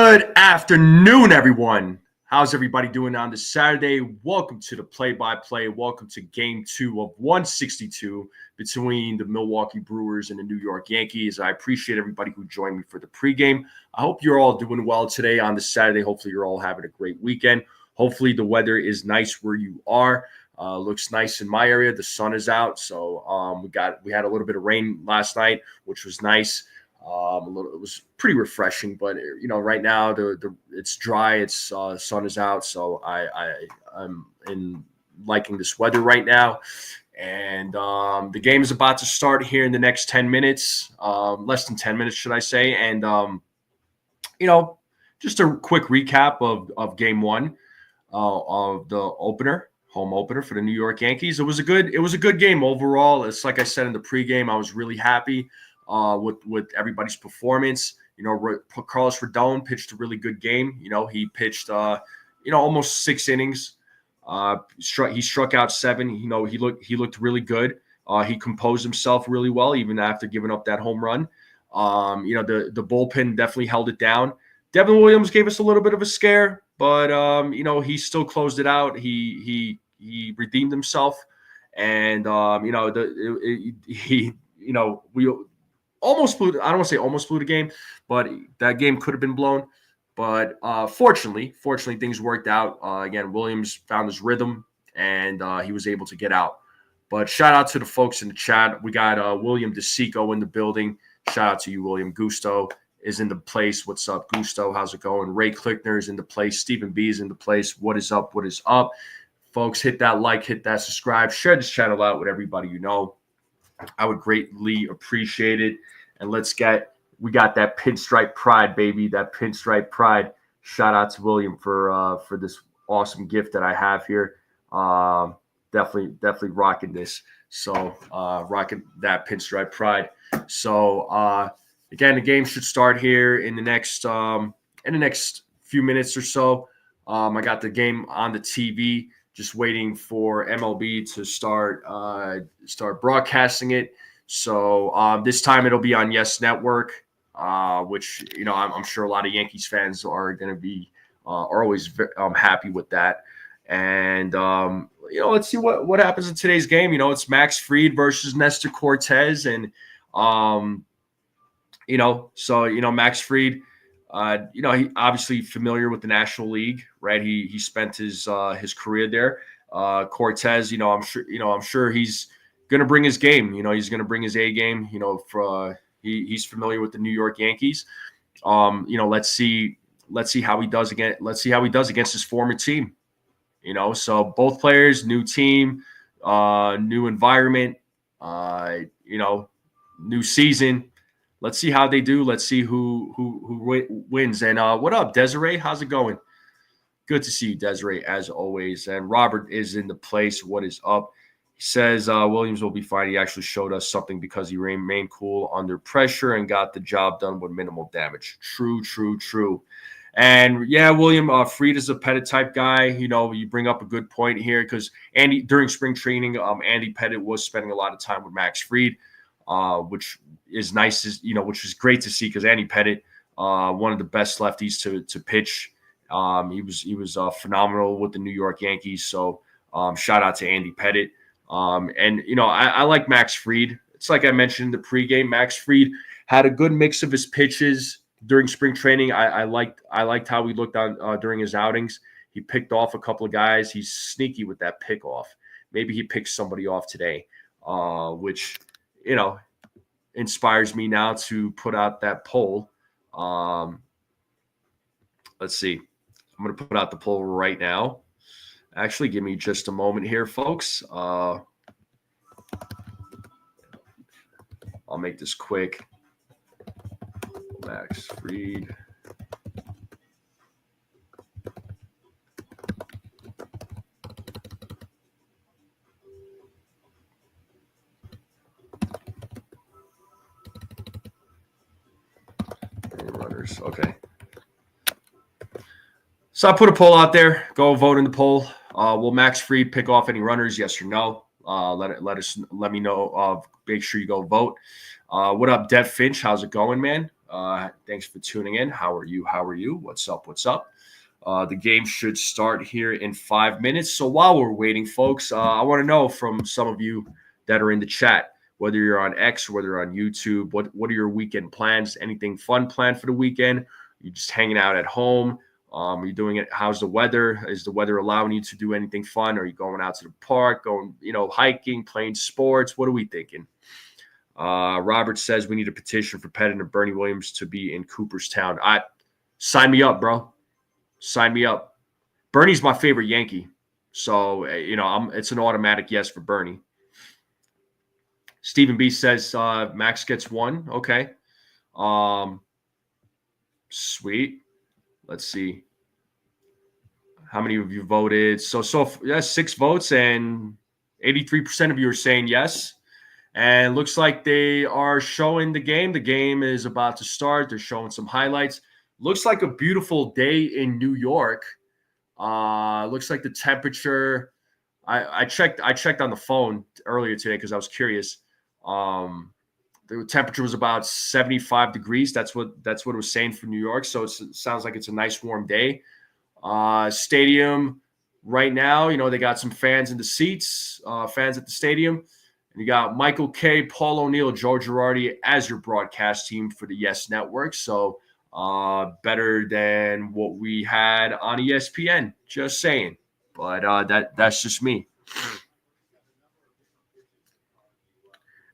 Good afternoon, everyone. How's everybody doing on this Saturday? Welcome to the play-by-play. Welcome to Game 2 of 162 between the Milwaukee Brewers and the New York Yankees. I appreciate everybody who joined me for the pregame. I hope you're all doing well today on this Saturday. Hopefully, you're all having a great weekend. Hopefully, the weather is nice where you are. Looks nice in my area. The sun is out, so we had a little bit of rain last night, which was nice. It was pretty refreshing, but right now it's dry. It's sun is out, so I'm liking this weather right now. And the game is about to start here in the next 10 minutes, less than 10 minutes, should I say? And just a quick recap of Game 1 of the home opener for the New York Yankees. It was a good game overall. It's like I said in the pregame, I was really happy with everybody's performance. Carlos Rodon pitched a really good game. He pitched almost 6 innings. He struck out 7. He looked really good. He composed himself really well even after giving up that home run. The bullpen definitely held it down. Devin Williams gave us a little bit of a scare, but he still closed it out. He redeemed himself, and we almost blew. I don't want to say almost blew the game, but that game could have been blown. But fortunately, things worked out. Again, Williams found his rhythm, and he was able to get out. But shout out to the folks in the chat. We got William DeSico in the building. Shout out to you, William. Gusto is in the place. What's up, Gusto? How's it going? Ray Klickner is in the place. Stephen B is in the place. What is up? What is up? Folks, hit that like, hit that subscribe. Share this channel out with everybody you know. I would greatly appreciate it. And we got that pinstripe pride, baby. That pinstripe pride. Shout out to William for this awesome gift that I have here. Definitely rocking this. So rocking that pinstripe pride. So again, the game should start here in the next few minutes or so. I got the game on the TV. Just waiting for MLB to start broadcasting it. So this time it'll be on Yes Network, which I'm sure a lot of Yankees fans are going to be are always happy with that. And let's see what happens in today's game. It's Max Fried versus Nestor Cortez, and Max Fried. He obviously familiar with the National League, right? He spent his career there. Cortez, I'm sure he's going to bring his game. He's going to bring his A game. He's familiar with the New York Yankees. Let's see how he does again. Let's see how he does against his former team. So both players, new team, new environment, new season. Let's see how they do. Let's see who wins. And what up, Desiree? How's it going? Good to see you, Desiree, as always. And Robert is in the place. What is up? He says Williams will be fine. He actually showed us something because he remained cool under pressure and got the job done with minimal damage. True. And yeah, William, Fried is a Pettit type guy. You bring up a good point here because during spring training, Andy Pettit was spending a lot of time with Max Fried, which is nice, which is great to see because Andy Pettit, one of the best lefties to pitch. He was phenomenal with the New York Yankees. So shout out to Andy Pettit. I like Max Fried. It's like I mentioned in the pregame. Max Fried had a good mix of his pitches during spring training. I liked how he looked on during his outings. He picked off a couple of guys. He's sneaky with that pick off. Maybe he picks somebody off today, which inspires me now to put out that poll. Let's see. I'm going to put out the poll right now. Actually, give me just a moment here, folks. I'll make this quick. Max Fried. Runners. Okay. So I put a poll out there. Go vote in the poll. Will Max Fried pick off any runners? Yes or no? Let me know. Make sure you go vote. What up, Dev Finch? How's it going, man? Thanks for tuning in. How are you? How are you? What's up? What's up? The game should start here in 5 minutes. So while we're waiting, folks, I want to know from some of you that are in the chat, whether you're on X, whether you're on YouTube, what are your weekend plans? Anything fun planned for the weekend? You just hanging out at home? Are you doing it? How's the weather? Is the weather allowing you to do anything fun? Are you going out to the park, going, hiking, playing sports? What are we thinking? Robert says we need a petition for Pettit and Bernie Williams to be in Cooperstown. Sign me up, bro. Sign me up. Bernie's my favorite Yankee. So, it's an automatic yes for Bernie. Stephen B says Max gets one. Okay. Sweet. Let's see. How many of you voted? So 6 votes and 83% of you are saying yes. And looks like they are showing the game. The game is about to start. They're showing some highlights. Looks like a beautiful day in New York. Looks like the temperature. I checked on the phone earlier today because I was curious. The temperature was about 75 degrees. That's what it was saying for New York. So it sounds like it's a nice warm day. Stadium right now, they got some fans in the seats, fans at the stadium. And you got Michael K., Paul O'Neill, Joe Girardi as your broadcast team for the Yes Network. So better than what we had on ESPN. Just saying. But that's just me.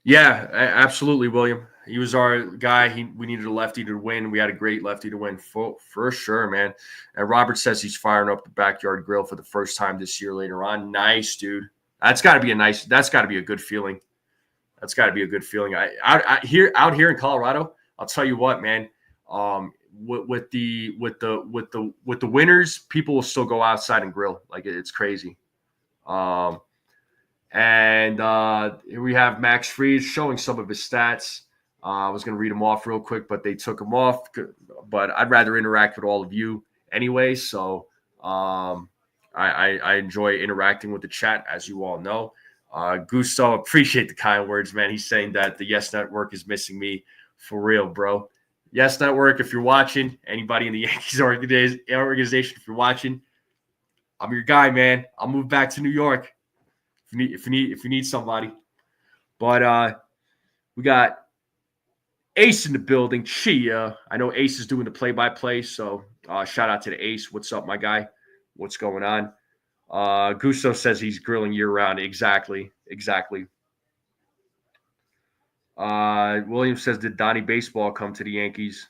Yeah, absolutely, William. He was our guy. We needed a lefty to win. We had a great lefty to win for sure, man. And Robert says he's firing up the backyard grill for the first time this year later on. Nice, dude. That's got to be a good feeling. That's got to be a good feeling. Out here in Colorado, I'll tell you what, man. With the winners, people will still go outside and grill. Like it's crazy. And here we have Max Fried showing some of his stats. I was going to read them off real quick, but they took them off. But I'd rather interact with all of you anyway. So I enjoy interacting with the chat, as you all know. Gusto, appreciate the kind words, man. He's saying that the Yes Network is missing me for real, bro. Yes Network, if you're watching, anybody in the Yankees organization, if you're watching, I'm your guy, man. I'll move back to New York if you need somebody. But we got Ace in the building. Chia. I know Ace is doing the play-by-play, so shout out to the Ace. What's up, my guy? What's going on? Gusto says he's grilling year-round. Exactly. William says, did Donnie Baseball come to the Yankees?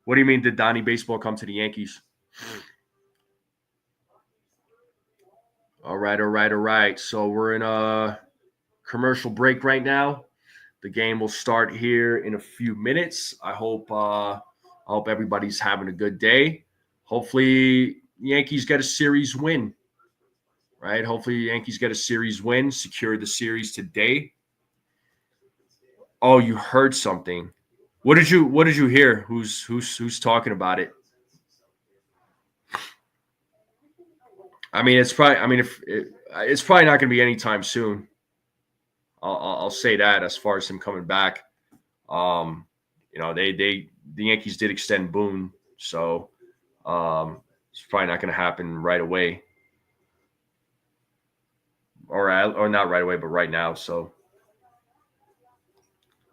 What do you mean, did Donnie Baseball come to the Yankees? All right. So we're in a commercial break right now. The game will start here in a few minutes. I hope everybody's having a good day. Hopefully, Yankees get a series win. Right? Hopefully, Yankees get a series win, secure the series today. Oh, you heard something. What did you hear? Who's talking about it? I mean, it's probably not going to be anytime soon. I'll say that as far as him coming back. The Yankees did extend Boone, so it's probably not going to happen right away, or not right away, but right now. So,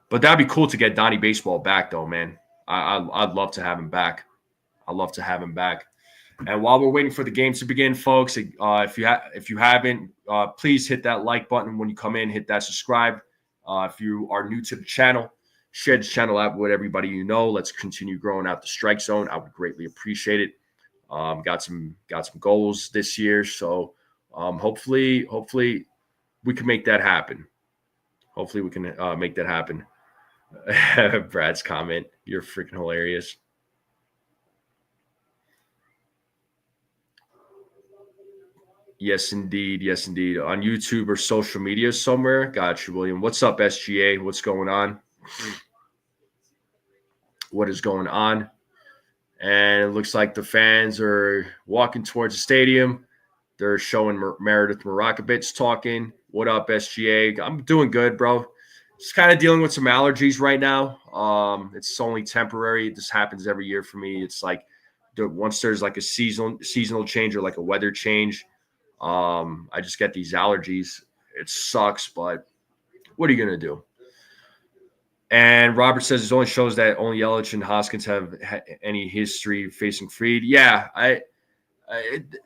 but that'd be cool to get Donnie Baseball back, though, man. I'd love to have him back. And while we're waiting for the game to begin, folks, if you haven't, please hit that like button when you come in. Hit that subscribe. If you are new to the channel, share the channel out with everybody you know. Let's continue growing out the strike zone. I would greatly appreciate it. Got some goals this year, so hopefully we can make that happen. Hopefully we can make that happen. Brad's comment: "You're freaking hilarious." Yes, indeed. On YouTube or social media somewhere. Got you, William. What's up, SGA? What's going on? What is going on? And it looks like the fans are walking towards the stadium. They're showing Meredith Marakovich talking. What up, SGA? I'm doing good, bro. Just kind of dealing with some allergies right now. It's only temporary. This happens every year for me. It's like once there's like a seasonal change or like a weather change, I just get these allergies. It sucks, but what are you gonna do? And Robert says it only shows that only Yelich and Hoskins have any history facing Fried. Yeah,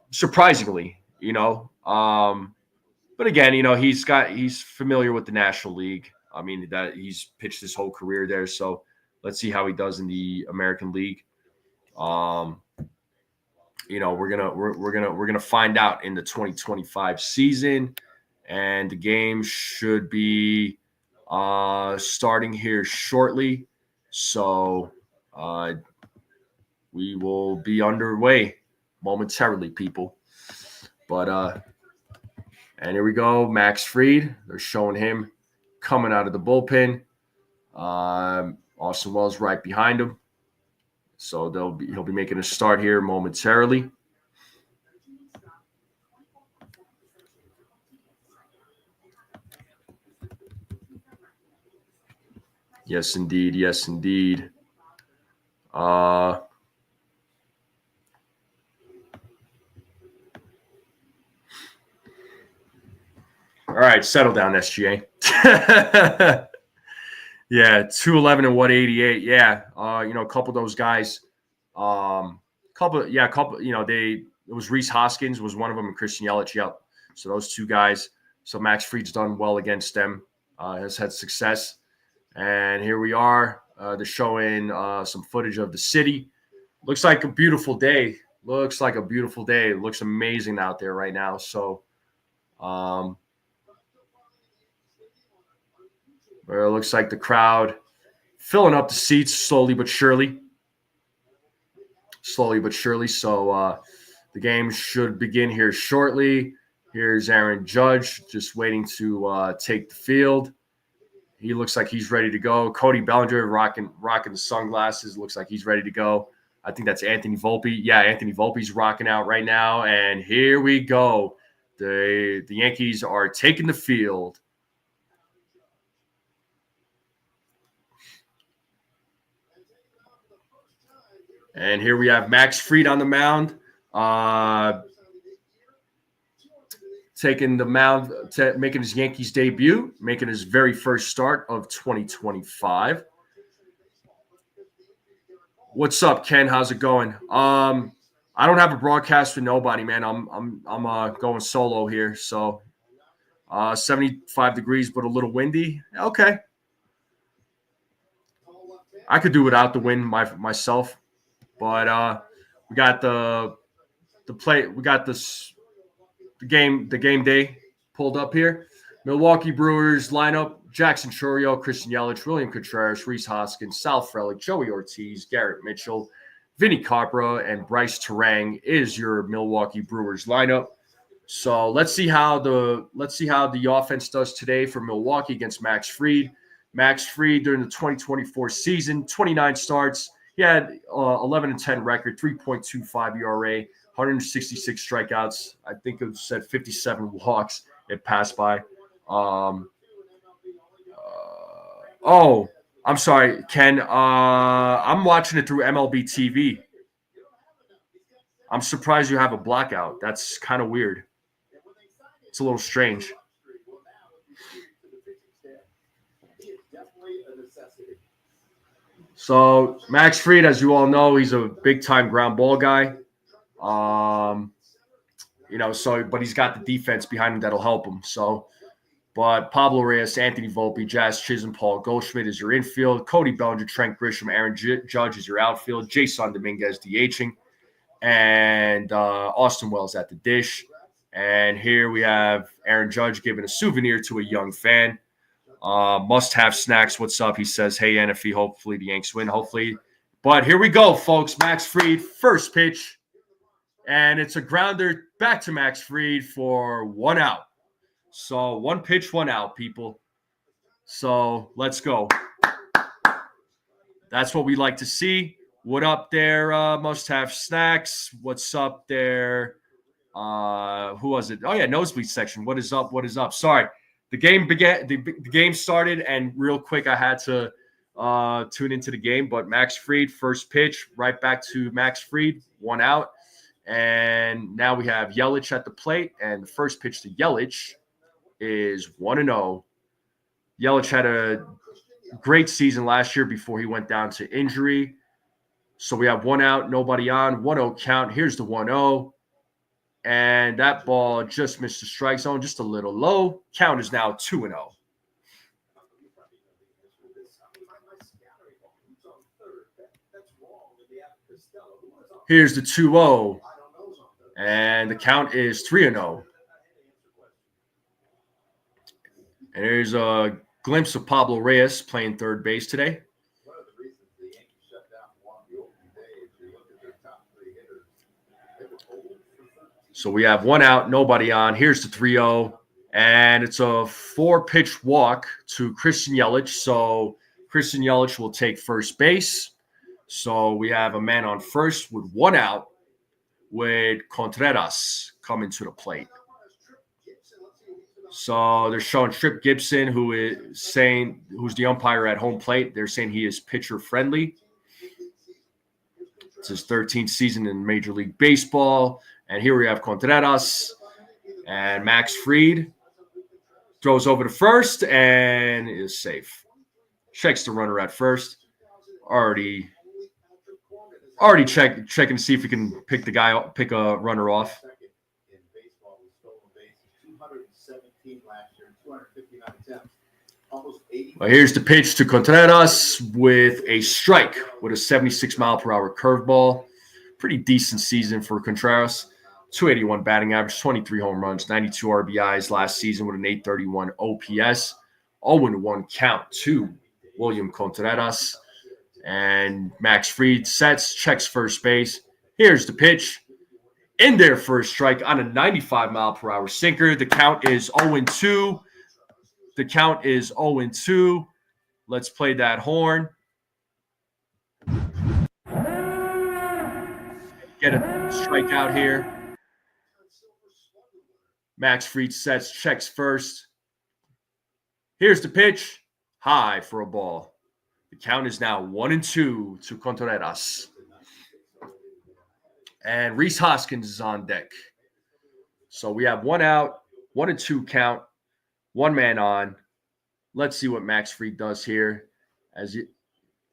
surprisingly, but again, he's familiar with the National League. I mean, that he's pitched his whole career there. So let's see how he does in the American League. We're gonna find out in the 2025 season, and the game should be starting here shortly. So we will be underway momentarily, people. But and here we go, Max Fried. They're showing him coming out of the bullpen. Austin Wells right behind him. So he'll be making a start here momentarily. Yes, indeed. Yes, indeed. All right, settle down, SGA. Yeah, 211 and 188. Yeah, a couple of those guys. It was Reese Hoskins was one of them, and Christian Yelich. Yep. So those two guys. So Max Fried's done well against them. Has had success. And here we are. They're showing some footage of the city. Looks like a beautiful day. It looks amazing out there right now. So, it looks like the crowd filling up the seats slowly but surely. So the game should begin here shortly. Here's Aaron Judge just waiting to take the field. He looks like he's ready to go. Cody Bellinger rocking the sunglasses. Looks like he's ready to go. I think that's Anthony Volpe. Yeah, Anthony Volpe's rocking out right now. And here we go. The Yankees are taking the field. And here we have Max Fried on the mound. Taking the mound, making his Yankees debut, making his very first start of 2025. What's up, Ken? How's it going? I don't have a broadcast with nobody, man. I'm going solo here. So 75 degrees, but a little windy. Okay. I could do without the wind myself, but we got the play. We got this. The game day pulled up here. Milwaukee Brewers lineup: Jackson Chourio, Christian Yelich, William Contreras, Reese Hoskins, Sal Frelick, Joey Ortiz, Garrett Mitchell, Vinny Capra, and Bryce Terang is your Milwaukee Brewers lineup. So let's see how the offense does today for Milwaukee against Max Fried. Max Fried during the 2024 season, 29 starts. He had 11 and 10 record, 3.25 ERA. 166 strikeouts. I think it said 57 walks. It passed by. I'm sorry, Ken. I'm watching it through MLB TV. I'm surprised you have a blackout. That's kind of weird. It's a little strange. So Max Fried, as you all know, he's a big-time ground ball guy. But he's got the defense behind him that'll help him. But Pablo Reyes, Anthony Volpe, Jazz Chisholm, Paul Goldschmidt is your infield. Cody Bellinger, Trent Grisham, Aaron Judge is your outfield. Jason Dominguez DHing, and Austin Wells at the dish. And here we have Aaron Judge giving a souvenir to a young fan. Must have snacks. What's up? He says, "Hey NFE, hopefully the Yanks win. Hopefully." But here we go, folks. Max Fried, first pitch. And it's a grounder back to Max Fried for 1 out. So 1 pitch, 1 out, people. So let's go. That's what we like to see. What up there? Must have snacks. What's up there? Who was it? Oh, yeah, nosebleed section. What is up? What is up? Sorry. The game began. The game started, and real quick, I had to tune into the game. But Max Fried, first pitch, right back to Max Fried, 1 out. And now we have Yelich at the plate, and the first pitch to Yelich is 1-0. Yelich had a great season last year before he went down to injury. So we have 1 out, nobody on, 1-0 count. Here's the 1-0. And that ball just missed the strike zone, just a little low. Count is now 2-0. Here's the 2-0. And the count is 3-0. And there's a glimpse of Pablo Reyes playing third base today. So we have 1 out, nobody on. Here's the 3-0. And it's a 4-pitch walk to Christian Yelich. So Christian Yelich will take first base. So we have a man on first with 1 out with Contreras coming to the plate. So they're showing Trip Gibson, who's the umpire at home plate. They're saying he is pitcher friendly. It's his 13th season in Major League Baseball. And here we have Contreras and Max Fried throws over to first and is safe. Checks the runner at first. Already checking to see if he can pick a runner off. Well, here's the pitch to Contreras with a strike with a 76-mile-per-hour curveball. Pretty decent season for Contreras. 281 batting average, 23 home runs, 92 RBIs last season with an 831 OPS. 0-1 count to William Contreras. And Max Fried sets, checks first base. Here's the pitch. In there for a strike on a 95-mile-per-hour sinker. The count is 0-2. The count is 0-2. Let's play that horn. Get a strikeout here. Max Fried sets, checks first. Here's the pitch. High for a ball. The count is now 1-2 to Contreras. And Rhys Hoskins is on deck. So we have 1 out, 1-2 count, 1 man on. Let's see what Max Fried does here.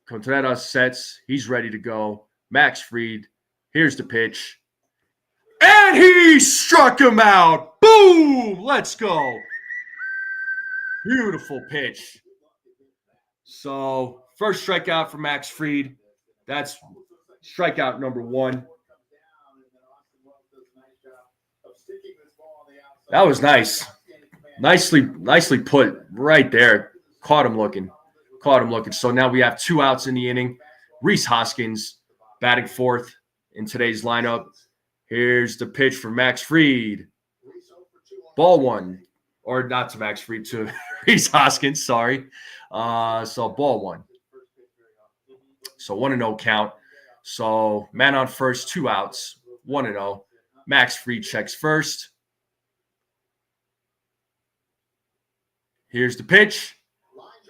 Contreras sets, he's ready to go. Max Fried, here's the pitch. And he struck him out. Boom! Let's go. Beautiful pitch. So first strikeout for Max Fried. That's strikeout number 1. That was nice. Nicely put right there. Caught him looking. So now we have 2 outs in the inning. Rhys Hoskins batting fourth in today's lineup. Here's the pitch for Max Fried. Ball 1. Or not to Max Fried, to Rhys Hoskins, sorry. So ball 1. So 1-0 count. So man on first, 2 outs, 1-0. Max Fried checks first. Here's the pitch.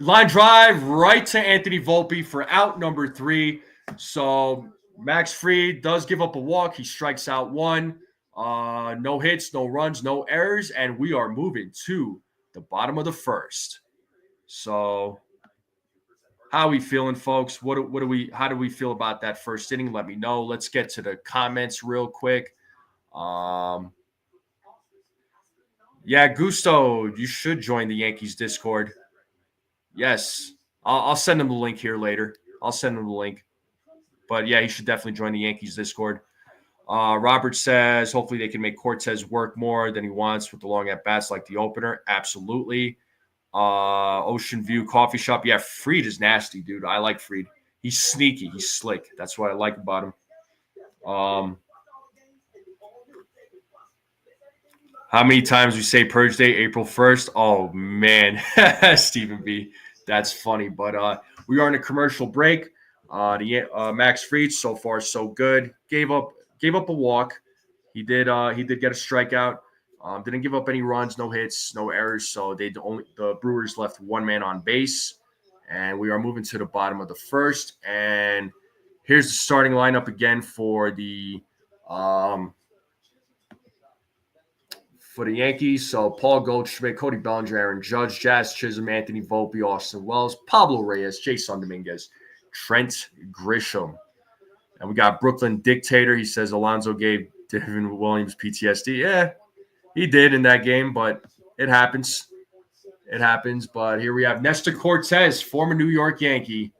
Line drive right to Anthony Volpe for out number 3. So Max Fried does give up a walk. He strikes out 1. No hits, no runs, no errors, and we are moving to the bottom of the first. So how are we feeling, folks? How do we feel about that first inning? Let me know. Let's get to the comments real quick. Yeah, Gusto, you should join the Yankees Discord. Yes. I'll send him the link here later. I'll send him the link. But, yeah, he should definitely join the Yankees Discord. Robert says, hopefully they can make Cortez work more than he wants with the long at-bats like the opener. Absolutely. Ocean View Coffee Shop. Yeah, Fried is nasty, dude. I like Fried. He's sneaky. He's slick. That's what I like about him. How many times we say Purge Day, April 1st? Oh, man. Stephen B. That's funny. But we are in a commercial break. Max Fried, so far, so good. Gave up a walk. He did get a strikeout. Didn't give up any runs, no hits, no errors. So the Brewers left one man on base. And we are moving to the bottom of the first. And here's the starting lineup again for the Yankees. So Paul Goldschmidt, Cody Bellinger, Aaron Judge, Jazz Chisholm, Anthony Volpe, Austin Wells, Pablo Reyes, Jason Dominguez, Trent Grisham. And we got Brooklyn Dictator. He says Alonso gave Devin Williams PTSD. Yeah, he did in that game, but it happens. It happens. But here we have Nestor Cortez, former New York Yankee.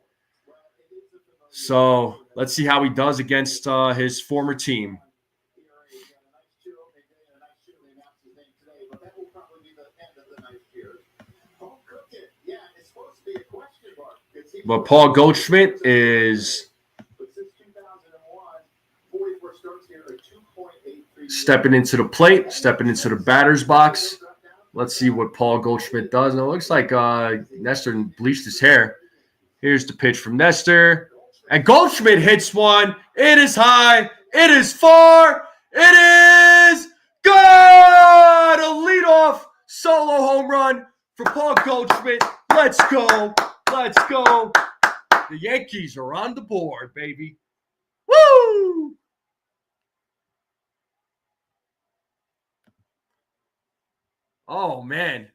So let's see how he does against his former team. But Paul Goldschmidt is stepping into the plate, stepping into the batter's box. Let's see what Paul Goldschmidt does. And it looks like Nestor bleached his hair. Here's the pitch from Nestor. And Goldschmidt hits one. It is high. It is far. It is good! A leadoff solo home run for Paul Goldschmidt. Let's go. Let's go. The Yankees are on the board, baby. Woo! Oh, man.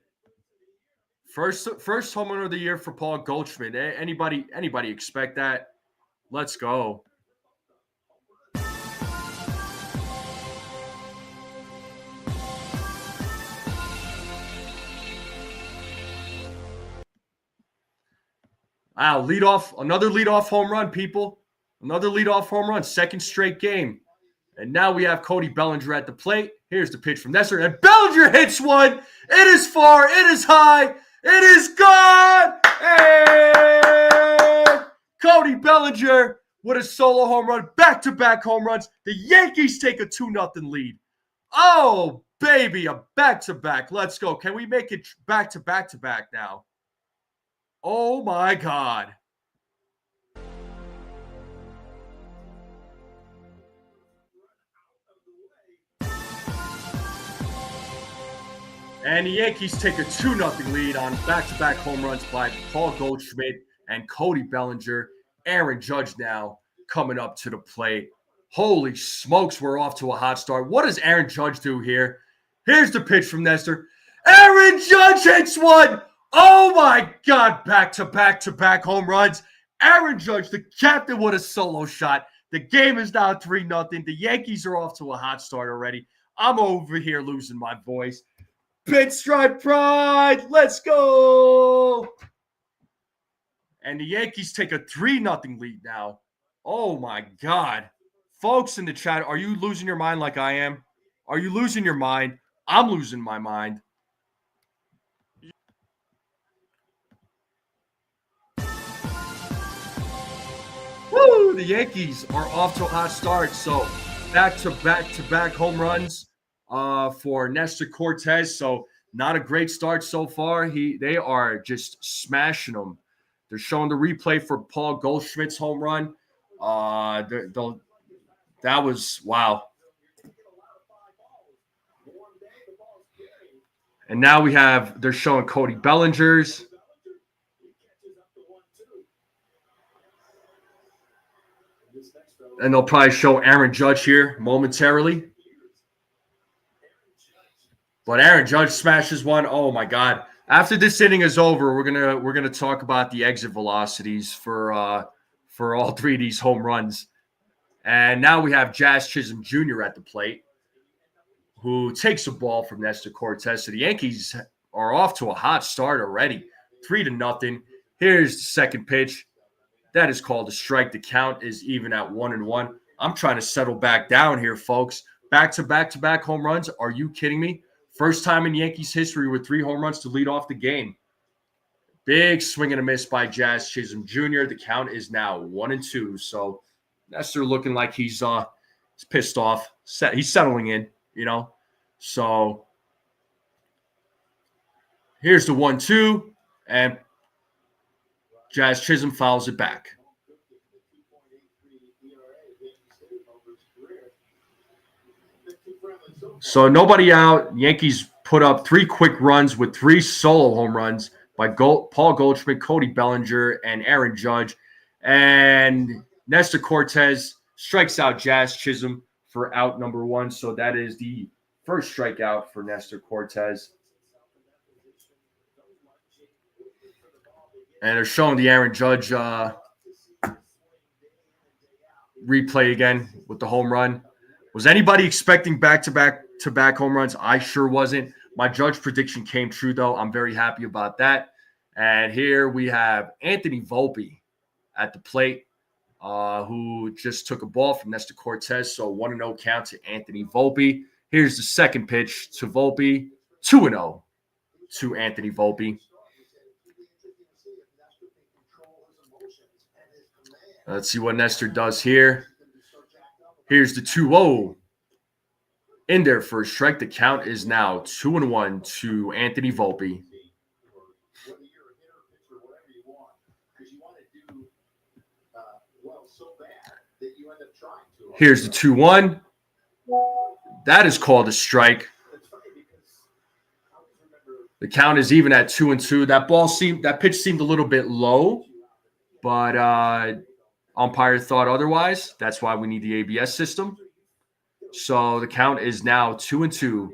First home run of the year for Paul Goldschmidt. Anybody expect that? Let's go. Wow, another leadoff home run, people. Another leadoff home run, second straight game. And now we have Cody Bellinger at the plate. Here's the pitch from Nestor. And Bellinger hits one. It is far. It is high. It is gone. Hey! Cody Bellinger with a solo home run. Back-to-back home runs. The Yankees take a 2-0 lead. Oh, baby, a back-to-back. Let's go. Can we make it back-to-back-to-back now? Oh, my God. And the Yankees take a 2-0 lead on back-to-back home runs by Paul Goldschmidt and Cody Bellinger. Aaron Judge now coming up to the plate. Holy smokes, we're off to a hot start. What does Aaron Judge do here? Here's the pitch from Nestor. Aaron Judge hits one. Oh, my God, back-to-back-to-back home runs. Aaron Judge, the captain, with a solo shot. The game is now 3-0. The Yankees are off to a hot start already. I'm over here losing my voice. Pinstripe pride. Let's go. And the Yankees take a 3-0 lead now. Oh, my God. Folks in the chat, are you losing your mind like I am? Are you losing your mind? I'm losing my mind. Woo! The Yankees are off to a hot start. So back-to-back-to-back home runs for Nestor Cortez. So not a great start so far. They are just smashing them. They're showing the replay for Paul Goldschmidt's home run. That was wow. And now they're showing Cody Bellinger's. And they'll probably show Aaron Judge here momentarily. But Aaron Judge smashes one. Oh my God. After this inning is over, we're gonna talk about the exit velocities for all three of these home runs. And now we have Jazz Chisholm Jr. at the plate, who takes a ball from Nestor Cortez. So the Yankees are off to a hot start already. 3-0. Here's the second pitch. That is called a strike. The count is even at 1-1. I'm trying to settle back down here, folks. Back-to-back-to-back home runs. Are you kidding me? First time in Yankees history with 3 home runs to lead off the game. Big swing and a miss by Jazz Chisholm Jr. The count is now 1-2. So Nestor looking like he's pissed off. He's settling in, you know. So here's the 1-2, and Jazz Chisholm fouls it back. So nobody out. Yankees put up 3 quick runs with 3 solo home runs by Paul Goldschmidt, Cody Bellinger, and Aaron Judge. And Nestor Cortez strikes out Jazz Chisholm for out number 1. So that is the first strikeout for Nestor Cortez. And they're showing the Aaron Judge replay again with the home run. Was anybody expecting back-to-back home runs? I sure wasn't. My Judge prediction came true, though. I'm very happy about that. And here we have Anthony Volpe at the plate, who just took a ball from Nestor Cortez. So 1-0 count to Anthony Volpe. Here's the second pitch to Volpe. 2-0 to Anthony Volpe. Let's see what Nestor does here. Here's the 2-0. In there for a strike. The count is now 2-1 to Anthony Volpe. Here's the 2-1. That is called a strike. The count is even at 2-2. That pitch seemed a little bit low, but umpire thought otherwise. That's why we need the ABS system. So the count is now 2-2.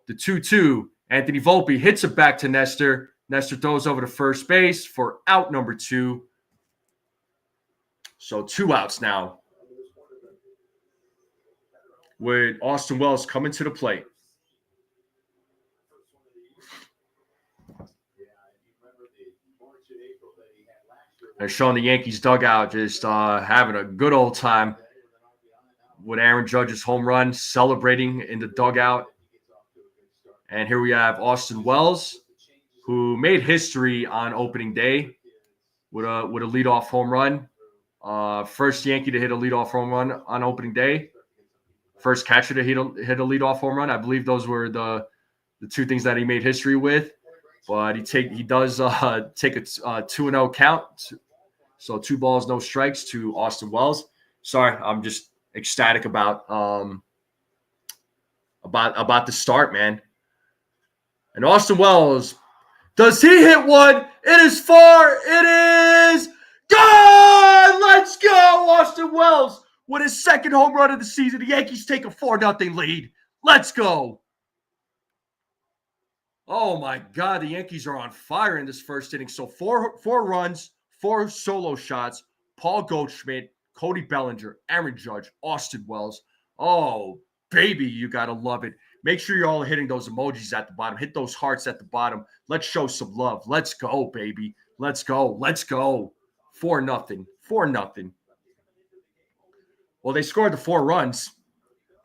The 2-2. Anthony Volpe hits it back to Nestor. Nestor throws over to first base for out number 2. So 2 outs now, with Austin Wells coming to the plate. And showing the Yankees dugout just having a good old time with Aaron Judge's home run, celebrating in the dugout. And here we have Austin Wells, who made history on opening day with a leadoff home run. First Yankee to hit a leadoff home run on opening day. First catcher to hit a leadoff home run. I believe those were the 2 things that he made history with. But he does take a 2-0 count. So 2 balls, no strikes to Austin Wells. Sorry, I'm just ecstatic about the start, man. And Austin Wells, does he hit one? It is far. It is gone. Let's go, Austin Wells with his second home run of the season. The Yankees take a 4-0 lead. Let's go. Oh, my God. The Yankees are on fire in this first inning. So four runs, 4 solo shots. Paul Goldschmidt, Cody Bellinger, Aaron Judge, Austin Wells. Oh, baby, you got to love it. Make sure you're all hitting those emojis at the bottom. Hit those hearts at the bottom. Let's show some love. Let's go, baby. Let's go. Let's go. 4-0. 4-0. Well, they scored the 4 runs.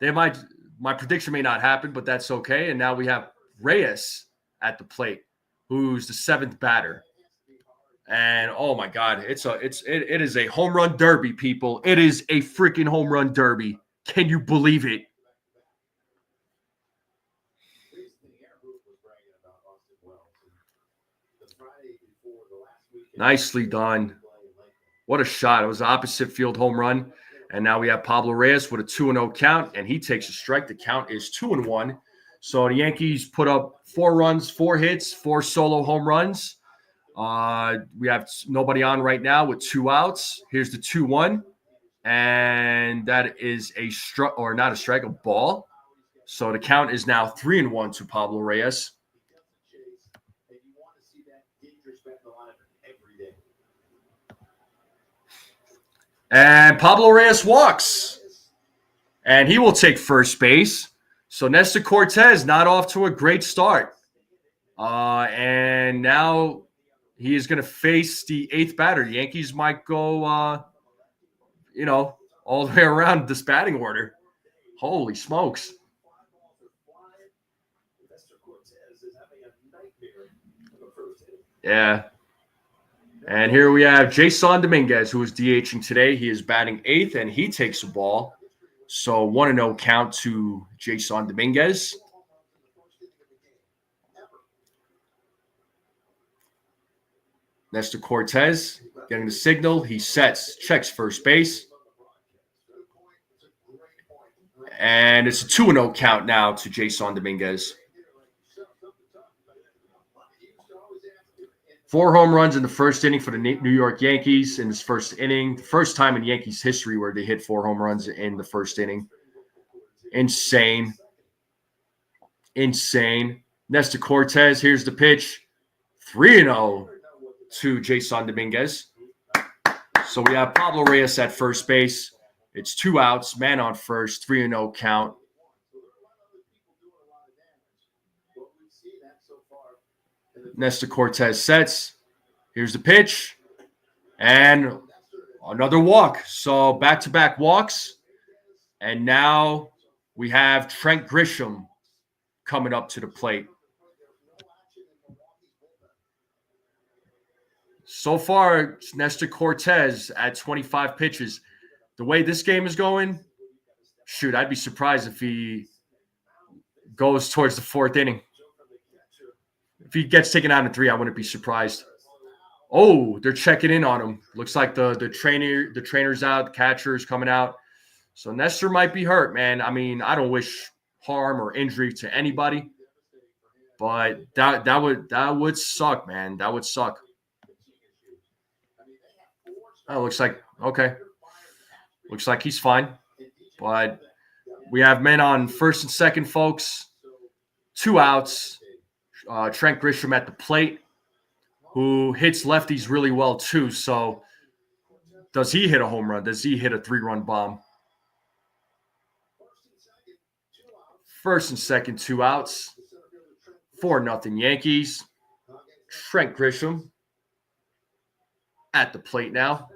My prediction may not happen, but that's okay. And now we have Reyes at the plate, who's the 7th batter. And oh my God, it is a home run derby, people. It is a freaking home run derby. Can you believe it? Nicely done. What a shot. It was an opposite field home run. And now we have Pablo Reyes with a 2-0 count, and he takes a strike. The count is 2-1. So the Yankees put up 4 runs, 4 hits, 4 solo home runs. We have nobody on right now with 2 outs. Here's the 2-1. And that is a strike, or not a strike, a ball. So the count is now 3-1 to Pablo Reyes. And Pablo Reyes walks. And he will take first base. So Nestor Cortez not off to a great start. And now he is going to face the 8th batter. The Yankees might go, all the way around this batting order. Holy smokes. Yeah. And here we have Jason Dominguez, who is DHing today. He is batting 8th, and he takes a ball. So 1-0 count to Jason Dominguez. Nestor Cortez getting the signal. He sets, checks first base. And it's a 2-0 count now to Jason Dominguez. 4 home runs in the first inning for the New York Yankees in his first inning. The first time in Yankees history where they hit 4 home runs in the first inning. Insane. Nestor Cortez, here's the pitch. 3-0 to Jason Dominguez. So we have Pablo Reyes at first base. It's 2 outs, man on first, 3-0 count. Nestor Cortez sets. Here's the pitch. And another walk. So back-to-back walks. And now we have Trent Grisham coming up to the plate. So far, Nestor Cortez at 25 pitches. The way this game is going, shoot, I'd be surprised if he goes towards the 4th inning. If he gets taken out in 3, I wouldn't be surprised. Oh, they're checking in on him. Looks like the trainer's out, the catcher's coming out. So Nestor might be hurt, man. I mean, I don't wish harm or injury to anybody, but that would suck, man. That would suck. Oh, looks like okay. Looks like he's fine. But we have men on first and second, folks. 2 outs. Trent Grisham at the plate, who hits lefties really well too. So does he hit a home run? Does he hit a 3-run bomb? First and second, 2 outs. 4-0 Yankees. Trent Grisham at the plate now.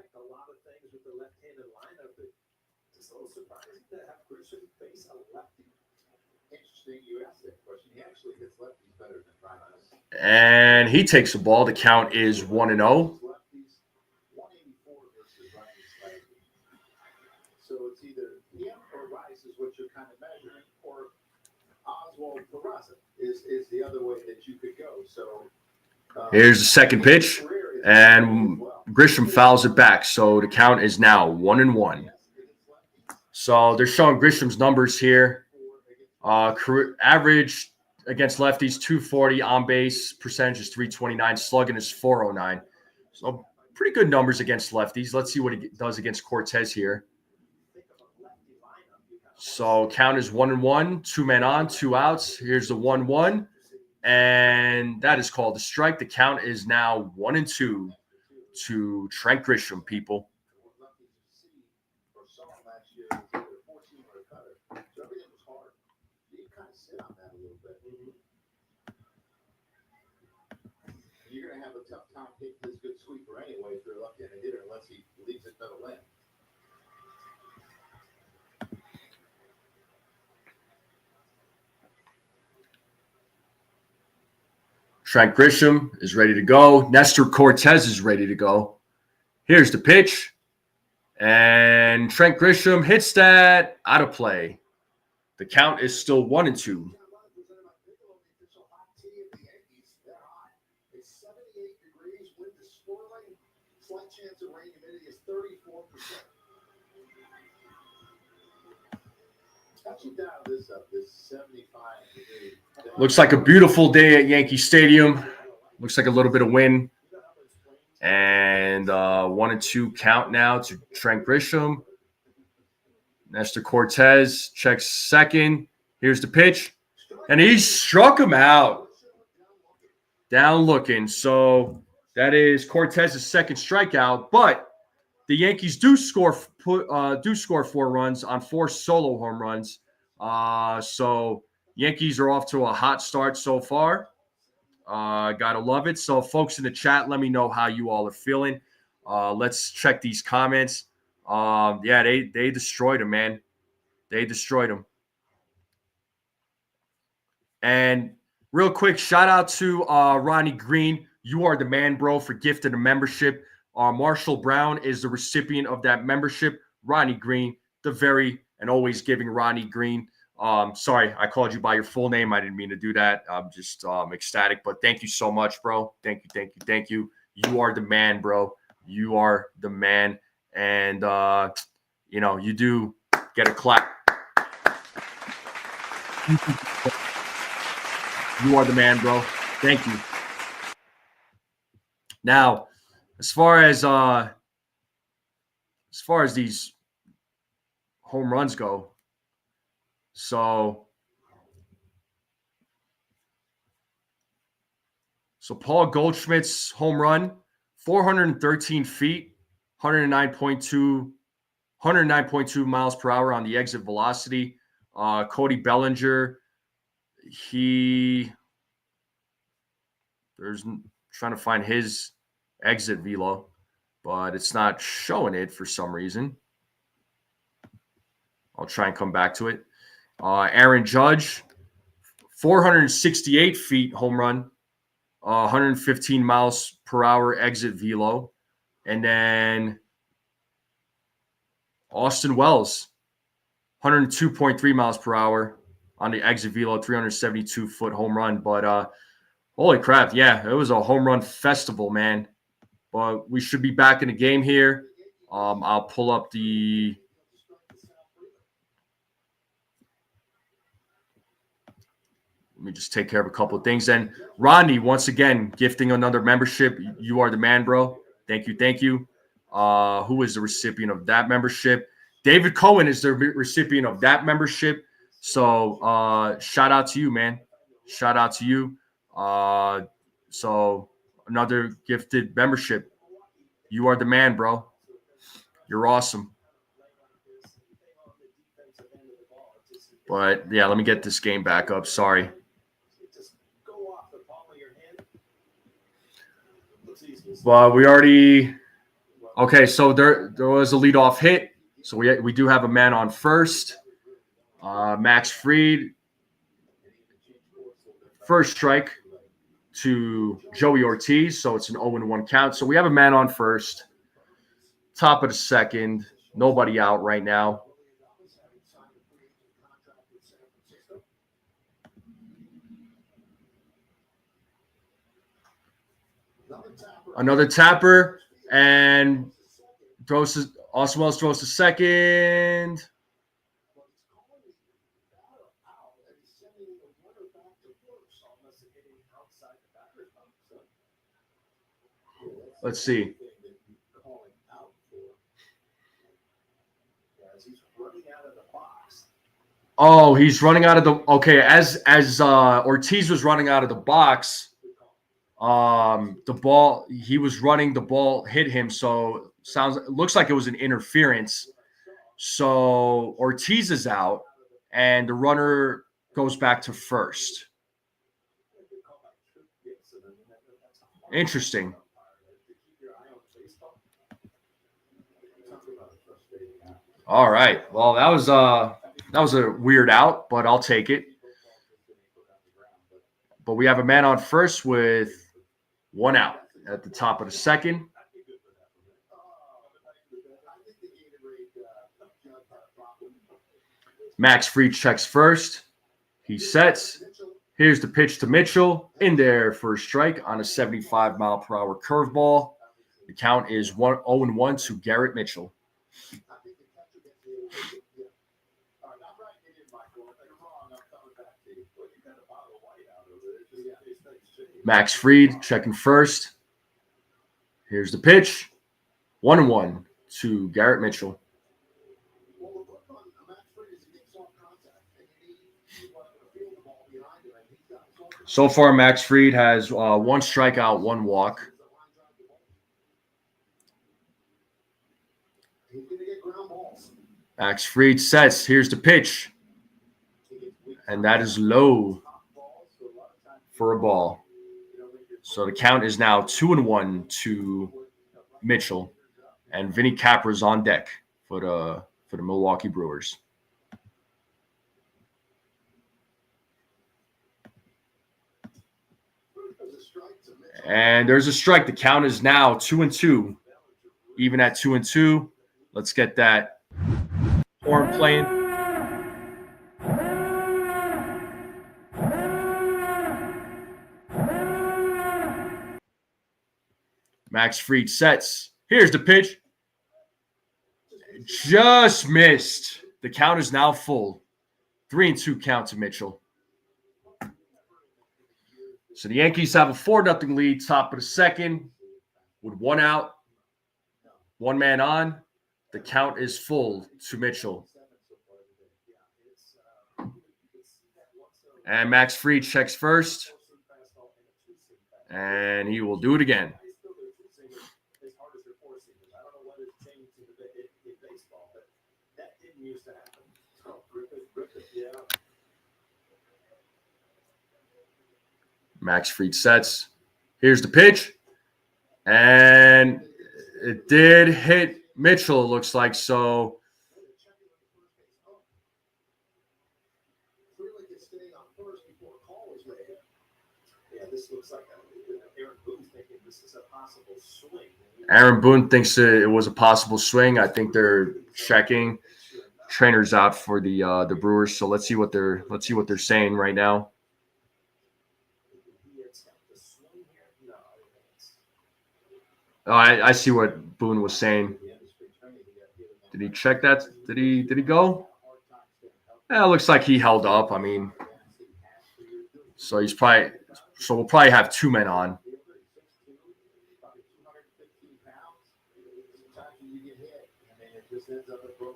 And he takes the ball. The count is 1-0. So it's either him or Rice is what you're kind of measuring, or Oswald Peraza is the other way that you could go. So here's the second pitch, and Grisham fouls it back. So the count is now 1-1. So they're showing Grisham's numbers here. Career average against lefties 240, on base percentage is 329, slugging is 409. So pretty good numbers against lefties. Let's see what he does against Cortez here. So count is 1-1, 2 men on, 2 outs. Here's the 1-1, and that is called a strike. The count is now 1-2 to Trent Grisham, people. You're going to have a tough time hitting this good sweeper anyway if you're lucky at a hitter, unless he leaves it middle in. Trent Grisham is ready to go. Nestor Cortez is ready to go. Here's the pitch. And Trent Grisham hits that out of play. The count is still 1-2. Chance of rain humidity is 34%. Touching down this 75 degree. Looks like a beautiful day at Yankee Stadium. Looks like a little bit of wind. And 1-2 count now to Trent Grisham. Nestor Cortez checks second. Here's the pitch. And he struck him out. Down looking. So that is Cortez's second strikeout, but the Yankees do score 4 runs on 4 solo home runs. So Yankees are off to a hot start so far. Gotta love it. So folks in the chat, let me know how you all are feeling. Let's check these comments. Yeah, they destroyed him, man. They destroyed him. And real quick, shout out to Ronnie Green. You are the man, bro, for gifting a membership. Marshall Brown is the recipient of that membership. Ronnie Green, the very and always giving Ronnie Green. Sorry, I called you by your full name. I didn't mean to do that. I'm just ecstatic. But thank you so much, bro. Thank you. You are the man, bro. You are the man. And, you do get a clap. You are the man, bro. Thank you. Now, as far as these home runs go, so Paul Goldschmidt's home run, 413 feet, 109.2 miles per hour on the exit velocity. Cody Bellinger, there's trying to find his exit velo, but it's not showing it for some reason. I'll try and come back to it. Aaron Judge, 468 feet home run, 115 miles per hour exit velo. And then Austin Wells, 102.3 miles per hour on the exit velo, 372-foot home run. But holy crap, yeah, it was a home run festival, man. But we should be back in the game here. I'll pull up the – let me just take care of a couple of things. And Rodney, once again, gifting another membership. You are the man, bro. Thank you. Thank you. Who is the recipient of that membership? David Cohen is the recipient of that membership. So shout out to you, man. Shout out to you. So another gifted membership. You are the man, bro. You're awesome. But, yeah, let me get this game back up. Sorry. Well, we already – okay, so there was a leadoff hit. So we do have a man on first. Max Fried, first strike to Joey Ortiz. So it's an 0-1 count. So we have a man on first. Top of the second. Nobody out right now. Another tapper, and Oswald throws to second. Let's see. Oh, he's running out of the – okay, as Ortiz was running out of the box – the ball, he was running, the ball hit him. So it looks like it was an interference. So Ortiz is out and the runner goes back to first. Interesting. All right. Well, that was a weird out, but I'll take it. But we have a man on first with one out at the top of the second. Max Fried checks first. He sets. Here's the pitch to Mitchell. In there for a strike on a 75-mile-per-hour curveball. The count is 0-1 to Garrett Mitchell. Max Fried checking first. Here's the pitch. 1-1 to Garrett Mitchell. So far, Max Fried has one strikeout, one walk. Max Fried sets. Here's the pitch. And that is low for a ball. So the count is now 2-1 to Mitchell, and Vinny Capra's on deck for the Milwaukee Brewers. And there's a strike. The count is now 2-2, even at 2-2. Let's get that horn playing. Max Fried sets. Here's the pitch. Just missed. The count is now full. 3-2 count to Mitchell. So the Yankees have a 4-0 lead, top of the second, with 1 out, 1 man on. The count is full to Mitchell. And Max Fried checks first. And he will do it again. Max Fried sets. Here's the pitch. And it did hit Mitchell, it looks like. So Aaron Boone thinks it was a possible swing. I think they're checking trainers out for the Brewers. So let's see what they're saying right now. Oh, I see what Boone was saying. Did he check that? Did he go? Yeah, it looks like he held up. I mean, so we'll probably have 2 men on.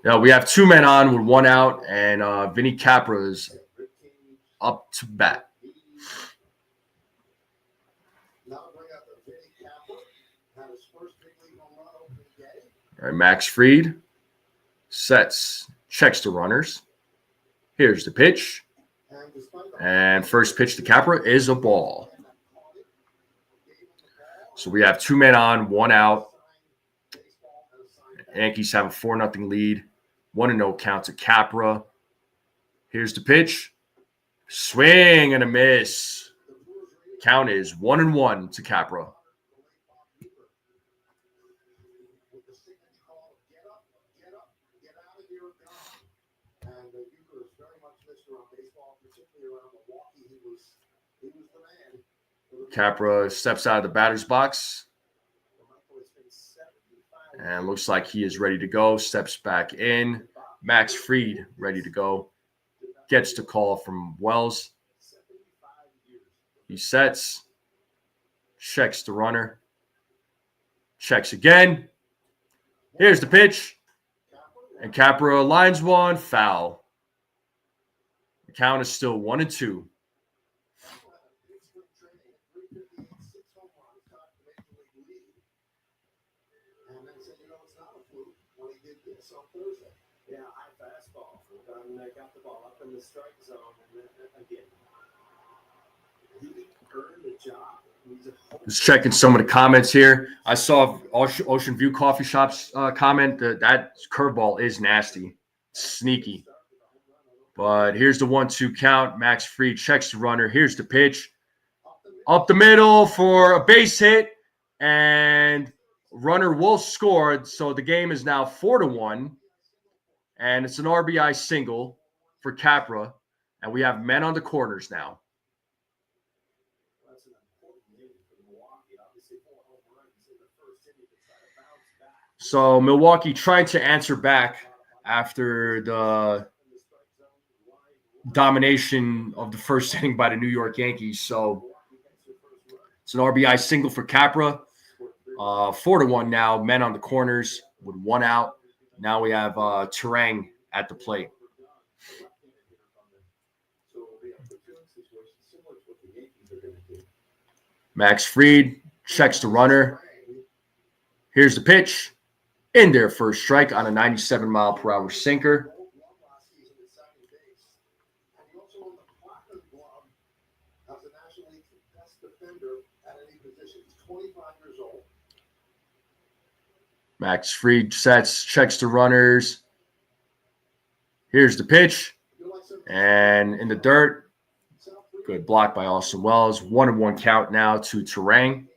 Yeah, we have 2 men on with 1 out, and Vinny Capra is up to bat. All right, Max Fried sets, checks the runners. Here's the pitch. And first pitch to Capra is a ball. So we have 2 men on, 1 out. Yankees have a 4-0 lead. 1-0 count to Capra. Here's the pitch. Swing and a miss. Count is 1-1 to Capra. Capra steps out of the batter's box. And looks like he is ready to go. Steps back in. Max Fried ready to go. Gets the call from Wells. He sets. Checks the runner. Checks again. Here's the pitch. And Capra lines one. Foul. The count is still 1-2. Got the ball up in the strike zone, and then again, he earned the job. Just checking some of the comments here. I saw Ocean View Coffee Shop's comment that curveball is nasty, sneaky. But here's the 1-2 count. Max Fried checks the runner. Here's the pitch. Up the middle for a base hit, and runner will score. So the game is now 4-1. And it's an RBI single for Capra. And we have men on the corners now. So Milwaukee trying to answer back after the domination of the first inning by the New York Yankees. So it's an RBI single for Capra. 4-1 now. Men on the corners with 1 out. Now we have Terang at the plate. Max Fried checks the runner. Here's the pitch. In there for a strike on a 97-mile-per-hour sinker. Max Fried sets, checks the runners. Here's the pitch. And in the dirt. Good block by Austin Wells. 1-1 count now to Terang.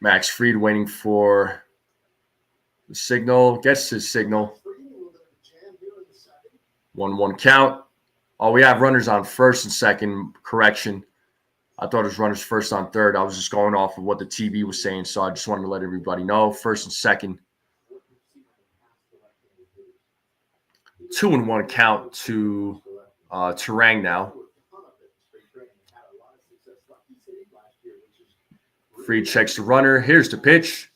Max Fried waiting for the signal. Gets his signal. 1-1 count. Oh, we have runners on first and second. Correction. I thought it was runners first on third. I was just going off of what the TV was saying, so I just wanted to let everybody know. First and second. 2-1 count to Terang now. Fried checks the runner. Here's the pitch.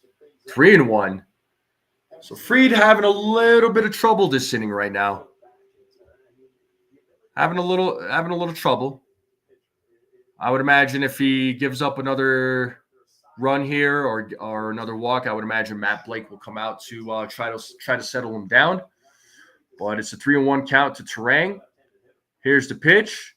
3-1. So Fried having a little bit of trouble this inning right now. Having a little trouble. I would imagine if he gives up another run here or another walk, I would imagine Matt Blake will come out to try to settle him down. But it's a 3-1 count to Terang. Here's the pitch.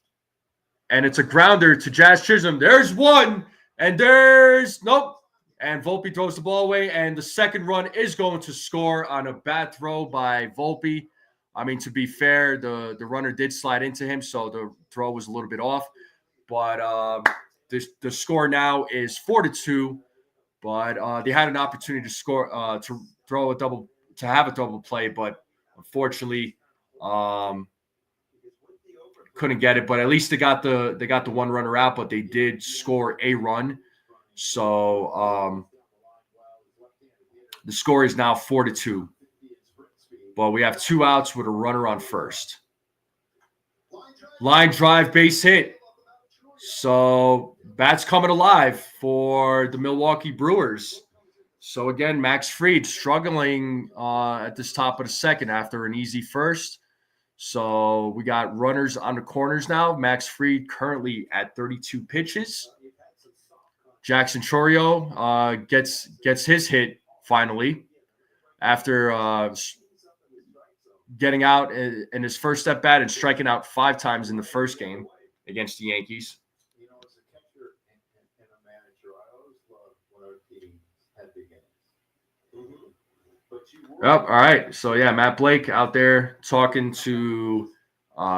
And it's a grounder to Jazz Chisholm. There's one. And there's nope. And Volpe throws the ball away. And the second run is going to score on a bad throw by Volpe. I mean, to be fair, the runner did slide into him, so the throw was a little bit off. But the score now is 4-2. But they had an opportunity to score, to throw a double, to have a double play, but unfortunately, couldn't get it. But at least they got the one runner out, but they did score a run. So the score is now 4-2. But we have 2 outs with a runner on first. Line drive, base hit. So bats coming alive for the Milwaukee Brewers. So again, Max Fried struggling at this top of the second after an easy first. So we got runners on the corners now. Max Fried currently at 32 pitches. Jackson Chourio gets his hit finally after getting out in his first at bat and striking out 5 times in the first game against the Yankees. You know, as a catcher and a manager, I always love when our team had beginnings. Yep. All right. So, yeah, Matt Blake out there talking to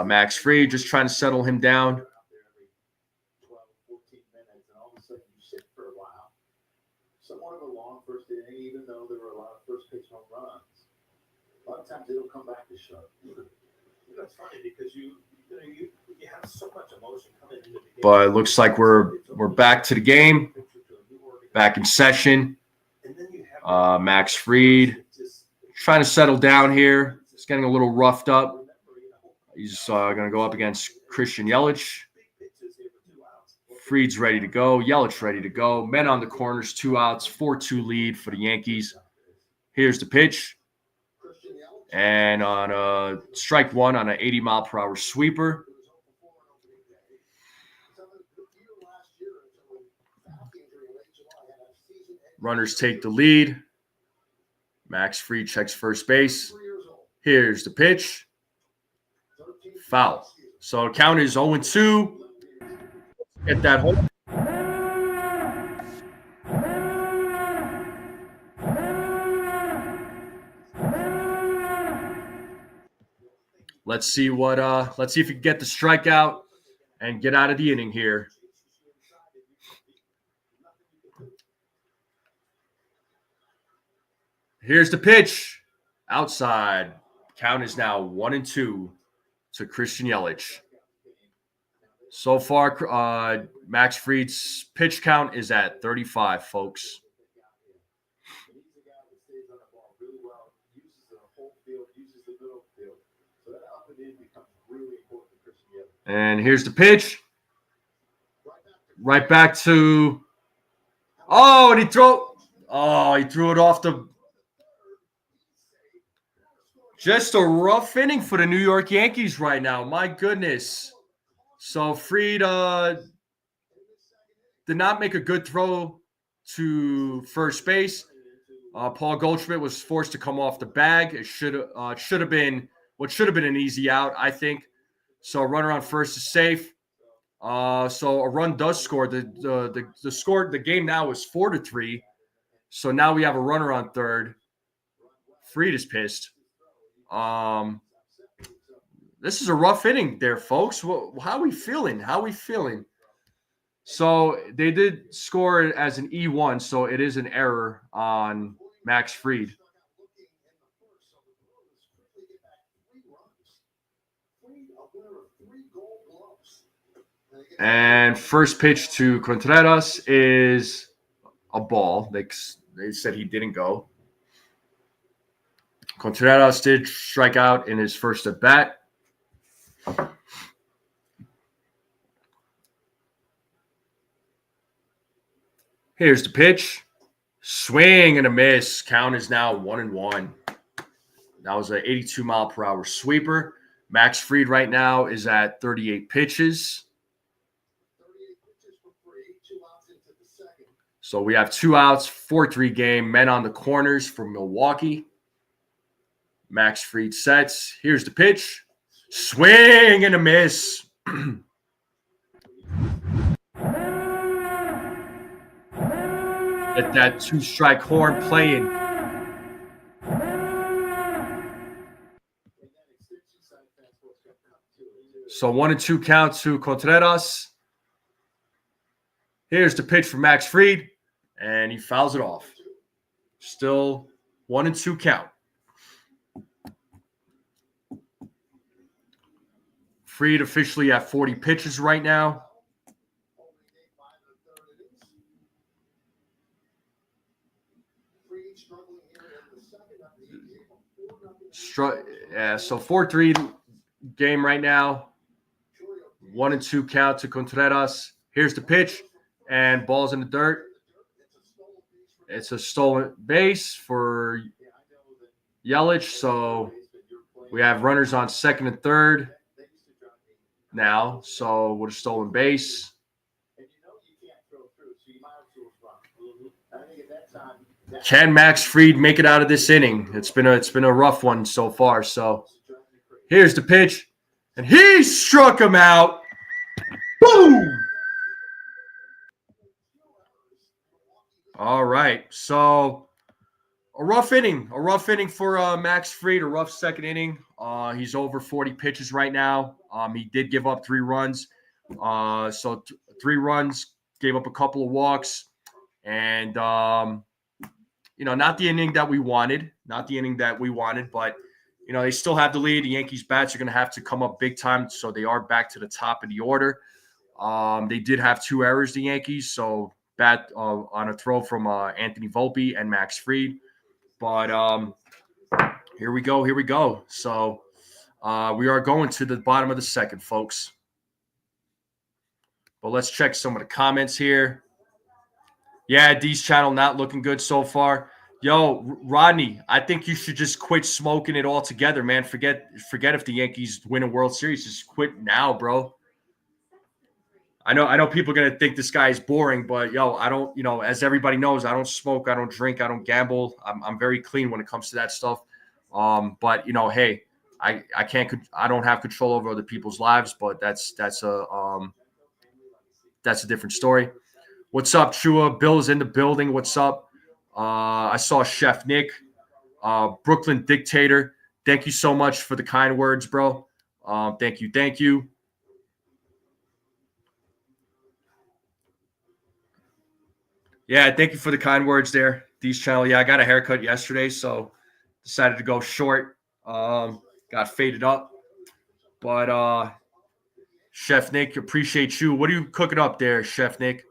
Max Fried, just trying to settle him down. 12, 14 minutes, and all of a sudden you sit for a while. Somewhat of a long first inning, even though there were a lot of first pitch home runs. A lot of times it'll come back to show. You know, it's funny because you have so much emotion coming into the game. But it looks like we're back to the game, back in session. Max Fried trying to settle down here. He's getting a little roughed up. He's going to go up against Christian Yelich. Fried's ready to go. Yelich ready to go. Men on the corners, 2 outs, 4-2 lead for the Yankees. Here's the pitch. And on a strike one on an 80-mile-per-hour sweeper. Runners take the lead. Max Fried checks first base. Here's the pitch. Foul. So count is 0-2. Get that home. Let's see if we can get the strikeout and get out of the inning here. Here's the pitch. Outside. Count is now 1-2 to Christian Yelich. So far, Max Fried's pitch count is at 35, folks. And here's the pitch. Right back to. Oh, and he threw it off the. Just a rough inning for the New York Yankees right now. My goodness. So Fried did not make a good throw to first base. Paul Goldschmidt was forced to come off the bag. It should have been an easy out, I think. So a runner on first is safe. So a run does score. The game now is 4-3. So now we have a runner on third. Fried is pissed. This is a rough inning there, folks. How are we feeling? So they did score it as an E1, so it is an error on Max Fried. And first pitch to Contreras is a ball. They said he didn't go. Contreras did strike out in his first at bat. Here's the pitch. Swing and a miss. Count is now 1-1. That was an 82-mile-per-hour sweeper. Max Fried right now is at 38 pitches. So we have 2 outs, 4-3 game. Men on the corners for Milwaukee. Max Fried sets. Here's the pitch. Swing and a miss. Get that 2-strike horn playing. So 1-2 count to Contreras. Here's the pitch for Max Fried, and he fouls it off. Still 1-2 count. Fried officially at 40 pitches right now. So 4-3 game right now. 1-2 count to Contreras. Here's the pitch, and ball's in the dirt. It's a stolen base for Yelich. So we have runners on second and third now. So with a stolen base. Can Max Fried make it out of this inning? It's been a rough one so far. So here's the pitch, and he struck him out. Boom! All right. So a rough inning for Max Fried. A rough second inning. He's over 40 pitches right now. He did give up 3 runs. So 3 runs, gave up a couple of walks, and not the inning that we wanted. But they still have the lead. The Yankees bats are going to have to come up big time, so they are back to the top of the order. They did have 2 errors, the Yankees, so bat on a throw from Anthony Volpe and Max Fried. But here we go. So we are going to the bottom of the second, folks. But let's check some of the comments here. Yeah, D's channel not looking good so far. Yo, Rodney, I think you should just quit smoking it altogether, man. Forget if the Yankees win a World Series. Just quit now, bro. I know people are gonna think this guy is boring, but I don't, as everybody knows, I don't smoke, I don't drink, I don't gamble. I'm very clean when it comes to that stuff. But hey, I don't have control over other people's lives, but that's a different story. What's up, Chua? Bill is in the building. What's up? I saw Chef Nick, Brooklyn Dictator. Thank you so much for the kind words, bro. Thank you. Yeah, thank you for the kind words there, D's channel. Yeah, I got a haircut yesterday, so decided to go short. Got faded up. But Chef Nick, appreciate you. What are you cooking up there, Chef Nick?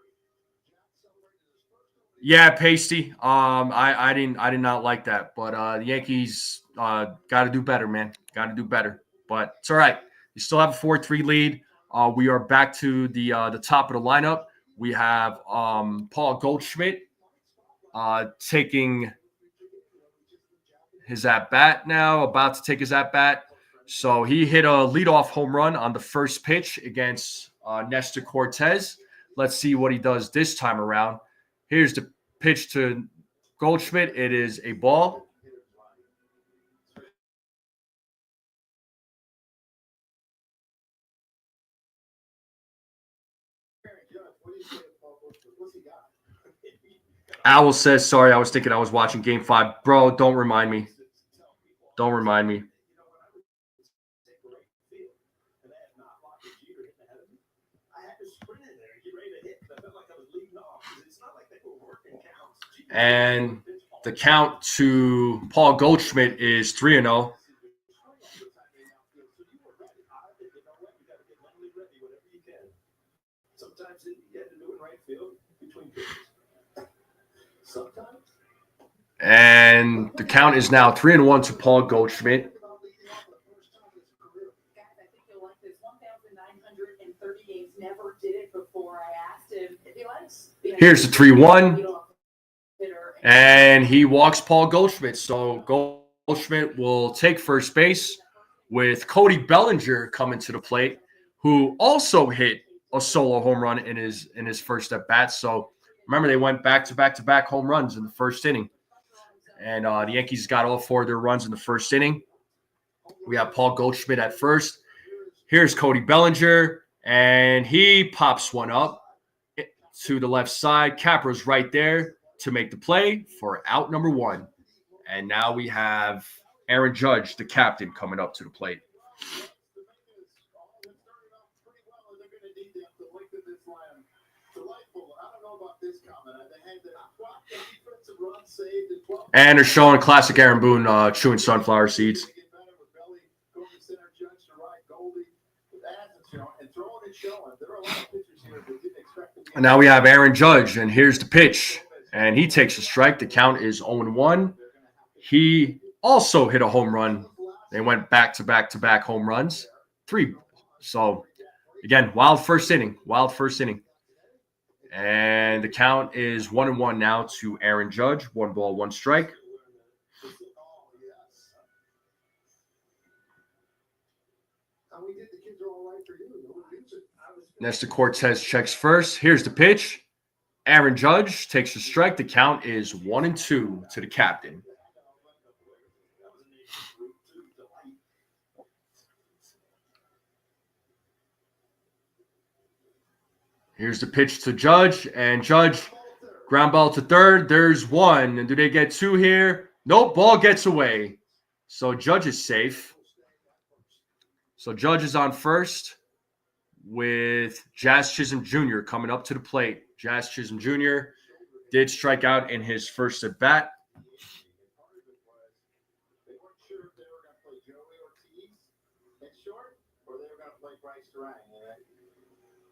Yeah, pasty. I did not like that, but the Yankees got to do better, man. Got to do better. But it's all right. You still have a 4-3 lead. We are back to the top of the lineup. We have Paul Goldschmidt taking his at bat now, about to take his at bat. So he hit a leadoff home run on the first pitch against Nestor Cortez. Let's see what he does this time around. Here's the pitch to Goldschmidt. It is a ball. Owl says, sorry, I was thinking I was watching Game 5. Bro, don't remind me. Don't remind me. And the count to Paul Goldschmidt is 3-0. And the count is now 3-1 to Paul Goldschmidt. Here's the 3-1. And he walks Paul Goldschmidt. So Goldschmidt will take first base with Cody Bellinger coming to the plate, who also hit a solo home run in his first at bat. So remember, they went back-to-back home runs in the first inning. And the Yankees got all 4 of their runs in the first inning. We have Paul Goldschmidt at first. Here's Cody Bellinger, and he pops one up to the left side. Capra's right there to make the play for out number 1. And now we have Aaron Judge, the captain, coming up to the plate. And they're showing classic Aaron Boone chewing sunflower seeds. And now we have Aaron Judge, and here's the pitch. And he takes a strike. The count is 0-1. He also hit a home run. They went back-to-back home runs. 3. So, again, wild first inning. And the count is 1-1 now to Aaron Judge. 1 ball, 1 strike. Nestor Cortez checks first. Here's the pitch. Aaron Judge takes a strike. The count is 1-2 to the captain. Here's the pitch to Judge, and Judge ground ball to third. There's 1. And do they get 2 here? Nope, ball gets away. So Judge is safe. So Judge is on first with Jazz Chisholm Jr. coming up to the plate. Jazz Chisholm Jr. did strike out in his first at bat.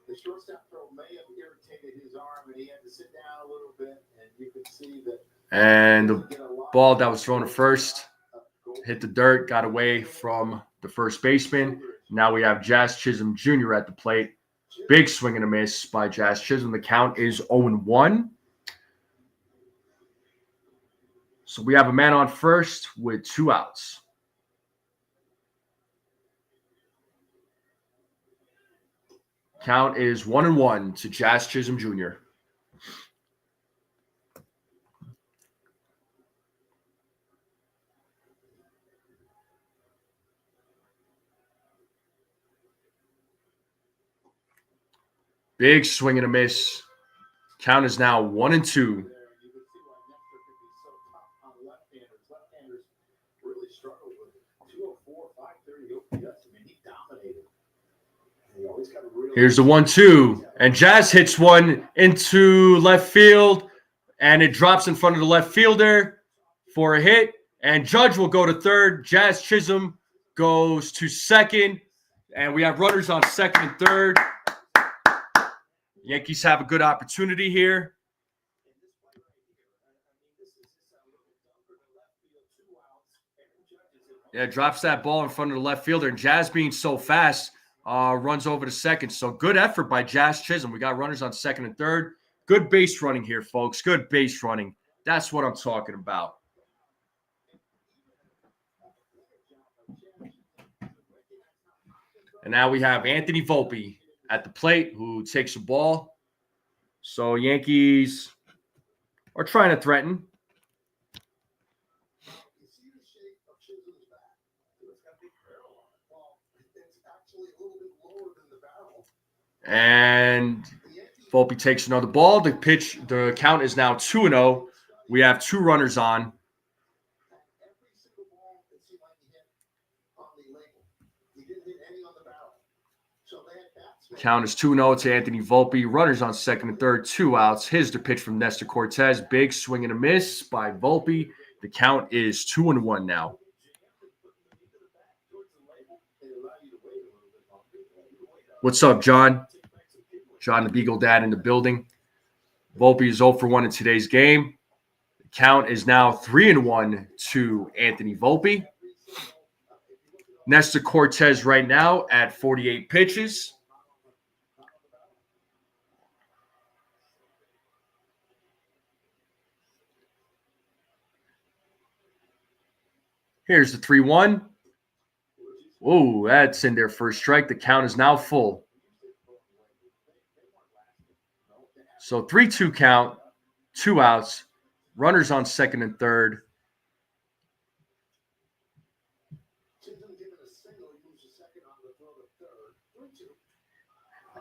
The shortstop throw may have irritated his arm, and he had to sit down a little bit, and you could see that. And the ball that was thrown to first hit the dirt, got away from the first baseman. Now we have Jazz Chisholm Jr. at the plate. Big swing and a miss by Jazz Chisholm. The count is 0-1. So we have a man on first with 2 outs. Count is 1-1 to Jazz Chisholm Jr. Big swing and a miss. Count is now 1-2. Here's the 1-2, and Jazz hits one into left field, and it drops in front of the left fielder for a hit, and Judge will go to third. Jazz Chisholm goes to second, and we have runners on second and third. Yankees have a good opportunity here. Yeah, drops that ball in front of the left fielder, and Jazz being so fast runs over to second. So good effort by Jazz Chisholm. We got runners on second and third. Good base running here, folks. Good base running. That's what I'm talking about. And now we have Anthony Volpe at the plate who takes the ball. So Yankees are trying to threaten. And Volpe takes another ball. The count is now 2-0. We have 2 runners on. Count is 2-0 to Anthony Volpe. Runners on second and third, 2 outs. Here's the pitch from Nestor Cortez. Big swing and a miss by Volpe. The count is 2-1 now. What's up, John? John the Beagle Dad in the building. Volpe is 0 for 1 in today's game. Count is now 3-1 to Anthony Volpe. Nestor Cortez right now at 48 pitches. Here's the 3-1. Oh, that's in there for a strike. The count is now full. So 3-2 count, 2 outs, runners on second and third.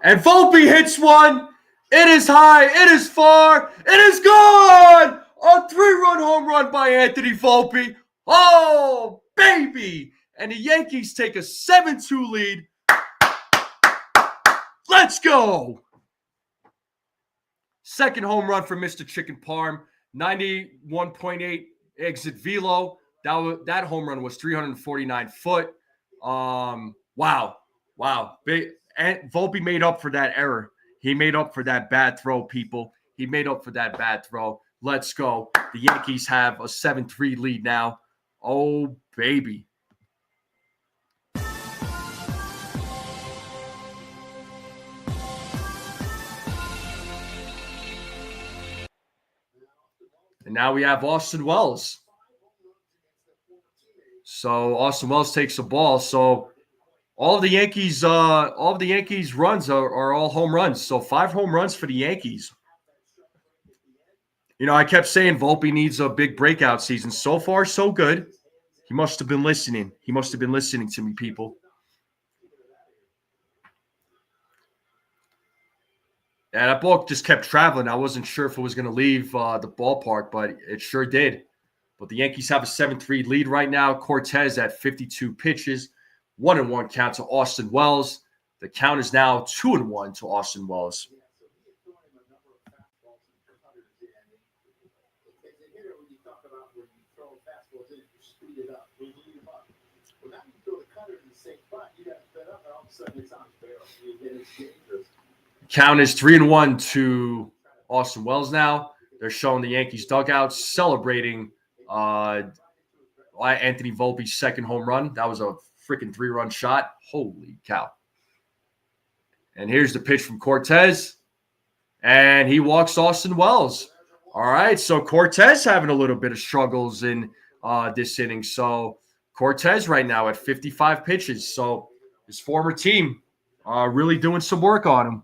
And Volpe hits one. It is high. It is far. It is gone. A 3-run home run by Anthony Volpe. Oh, baby. And the Yankees take a 7-2 lead. Let's go. Second home run for Mr. Chicken Parm. 91.8 exit velo. That home run was 349 foot. Wow. And Volpe made up for that error. He made up for that bad throw, people. He made up for that bad throw. Let's go. The Yankees have a 7-3 lead now. Oh, baby. And now we have Austin Wells. So Austin Wells takes the ball. So all of the Yankees runs are all home runs. So 5 home runs for the Yankees. You know, I kept saying Volpe needs a big breakout season. So far, so good. He must have been listening. He must have been listening to me, people. Yeah, that ball just kept traveling. I wasn't sure if it was going to leave the ballpark, but it sure did. But the Yankees have a 7-3 lead right now. Cortez at 52 pitches. 1-1 count to Austin Wells. The count is now 2-1 to Austin Wells. Count is 3-1 to Austin Wells now. They're showing the Yankees dugout celebrating Anthony Volpe's second home run. That was a freaking 3-run shot. Holy cow. And here's the pitch from Cortez. And he walks Austin Wells. All right, so Cortez having a little bit of struggles in this inning. So Cortez right now at 55 pitches. So his former team really doing some work on him.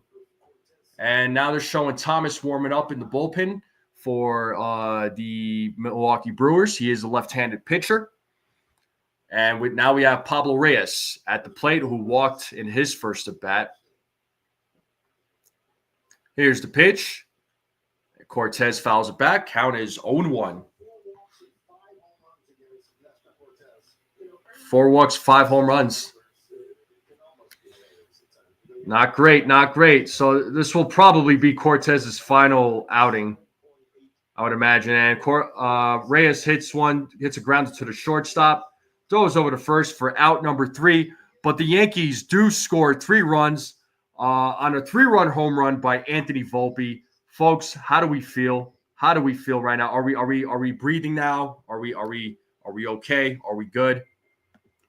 And now they're showing Thomas warming up in the bullpen for the Milwaukee Brewers. He is a left-handed pitcher. And now we have Pablo Reyes at the plate, who walked in his first at-bat. Here's the pitch. Cortez fouls it back. Count is 0-1. 4 walks, 5 home runs. Not great, not great. So this will probably be Cortez's final outing, I would imagine. And Reyes hits a grounder to the shortstop, throws over to first for out number 3. But the Yankees do score 3 runs on a 3-run home run by Anthony Volpe. Folks, how do we feel? How do we feel right now? Are we breathing now? Are we okay? Are we good?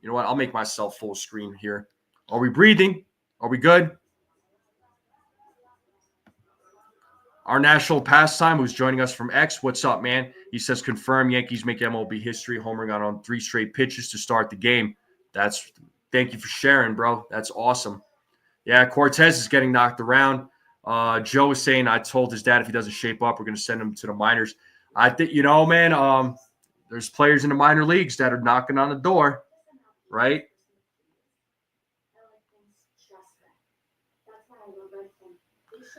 You know what? I'll make myself full screen here. Are we breathing? Are we good? Our national pastime, who's joining us from X, what's up, man? He says, confirm Yankees make MLB history, homering out on 3 straight pitches to start the game. Thank you for sharing, bro. That's awesome. Yeah, Cortez is getting knocked around. Joe was saying, I told his dad if he doesn't shape up, we're going to send him to the minors. I think, man, there's players in the minor leagues that are knocking on the door, right?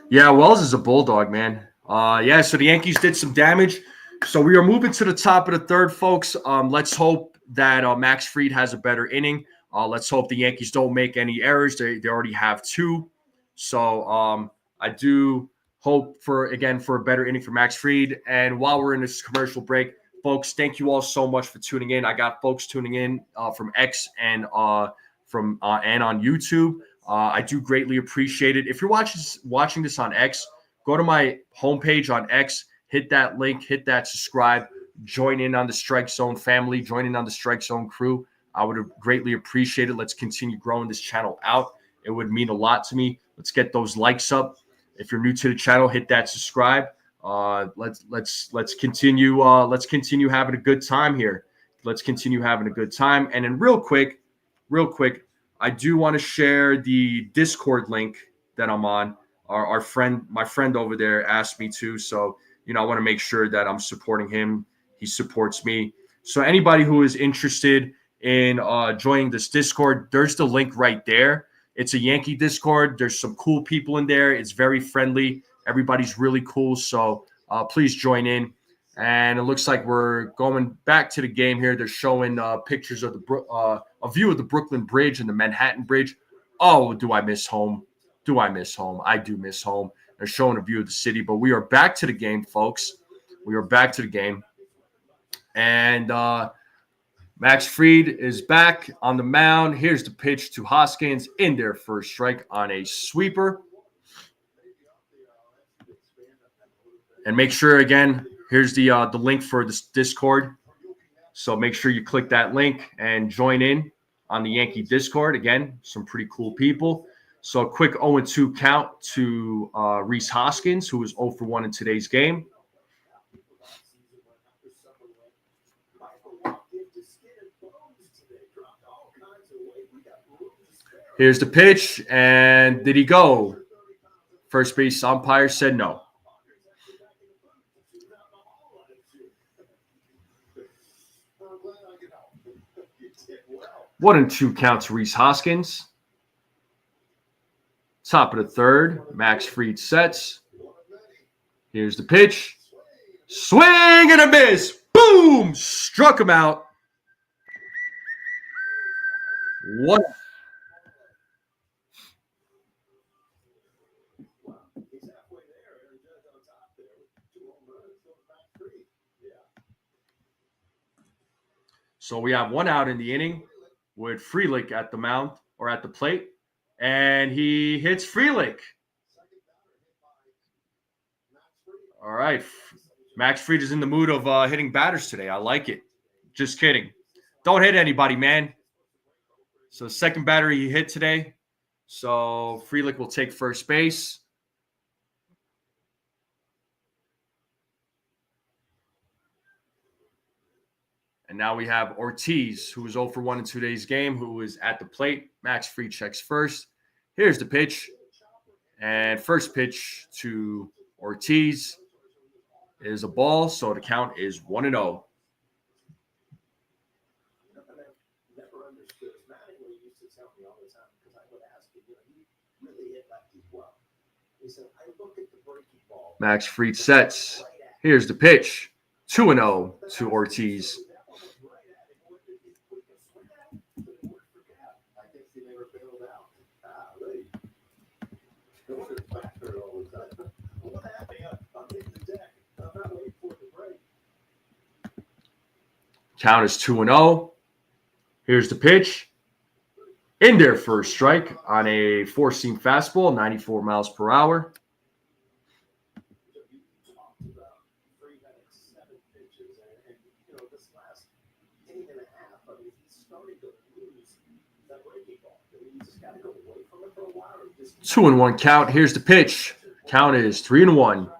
Yeah, Wells is a bulldog, man. So the Yankees did some damage. So we are moving to the top of the third, folks. Let's hope that Max Fried has a better inning. Let's hope the Yankees don't make any errors. They already have 2. So I do hope for a better inning for Max Fried. And while we're in this commercial break, folks, thank you all so much for tuning in. I got folks tuning in from X and on YouTube. I do greatly appreciate it. If you're watching this on X, go to my homepage on X, hit that link, hit that subscribe, join in on the Strike Zone family, join in on the Strike Zone crew. I would greatly appreciate it. Let's continue growing this channel out. It would mean a lot to me. Let's get those likes up. If you're new to the channel, hit that subscribe. Let's continue having a good time here. Let's continue having a good time. And then real quick, I do want to share the Discord link that I'm on. My friend over there asked me to, so I want to make sure that I'm supporting him. He supports me. So anybody who is interested in joining this Discord, there's the link right there. It's a Yankee Discord. There's some cool people in there. It's very friendly. Everybody's really cool. So please join in. And it looks like we're going back to the game here. They're showing pictures of a view of the Brooklyn Bridge and the Manhattan Bridge. Oh, do I miss home? I do miss home. They're showing a view of the city. But we are back to the game, folks. We are back to the game. And Max Fried is back on the mound. Here's the pitch to Hoskins in their first strike on a sweeper. And make sure, again, here's the link for this Discord. So make sure you click that link and join in on the Yankee Discord. Again, some pretty cool people. So a quick 0-2 count to Rhys Hoskins, who was 0 for 1 in today's game. Here's the pitch, and did he go? First base umpire said no. 1-2 count to Rhys Hoskins. Top of the third, Max Fried sets. Here's the pitch. Swing and a miss. Boom! Struck him out. What? So we have one out in the inning with Frelick at the mound or at the plate, and he hits Frelick. All right. Max Fried is in the mood of hitting batters today. I like it. Just kidding. Don't hit anybody, man. So second batter he hit today. So Frelick will take first base. And now we have Ortiz, who is 0 for 1 in today's game, who is at the plate. Max Fried checks first. Here's the pitch. And first pitch to Ortiz is a ball, so the count is 1-0. Max Fried sets. Here's the pitch. 2-0 to Ortiz. Count is 2-0. Here's the pitch. In their first strike on a four-seam fastball, 94 miles per hour. Two and one count. Here's the pitch. Count is 3-1.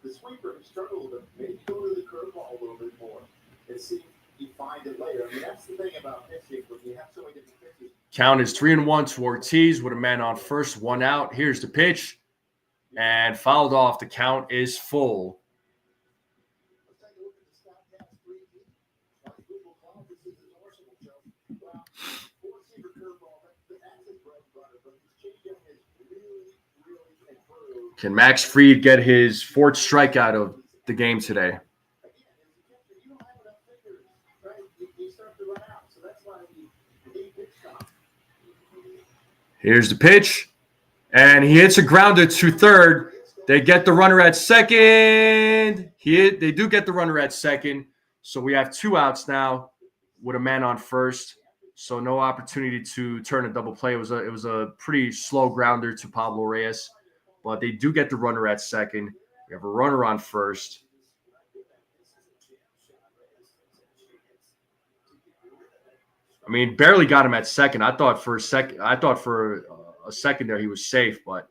The sweeper struggled to maybe go to the curveball a little bit more and see if you find it later. I mean, that's the thing about pitching when you have so many different pitches. Count is 3-1 to Ortiz with a man on first, one out. Here's the pitch. And fouled off. The count is full. Can Max Fried get his fourth strikeout of the game today? Here's the pitch. And he hits a grounder to third. They get the runner at second. They do get the runner at second. So we have two outs now with a man on first. So no opportunity to turn a double play. It was a pretty slow grounder to Pablo Reyes, but they do get the runner at second. We have a runner on first. I mean, barely got him at second. I thought for a second there he was safe, but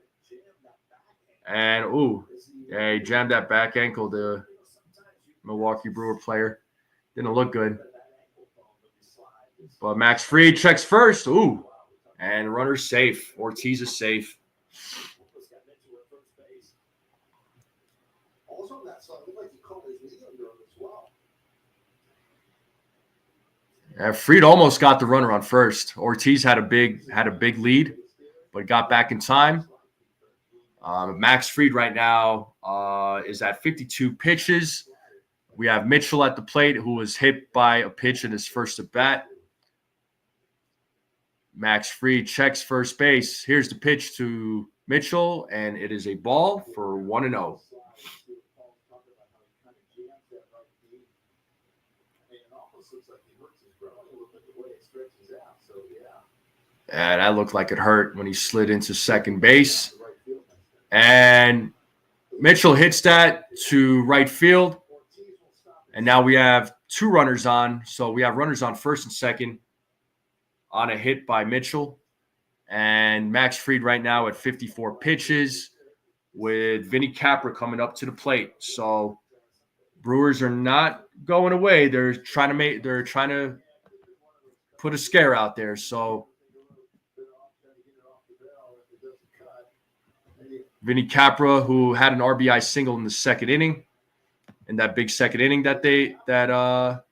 he jammed that back ankle. The Milwaukee Brewer player didn't look good. But Max Fried checks first. And runner's safe. Ortiz is safe. Fried almost got the runner on first. Ortiz had a big lead, but got back in time. Max Fried right now is at 52 pitches. We have Mitchell at the plate, who was hit by a pitch in his first at bat. Max Fried checks first base. Here's the pitch to Mitchell, and it is a ball for 1-0. And that looked like it hurt when he slid into second base. And Mitchell hits that to right field. And now we have two runners on. So we have runners on first and second on a hit by Mitchell. And Max Fried right now at 54 pitches with Vinny Capra coming up to the plate. So Brewers are not going away. They're trying to put a scare out there. So Vinny Capra, who had an RBI single in the second inning, in that big second inning that the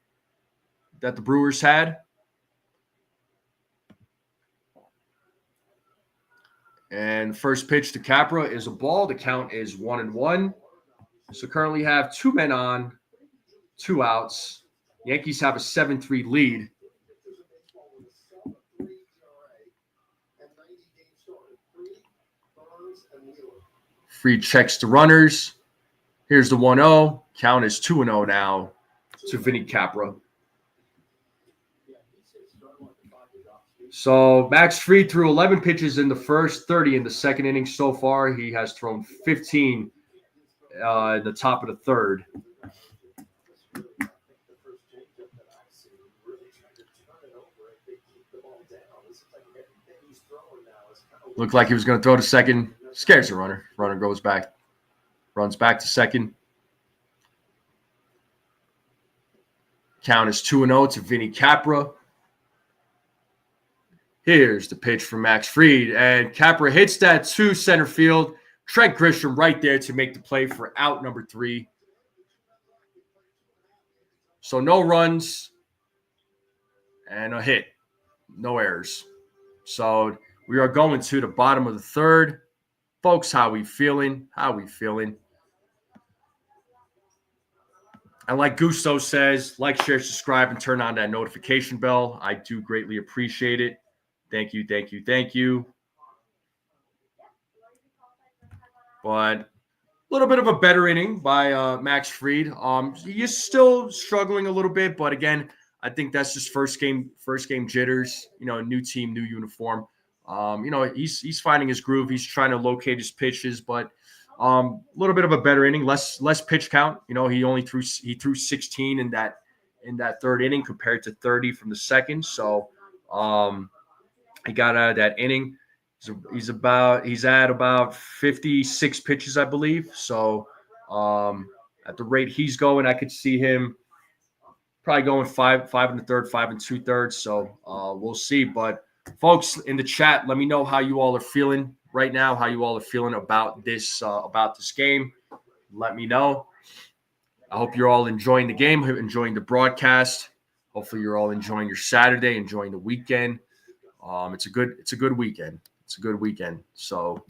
Brewers had. And first pitch to Capra is a ball. The count is 1-1. So currently have two men on, 2 outs. Yankees have a 7-3 lead. Fried checks the runners. Here's the 1-0. Count is 2-0 now to Vinny Capra. So Max Fried threw 11 pitches in the first, 30 in the second inning so far. He has thrown 15 in the top of the third. Looked like he was going to throw to second. Scares the runner. Runner goes back. Runs back to second. Count is 2-0 to Vinny Capra. Here's the pitch from Max Fried. And Capra hits that to center field. Trent Grisham right there to make the play for out number 3. So no runs and a hit. No errors. So we are going to the bottom of the third. Folks, how we feeling? And like Gusto says, like, share, subscribe, and turn on that notification bell. I do greatly appreciate it. Thank you. But a little bit of a better inning by Max Fried. He is still struggling a little bit, but again, I think that's just first game jitters. New team, new uniform. He's finding his groove. He's trying to locate his pitches, but a little bit of a better inning, less pitch count. He threw 16 in that third inning compared to 30 from the second. So he got out of that inning. He's at about 56 pitches, I believe. So at the rate he's going, I could see him probably going 5 1/3, 5 2/3. So we'll see. But folks in the chat, let me know how you all are feeling right now. How you all are feeling about this game. Let me know. I hope you're all enjoying the game, enjoying the broadcast. Hopefully, you're all enjoying your Saturday, enjoying the weekend. It's a good weekend. It's a good weekend. So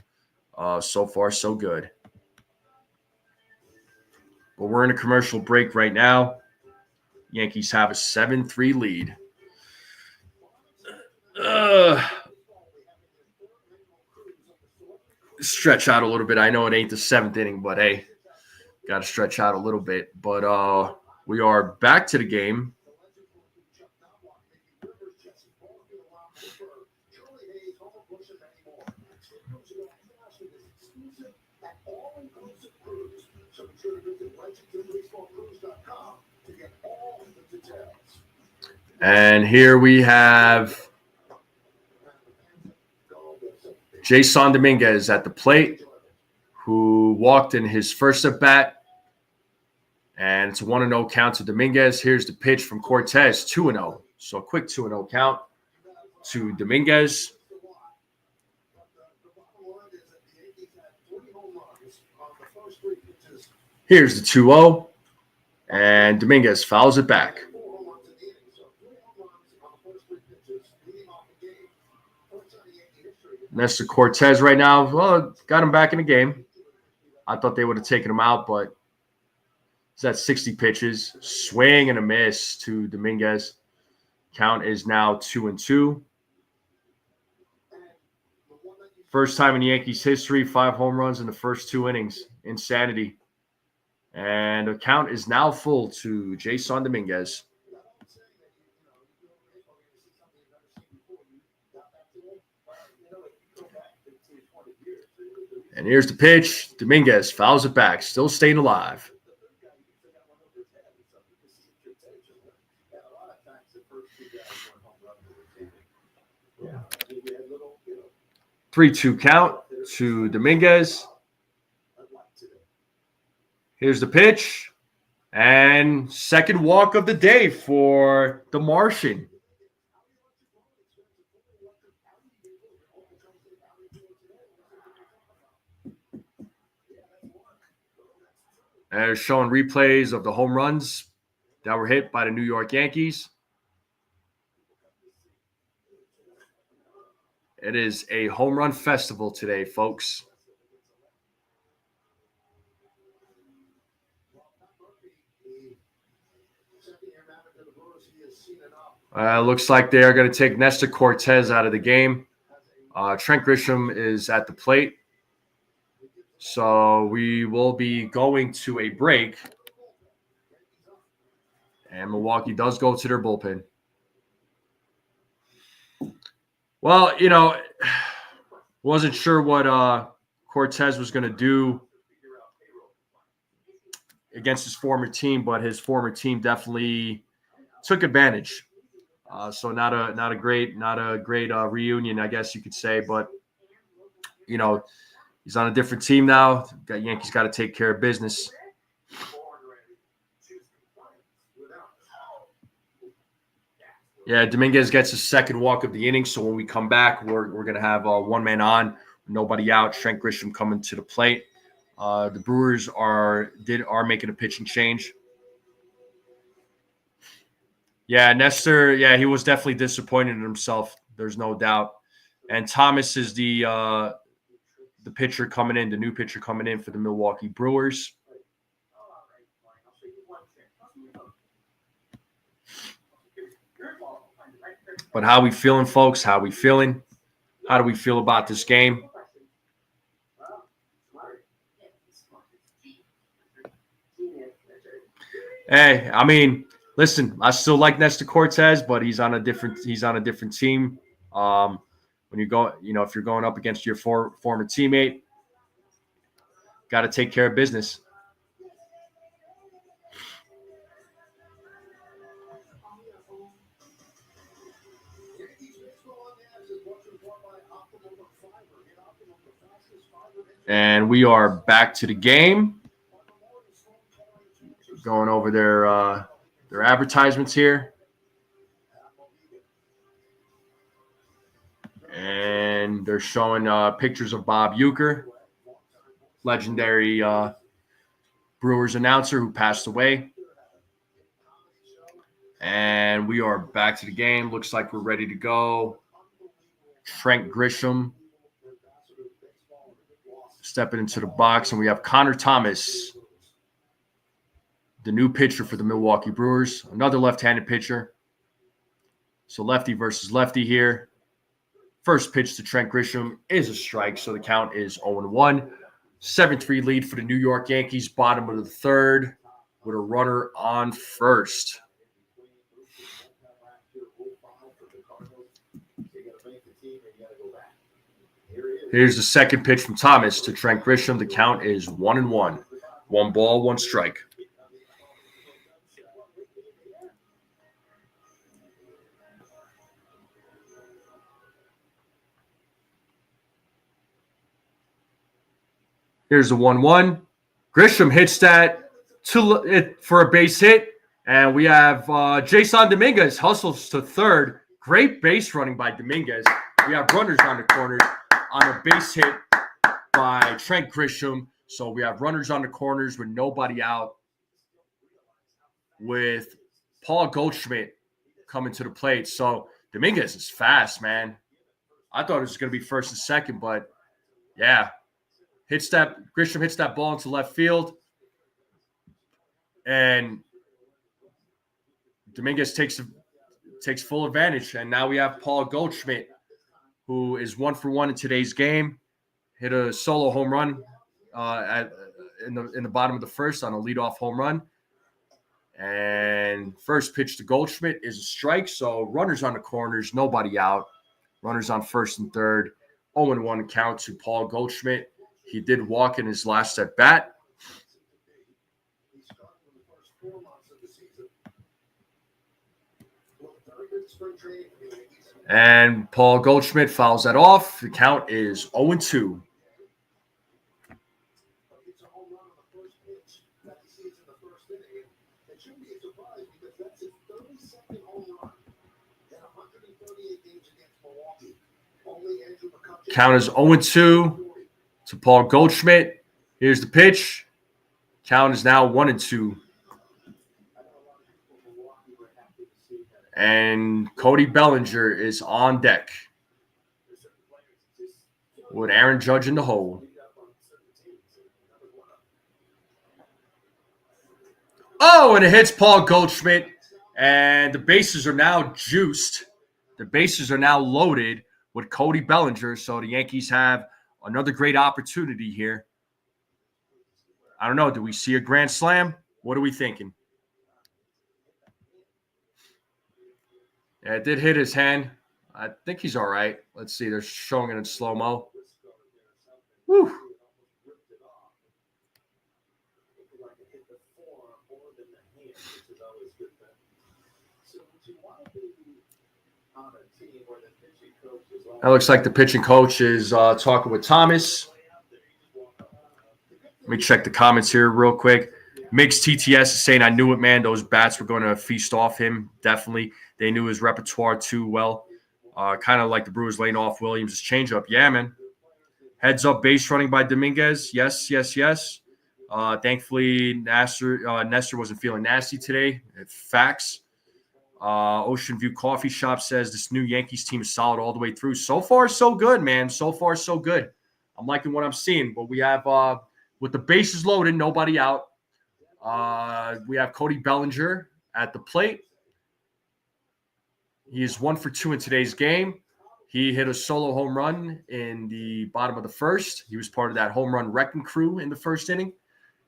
so far so good. But we're in a commercial break right now. Yankees have a 7-3 lead. Stretch out a little bit. I know it ain't the 7th inning, but hey, got to stretch out a little bit. But we are back to the game. And here we have Jason Dominguez at the plate, who walked in his first at bat. And it's a 1-0 count to Dominguez. Here's the pitch from Cortez, 2-0. So a quick 2-0 count to Dominguez. Here's the 2-0. And Dominguez fouls it back. Nestor Cortez right now, well, got him back in the game. I thought they would have taken him out, but it's at 60 pitches. Swing and a miss to Dominguez. Count is now 2-2. First time in Yankees history, 5 home runs in the first 2 innings. Insanity. And the count is now full to Jason Dominguez. And here's the pitch. Dominguez fouls it back, still staying alive. Yeah. 3-2 count to Dominguez. Here's the pitch. And second walk of the day for the Martian. And showing replays of the home runs that were hit by the New York Yankees. It is a home run festival today, folks. Looks like they are going to take Nestor Cortez out of the game. Trent Grisham is at the plate. So we will be going to a break. And Milwaukee does go to their bullpen. Well, you know, wasn't sure what Cortez was going to do against his former team, but his former team definitely took advantage. So not a great reunion, I guess you could say. But you know, he's on a different team now. Yankees got to take care of business. Yeah, Dominguez gets his second walk of the inning. So when we come back, we're going to have one man on, nobody out. Trent Grisham coming to the plate. The Brewers are making a pitching change. Yeah, Nestor. Yeah, he was definitely disappointed in himself. There's no doubt. And Thomas is the pitcher coming in, the new pitcher coming in for the Milwaukee Brewers. But how we feeling, folks? How we feeling? How do we feel about this game? Hey, I mean, listen, I still like Nestor Cortez, but he's on a different team. When you go, if you're going up against your former teammate, got to take care of business. And we are back to the game. Going over their advertisements here. And they're showing pictures of Bob Uecker, legendary Brewers announcer who passed away. And we are back to the game. Looks like we're ready to go. Trent Grisham stepping into the box. And we have Connor Thomas, the new pitcher for the Milwaukee Brewers. Another left-handed pitcher. So lefty versus lefty here. First pitch to Trent Grisham is a strike, so the count is 0-1. 7-3 lead for the New York Yankees, bottom of the third, with a runner on first. Here's the second pitch from Thomas to Trent Grisham. The count is 1-1. 1 ball, 1 strike. Here's the 1-1. Grisham hits that for a base hit. And we have Jason Dominguez hustles to third. Great base running by Dominguez. We have runners on the corners on a base hit by Trent Grisham. So we have runners on the corners with nobody out, with Paul Goldschmidt coming to the plate. So Dominguez is fast, man. I thought it was going to be first and second, but yeah. Grisham hits that ball into left field. And Dominguez takes full advantage. And now we have Paul Goldschmidt, who is 1 for 1 in today's game. Hit a solo home run in the bottom of the first on a leadoff home run. And first pitch to Goldschmidt is a strike. So runners on the corners, nobody out. Runners on first and third. 0-1 count to Paul Goldschmidt. He did walk in his last at bat. And Paul Goldschmidt fouls that off. The count is 0-2. Count is 0-2 to Paul Goldschmidt. Here's the pitch. Count is now 1-2. And Cody Bellinger is on deck with Aaron Judge in the hole. Oh, and it hits Paul Goldschmidt. And the bases are now juiced. The bases are now loaded with Cody Bellinger. So the Yankees have another great opportunity here. I don't know. Do we see a grand slam? What are we thinking? Yeah, it did hit his hand. I think he's all right. Let's see. They're showing it in slow-mo. Woo. That looks like the pitching coach is talking with Thomas. Let me check the comments here real quick. Mix TTS is saying, I knew it, man. Those bats were going to feast off him. Definitely. They knew his repertoire too well. Kind of like the Brewers laying off Williams' changeup. Yeah, man. Heads up base running by Dominguez. Yes. Thankfully, Nestor wasn't feeling nasty today. Facts. Ocean View Coffee Shop says this new Yankees team is solid all the way through. So far, so good, man. So far, so good. I'm liking what I'm seeing. But we have, with the bases loaded, nobody out. We have Cody Bellinger at the plate. He is 1 for 2 in today's game. He hit a solo home run in the bottom of the first. He was part of that home run wrecking crew in the first inning.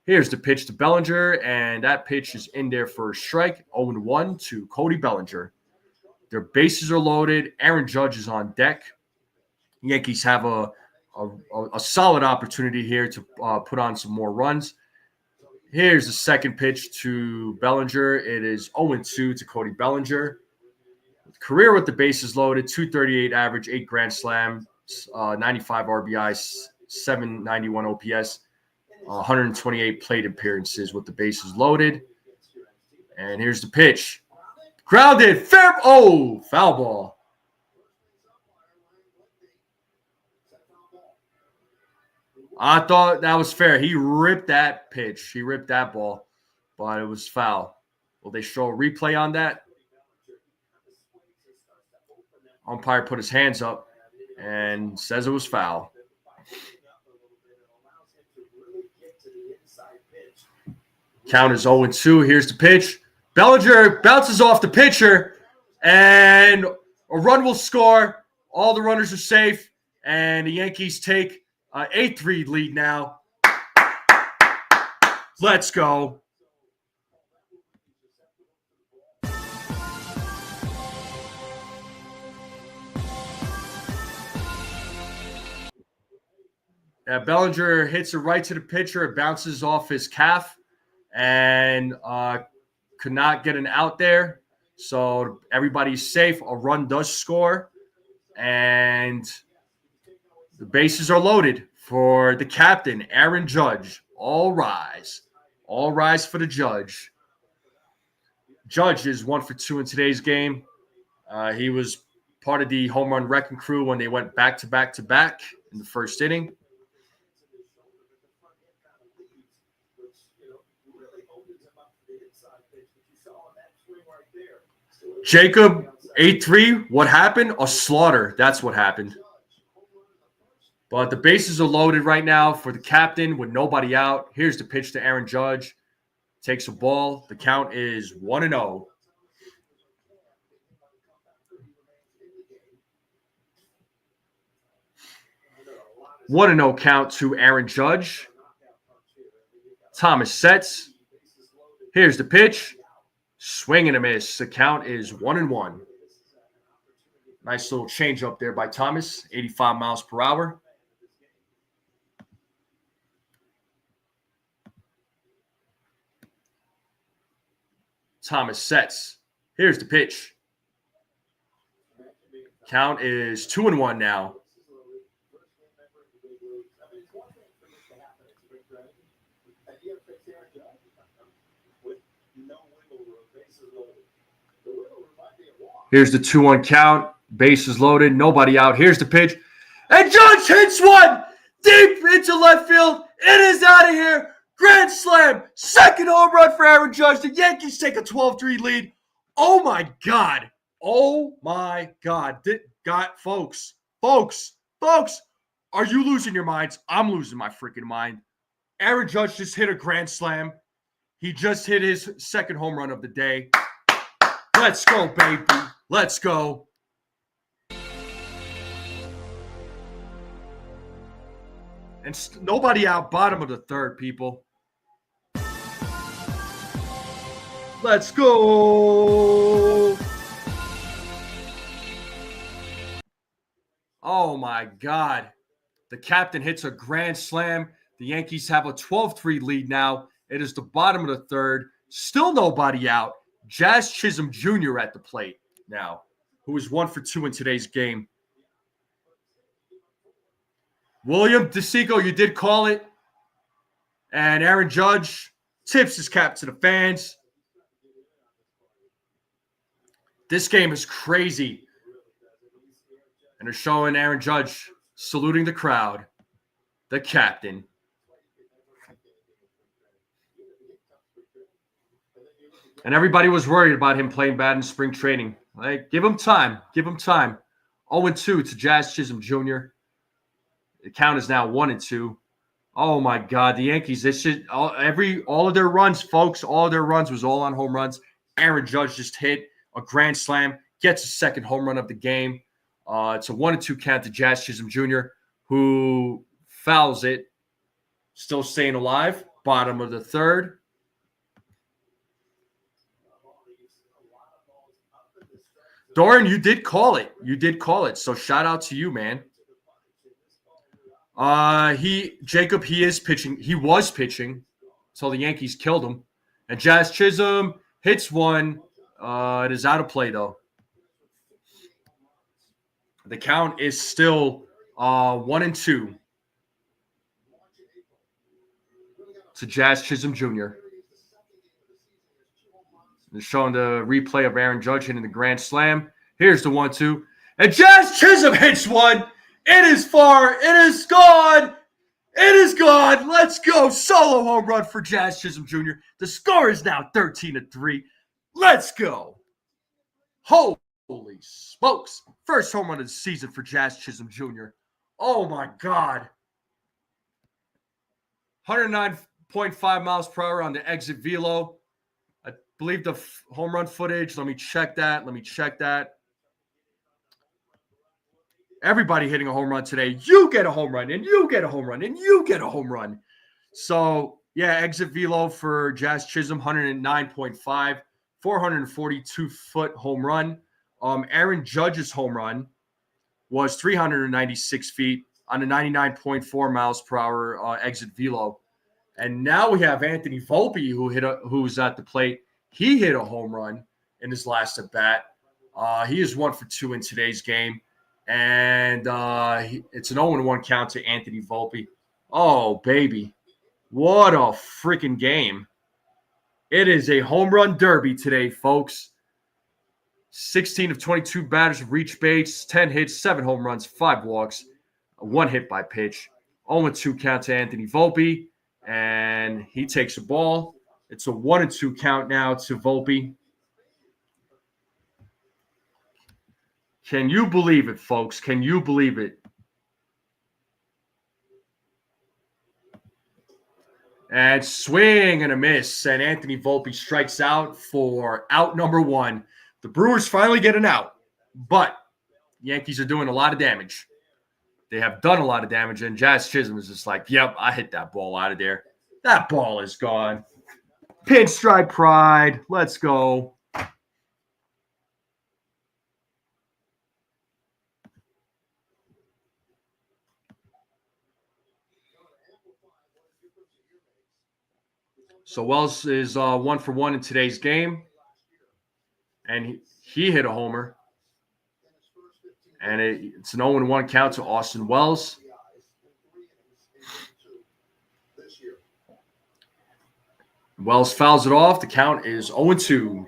Here's the pitch to Bellinger, and that pitch is in there for a strike. 0-1 to Cody Bellinger. Their bases are loaded. Aaron Judge is on deck. Yankees have a solid opportunity here to put on some more runs. Here's the second pitch to Bellinger. It is 0-2 to Cody Bellinger. Career with the bases loaded, 238 average, 8 grand slams, 95 RBIs, 791 OPS, 128 plate appearances with the bases loaded. And here's the pitch. Grounded, foul ball. I thought that was fair. He ripped that pitch. He ripped that ball, but it was foul. Will they show a replay on that? Umpire put his hands up and says it was foul. Count is 0-2. Here's the pitch. Bellinger bounces off the pitcher, and a run will score. All the runners are safe, and the Yankees take an 8-3 lead now. Let's go. Bellinger hits it right to the pitcher. It bounces off his calf and could not get an out there. So everybody's safe. A run does score. And the bases are loaded for the captain, Aaron Judge. All rise. All rise for the Judge. Judge is 1 for 2 in today's game. He was part of the home run wrecking crew when they went back to back to back in the first inning. Jacob, 8-3. What happened? A slaughter. That's what happened. But the bases are loaded right now for the captain with nobody out. Here's the pitch to Aaron Judge. Takes a ball. The count is 1-0. One and 0 count to Aaron Judge. Thomas sets. Here's the pitch. Swing and a miss. The count is 1-1. Nice little change up there by Thomas. 85 miles per hour. Thomas sets. Here's the pitch. Count is 2-1 now. Here's the 2-1 count. Bases loaded. Nobody out. Here's the pitch. And Judge hits one deep into left field. It is out of here. Grand slam. Second home run for Aaron Judge. The Yankees take a 12-3 lead. Oh, my God. Oh, my God. Folks, are you losing your minds? I'm losing my freaking mind. Aaron Judge just hit a grand slam. He just hit his second home run of the day. Let's go, baby. Let's go. And nobody out, bottom of the third, people. Let's go. Oh, my God. The captain hits a grand slam. The Yankees have a 12-3 lead now. It is the bottom of the third. Still nobody out. Jazz Chisholm Jr. at the plate now, who is 1 for 2 in today's game. William DeSico, you did call it. And Aaron Judge tips his cap to the fans. This game is crazy. And they're showing Aaron Judge saluting the crowd, the captain. And everybody was worried about him playing bad in spring training. Like, give him time. Give him time. 0-2 to Jazz Chisholm Jr. The count is now 1-2. Oh, my God. The Yankees, this should all of their runs, folks, all of their runs was all on home runs. Aaron Judge just hit a grand slam, gets a second home run of the game. It's a 1-2 count to Jazz Chisholm Jr., who fouls it. Still staying alive. Bottom of the third. Doran, you did call it. You did call it. So shout out to you, man. Jacob, he is pitching. He was pitching. So the Yankees killed him. And Jazz Chisholm hits one. It is out of play, though. The count is still 1-2 to Jazz Chisholm Jr. They're showing the replay of Aaron Judge hitting the grand slam. Here's the 1-2. And Jazz Chisholm hits one. It is far. It is gone. It is gone. Let's go. Solo home run for Jazz Chisholm Jr. The score is now 13-3. Let's go. Holy smokes. First home run of the season for Jazz Chisholm Jr. Oh, my God. 109.5 miles per hour on the exit velo. I believe the home run footage. Let me check that. Everybody hitting a home run today. You get a home run, and you get a home run, and you get a home run. So, yeah, exit velo for Jazz Chisholm, 109.5, 442-foot home run. Aaron Judge's home run was 396 feet, on a 99.4 miles per hour exit velo. And now we have Anthony Volpe, who's at the plate. He hit a home run in his last at bat. He is 1 for 2 in today's game. And it's an 0-1 count to Anthony Volpe. Oh, baby. What a freaking game. It is a home run derby today, folks. 16 of 22 batters have reached base, 10 hits, 7 home runs, 5 walks, 1 hit by pitch. 0-2 count to Anthony Volpe, and he takes a ball. It's a 1-2 count now to Volpe. Can you believe it, folks? Can you believe it? And swing and a miss, and Anthony Volpe strikes out for out number 1. The Brewers finally get an out, but Yankees are doing a lot of damage. They have done a lot of damage, and Jazz Chisholm is just like, yep, I hit that ball out of there. That ball is gone. Pinstripe pride. Let's go. So Wells is 1 for 1 in today's game. And he hit a homer. And it's an 0-1 count to Austin Wells. Wells fouls it off. The count is 0-2.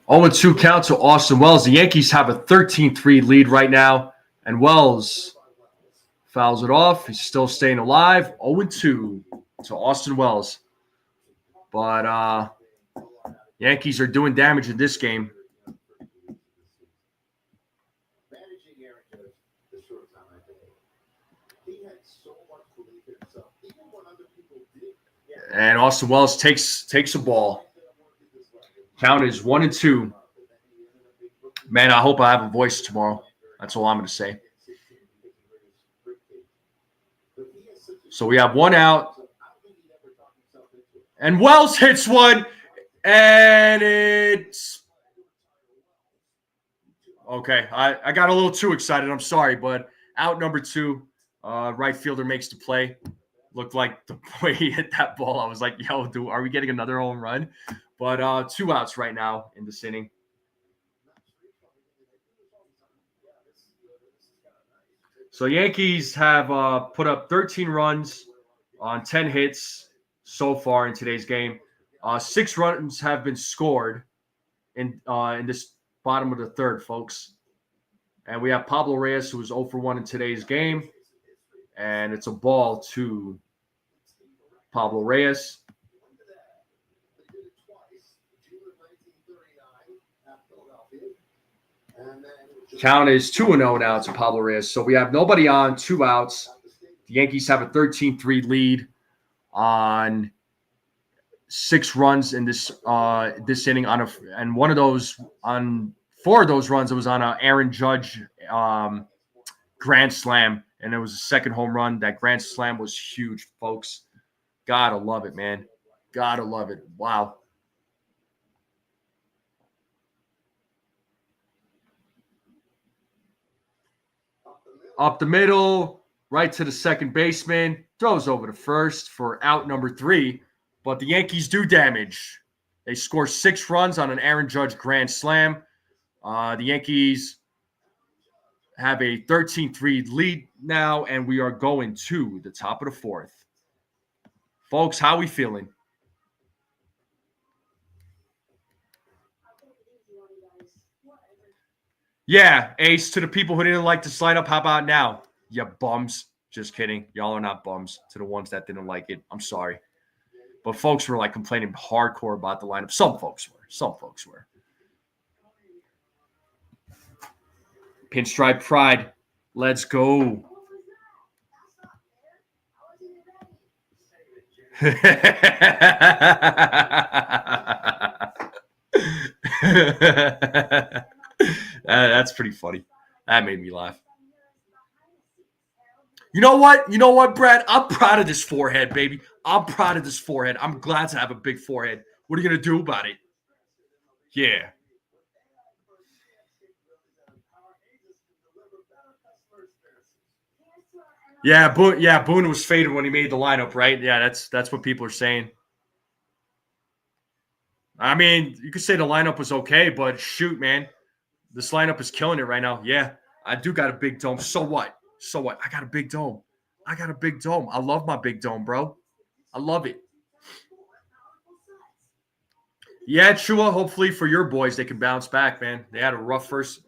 Oh, and 2 count to Austin Wells. The Yankees have a 13-3 lead right now, and Wells fouls it off. He's still staying alive. 0-2 to Austin Wells. But Yankees are doing damage in this game. And Austin Wells takes a ball. Count is 1-2. Man, I hope I have a voice tomorrow. That's all I'm going to say. So we have 1 out. And Wells hits one. And it's okay. I got a little too excited. I'm sorry, but out number 2. Right fielder makes the play. Looked like the way he hit that ball, I was like, yo, are we getting another home run? But 2 outs right now in this inning. So Yankees have put up 13 runs on 10 hits so far in today's game. 6 runs have been scored in this bottom of the third, folks. And we have Pablo Reyes, who was 0 for 1 in today's game. And it's a ball to Pablo Reyes. Count is 2-0 now to Pablo Reyes. So we have nobody on, 2 outs. The Yankees have a 13-3 lead on 6 runs in this inning and one of those on 4 of those runs, it was on a Aaron Judge grand slam, and it was a second home run. That grand slam was huge, folks. Gotta love it, man. Gotta love it. Wow. Up the middle, right to the second baseman. Throws over to first for out number 3. But the Yankees do damage. They score 6 runs on an Aaron Judge grand slam. The Yankees have a 13-3 lead now, and we are going to the top of the 4th. Folks, how are we feeling? Yeah, Ace, to the people who didn't like to slide up, how about now? You bums. Just kidding. Y'all are not bums. To the ones that didn't like it, I'm sorry. But folks were like complaining hardcore about the lineup. Some folks were. Pinstripe pride. Let's go. That's pretty funny. That made me laugh. You know what? You know what, Brad? I'm proud of this forehead, baby. I'm proud of this forehead. I'm glad to have a big forehead. What are you going to do about it? Yeah. Yeah, Boone was faded when he made the lineup, right? Yeah, that's what people are saying. I mean, you could say the lineup was okay, but shoot, man. This lineup is killing it right now. Yeah, I do got a big dome. So what? So what? I got a big dome. I got a big dome. I love my big dome, bro. I love it. Yeah, Chua, hopefully for your boys, they can bounce back, man. They had a rough first.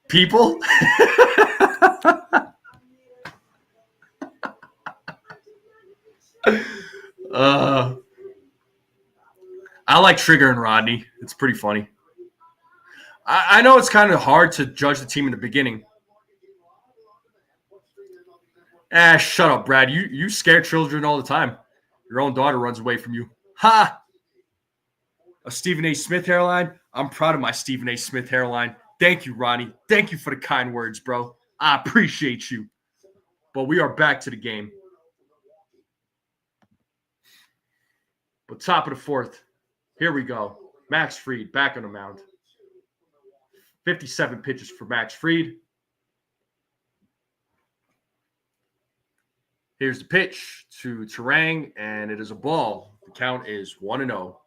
People? I like Trigger and Rodney. It's pretty funny. I know it's kind of hard to judge the team in the beginning. Shut up, Brad. You scare children all the time. Your own daughter runs away from you. Ha! A Stephen A. Smith hairline. I'm proud of my Stephen A. Smith hairline. Thank you, Ronnie. Thank you for the kind words, bro. I appreciate you. But we are back to the game. But top of the fourth. Here we go. Max Fried back on the mound. 57 pitches for Max Fried. Here's the pitch to Terang, and it is a ball. The count is 1-0.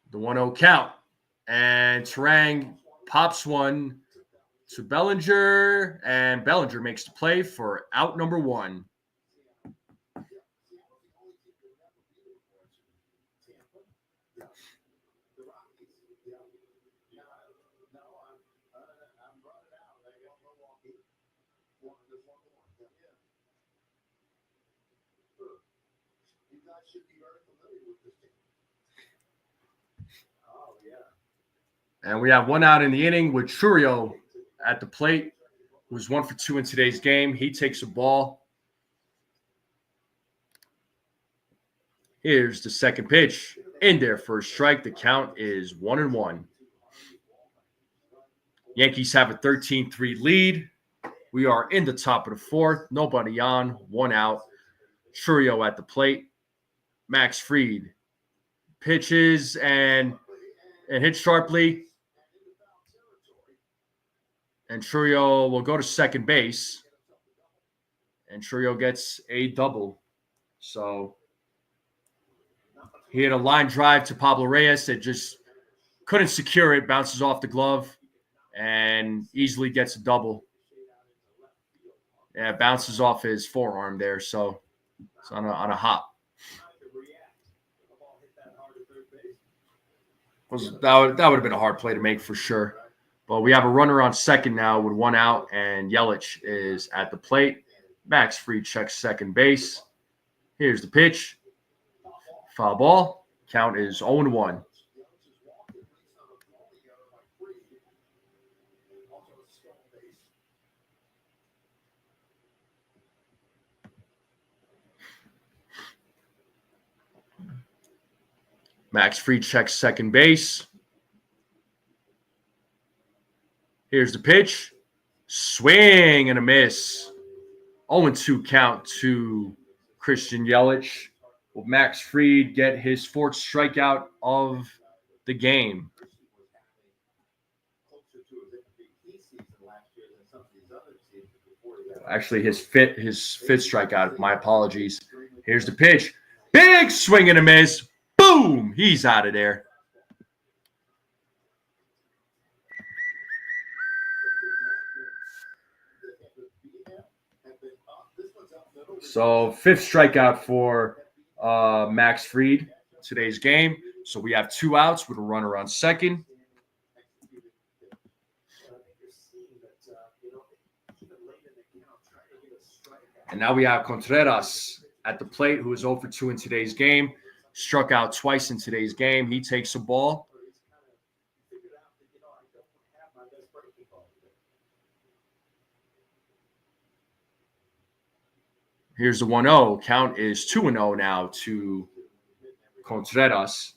The 1-0 count. And Terang pops one to Bellinger, and Bellinger makes the play for out number one. And we have one out in the inning with Churio at the plate, who's 1 for 2 in today's game. He takes a ball. Here's the second pitch. In there for a strike. The count is 1-1. Yankees have a 13-3 lead. We are in the top of the fourth. Nobody on. One out. Churio at the plate. Max Fried pitches and hits sharply. And Churio will go to second base. And Churio gets a double. So he had a line drive to Pablo Reyes that just couldn't secure it, bounces off the glove, and easily gets a double. Yeah, bounces off his forearm there, so it's on a hop. That would have been a hard play to make for sure. But we have a runner on second now with one out, and Yelich is at the plate. Max Fried checks second base. Here's the pitch. Foul ball. Count is 0-1. Max Fried checks second base. Here's the pitch. Swing and a miss. 0-2 count to Christian Yelich. Will Max Fried get his fourth strikeout of the game? Actually, his fifth strikeout. My apologies. Here's the pitch. Big swing and a miss. Boom! He's out of there. So fifth strikeout for Max Fried today's game. So we have two outs with a runner on second. And now we have Contreras at the plate, who is 0 for 2 in today's game. struck out twice in today's game. He takes the ball. Here's the 1-0. Count is 2-0 now to Contreras.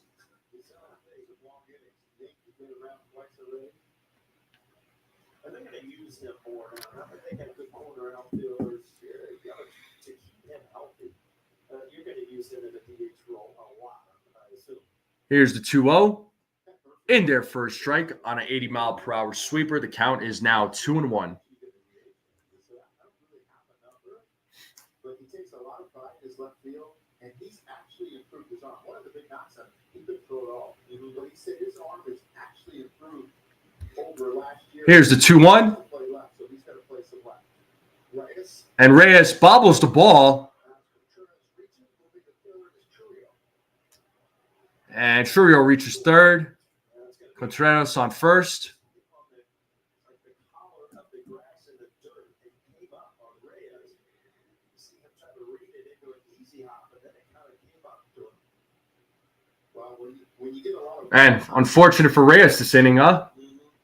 They're going to use him more now. They got good corner outfielders. You got to keep him healthy. You're going to use him in the DH role a lot, I assume. Here's the 2-0. In there for a strike on an 80-mile-per-hour sweeper. The count is now 2-1. But he takes a lot of pride in his left field, and he's actually improved his arm. One of the big knocks on him, he couldn't throw it all. But he said his arm has actually improved over last year. Here's the 2-1. So he's got to play some left. And Reyes bobbles the ball. And Yariel reaches third. Contreras on first. And unfortunate for Reyes this inning,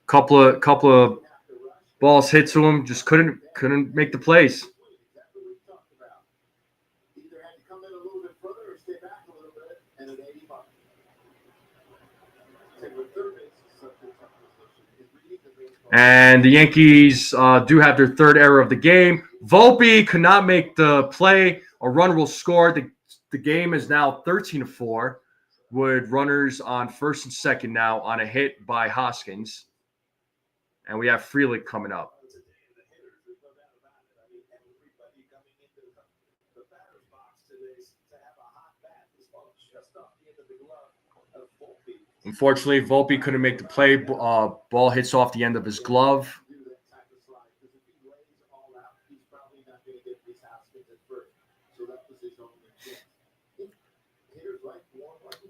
Couple of balls hit to him, just couldn't make the plays. And the Yankees do have their third error of the game. Volpe could not make the play. A run will score. The game is now 13-4 with runners on first and second now on a hit by Hoskins. And we have Frelick coming up. Unfortunately, Volpe couldn't make the play. Ball hits off the end of his glove.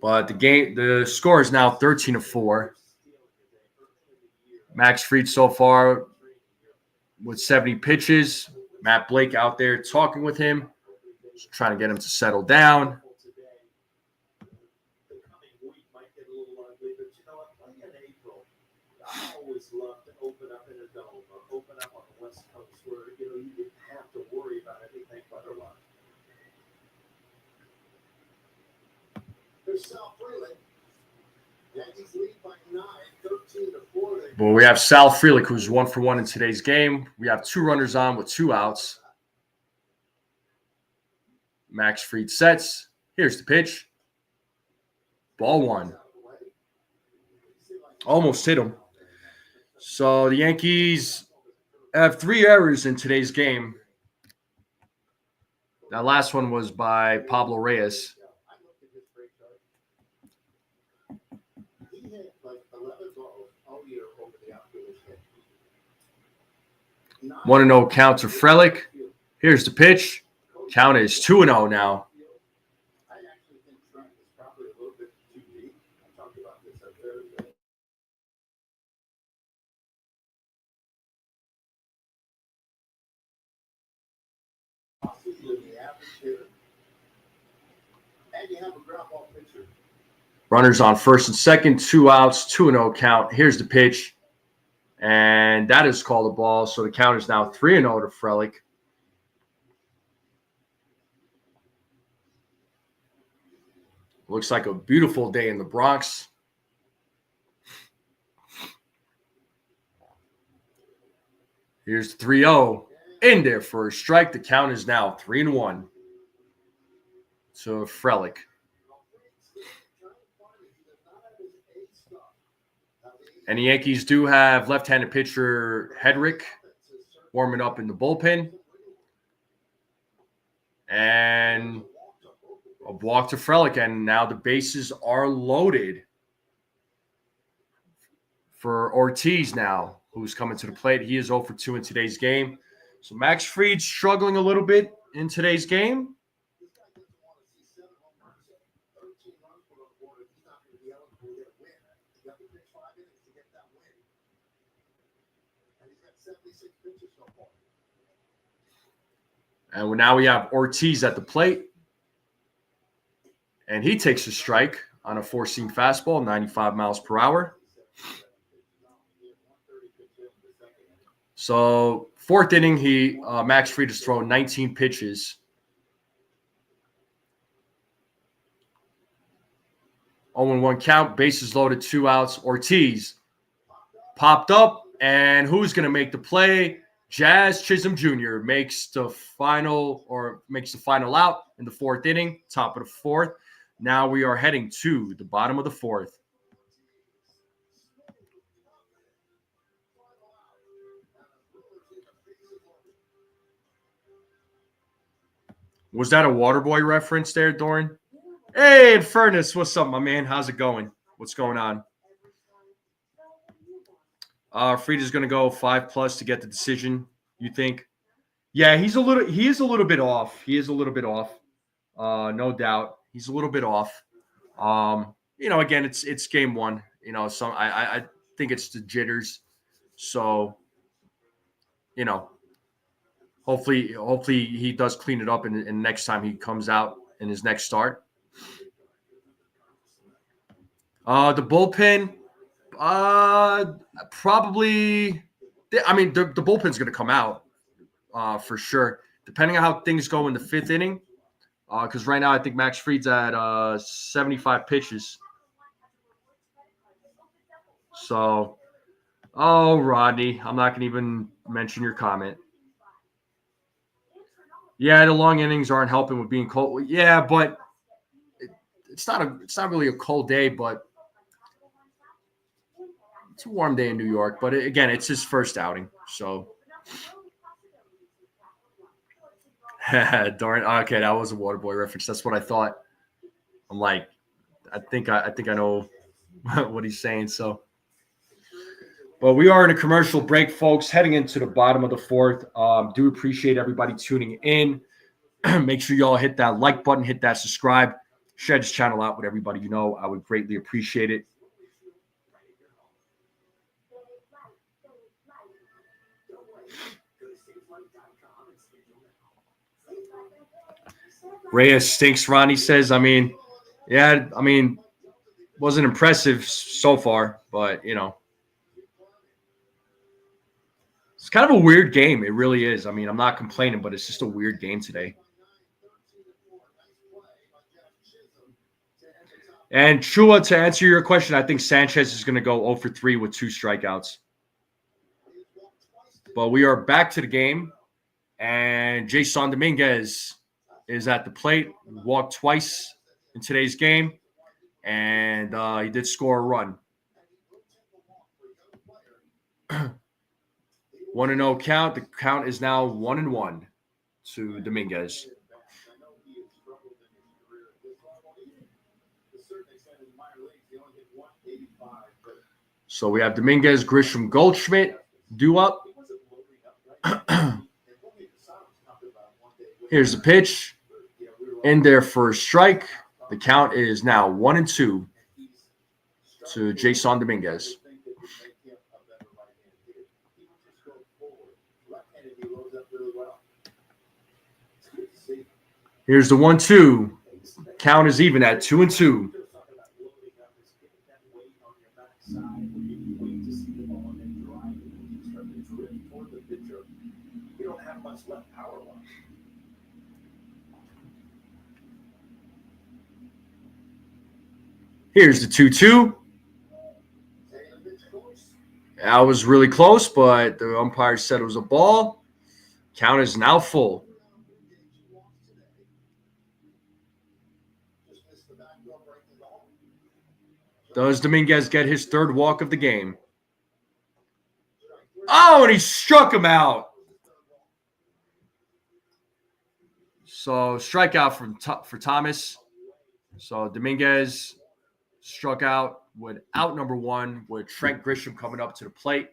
But the score is now 13-4. Max Fried so far with 70 pitches. Matt Blake out there talking with him, just trying to get him to settle down. Well, we have Sal Frelick, who's 1 for 1 in today's game. We have 2 runners on with 2 outs. Max Fried sets. Here's the pitch. Ball 1. Almost hit him. So the Yankees have 3 errors in today's game. That last one was by Pablo Reyes. One and 0 count to Frelick. Here's the pitch. Count is 2-0 now. Runners on first and second, 2 outs, 2-0 count. Here's the pitch. And that is called a ball. So the count is now 3-0 to Frelick. Looks like a beautiful day in the Bronx. Here's 3-0 in there for a strike. The count is now 3-1 to Frelick. And the Yankees do have left-handed pitcher Hedrick warming up in the bullpen. And a walk to Frelick, and now the bases are loaded for Ortiz now, who's coming to the plate. He is 0 for 2 in today's game. So Max Fried struggling a little bit in today's game. And now we have Ortiz at the plate. And he takes a strike on a four-seam fastball, 95 miles per hour. So fourth inning, Max Fried has thrown 19 pitches. 0-1 count, bases loaded, 2 outs. Ortiz popped up, and who's going to make the play? Jazz Chisholm Jr. makes the final out in the fourth inning, top of the fourth. Now we are heading to the bottom of the fourth. Was that a Waterboy reference there, Doran? Hey, Furnace, what's up, my man? How's it going? What's going on? Fried is going to go 5+ to get the decision, you think? Yeah, he is a little bit off. He is a little bit off. No doubt. He's a little bit off. Again, it's game one. I think it's the jitters. So, hopefully he does clean it up and next time he comes out in his next start. The bullpen, probably. I mean, the bullpen's going to come out for sure, depending on how things go in the fifth inning. Because right now I think Max Fried's at 75 pitches. So, Rodney, I'm not going to even mention your comment. Yeah, the long innings aren't helping with being cold. Yeah, but it's not really a cold day, but it's a warm day in New York. But again, it's his first outing, so. Darn. Okay, that was a Waterboy reference. That's what I thought. I'm like, I think I know what he's saying. So, but we are in a commercial break, folks. Heading into the bottom of the fourth. Do appreciate everybody tuning in. Make sure y'all hit that like button, hit that subscribe, share this channel out with everybody you know. I would greatly appreciate it. Reyes stinks, Ronnie says. Wasn't impressive so far, but, it's kind of a weird game. It really is. I'm not complaining, but it's just a weird game today. And Chua, to answer your question, I think Sanchez is going to go 0 for 3 with 2 strikeouts. But we are back to the game, and Jason Dominguez is at the plate. Walked twice in today's game, and he did score a run. 1-0 count. The count is now 1-1 to Dominguez. So we have Dominguez, Grisham, Goldschmidt due up. Here's the pitch. In there for a strike. The count is now 1-2 to Jason Dominguez. Here's the 1-2. Count is even at 2-2. Here's the 2-2. That was really close, but the umpire said it was a ball. Count is now full. Does Dominguez get his third walk of the game? Oh, and he struck him out. So strikeout for Thomas. So Dominguez struck out with out number 1 with Trent Grisham coming up to the plate.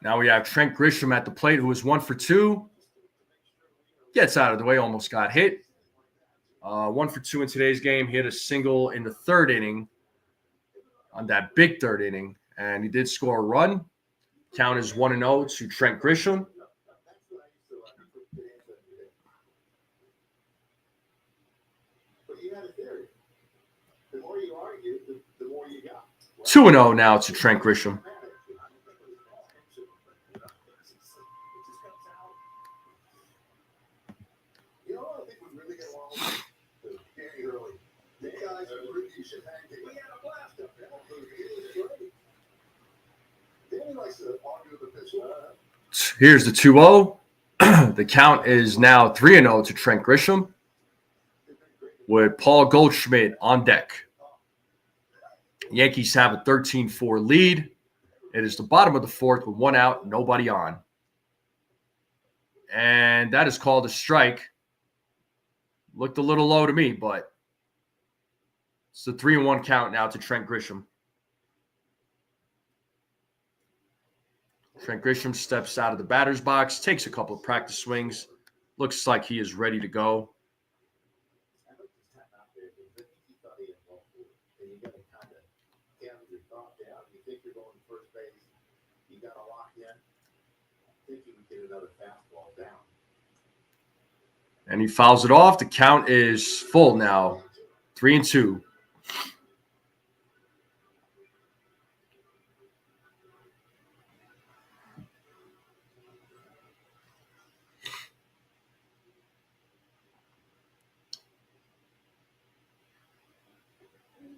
Now we have Trent Grisham at the plate, who is 1 for 2. Gets out of the way, almost got hit. 1 for 2 in today's game. He hit a single in the third inning on that big third inning, and he did score a run. Count is 1-0 to Trent Grisham. But you had a theory. The more you argue, the more you got. 2-0 now to Trent Grisham. You know what I think would really get along with Danny early? The guys are really should hang. We had a blast up there. It was great. Danny likes to argue with the pitcher. Here's the 2-0. The count is now 3-0 to Trent Grisham with Paul Goldschmidt on deck. Yankees have a 13-4 lead. It is the bottom of the fourth with 1 out, nobody on. And that is called a strike. Looked a little low to me, but it's a 3-1 count now to Trent Grisham. Trent Grisham steps out of the batter's box, takes a couple of practice swings. Looks like he is ready to go. And he fouls it off. The count is full now. 3-2.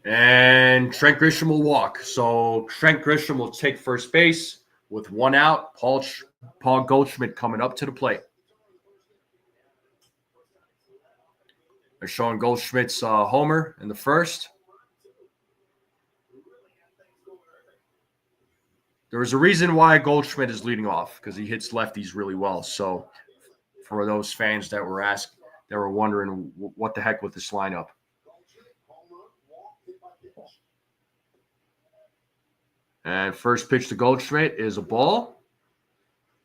And Trent Grisham will walk. So Trent Grisham will take first base with 1 out. Paul Goldschmidt coming up to the plate. They're showing Goldschmidt's homer in the first. There was a reason why Goldschmidt is leading off, because he hits lefties really well. So for those fans that were wondering what the heck with this lineup. And first pitch to Goldschmidt is a ball.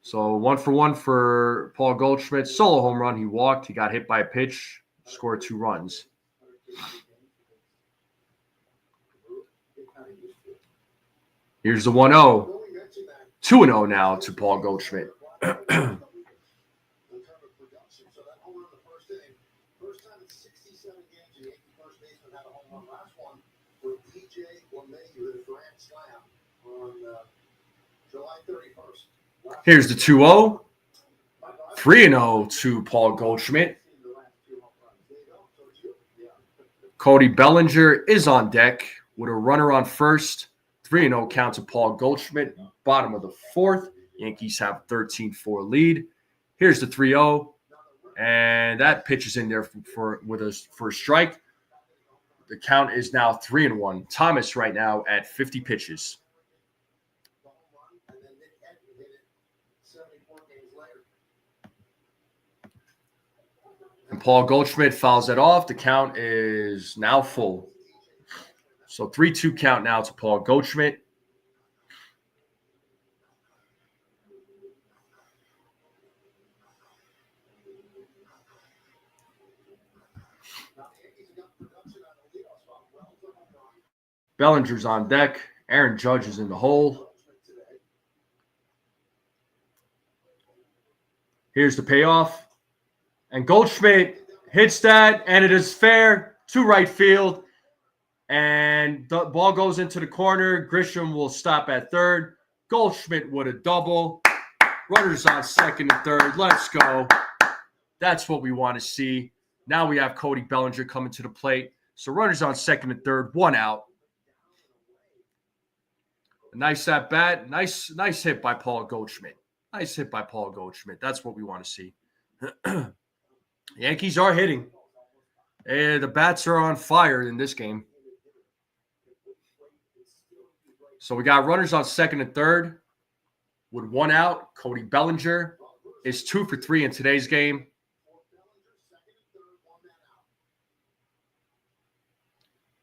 So 1 for 1 for Paul Goldschmidt. Solo home run. He walked. He got hit by a pitch. Scored 2 runs. Here's the 1-0. 2-0 now to Paul Goldschmidt. Here's the 2-0. 3-0 to Paul Goldschmidt. Cody Bellinger is on deck with a runner on first. 3-0 count to Paul Goldschmidt. Bottom of the fourth. Yankees have a 13-4 lead. Here's the 3-0. And that pitch is in there for a strike. The count is now 3-1. Thomas right now at 50 pitches. And Paul Goldschmidt fouls that off. The count is now full. So 3-2 count now to Paul Goldschmidt. Bellinger's on deck. Aaron Judge is in the hole. Here's the payoff. And Goldschmidt hits that, and it is fair to right field. And the ball goes into the corner. Grisham will stop at third. Goldschmidt with a double. Runners on second and third. Let's go. That's what we want to see. Now we have Cody Bellinger coming to the plate. So runners on second and third. 1 out. A nice at bat. Nice hit by Paul Goldschmidt. Nice hit by Paul Goldschmidt. That's what we want to see. Yankees are hitting. The bats are on fire in this game. So we got runners on second and third with 1 out. Cody Bellinger is 2 for 3 in today's game.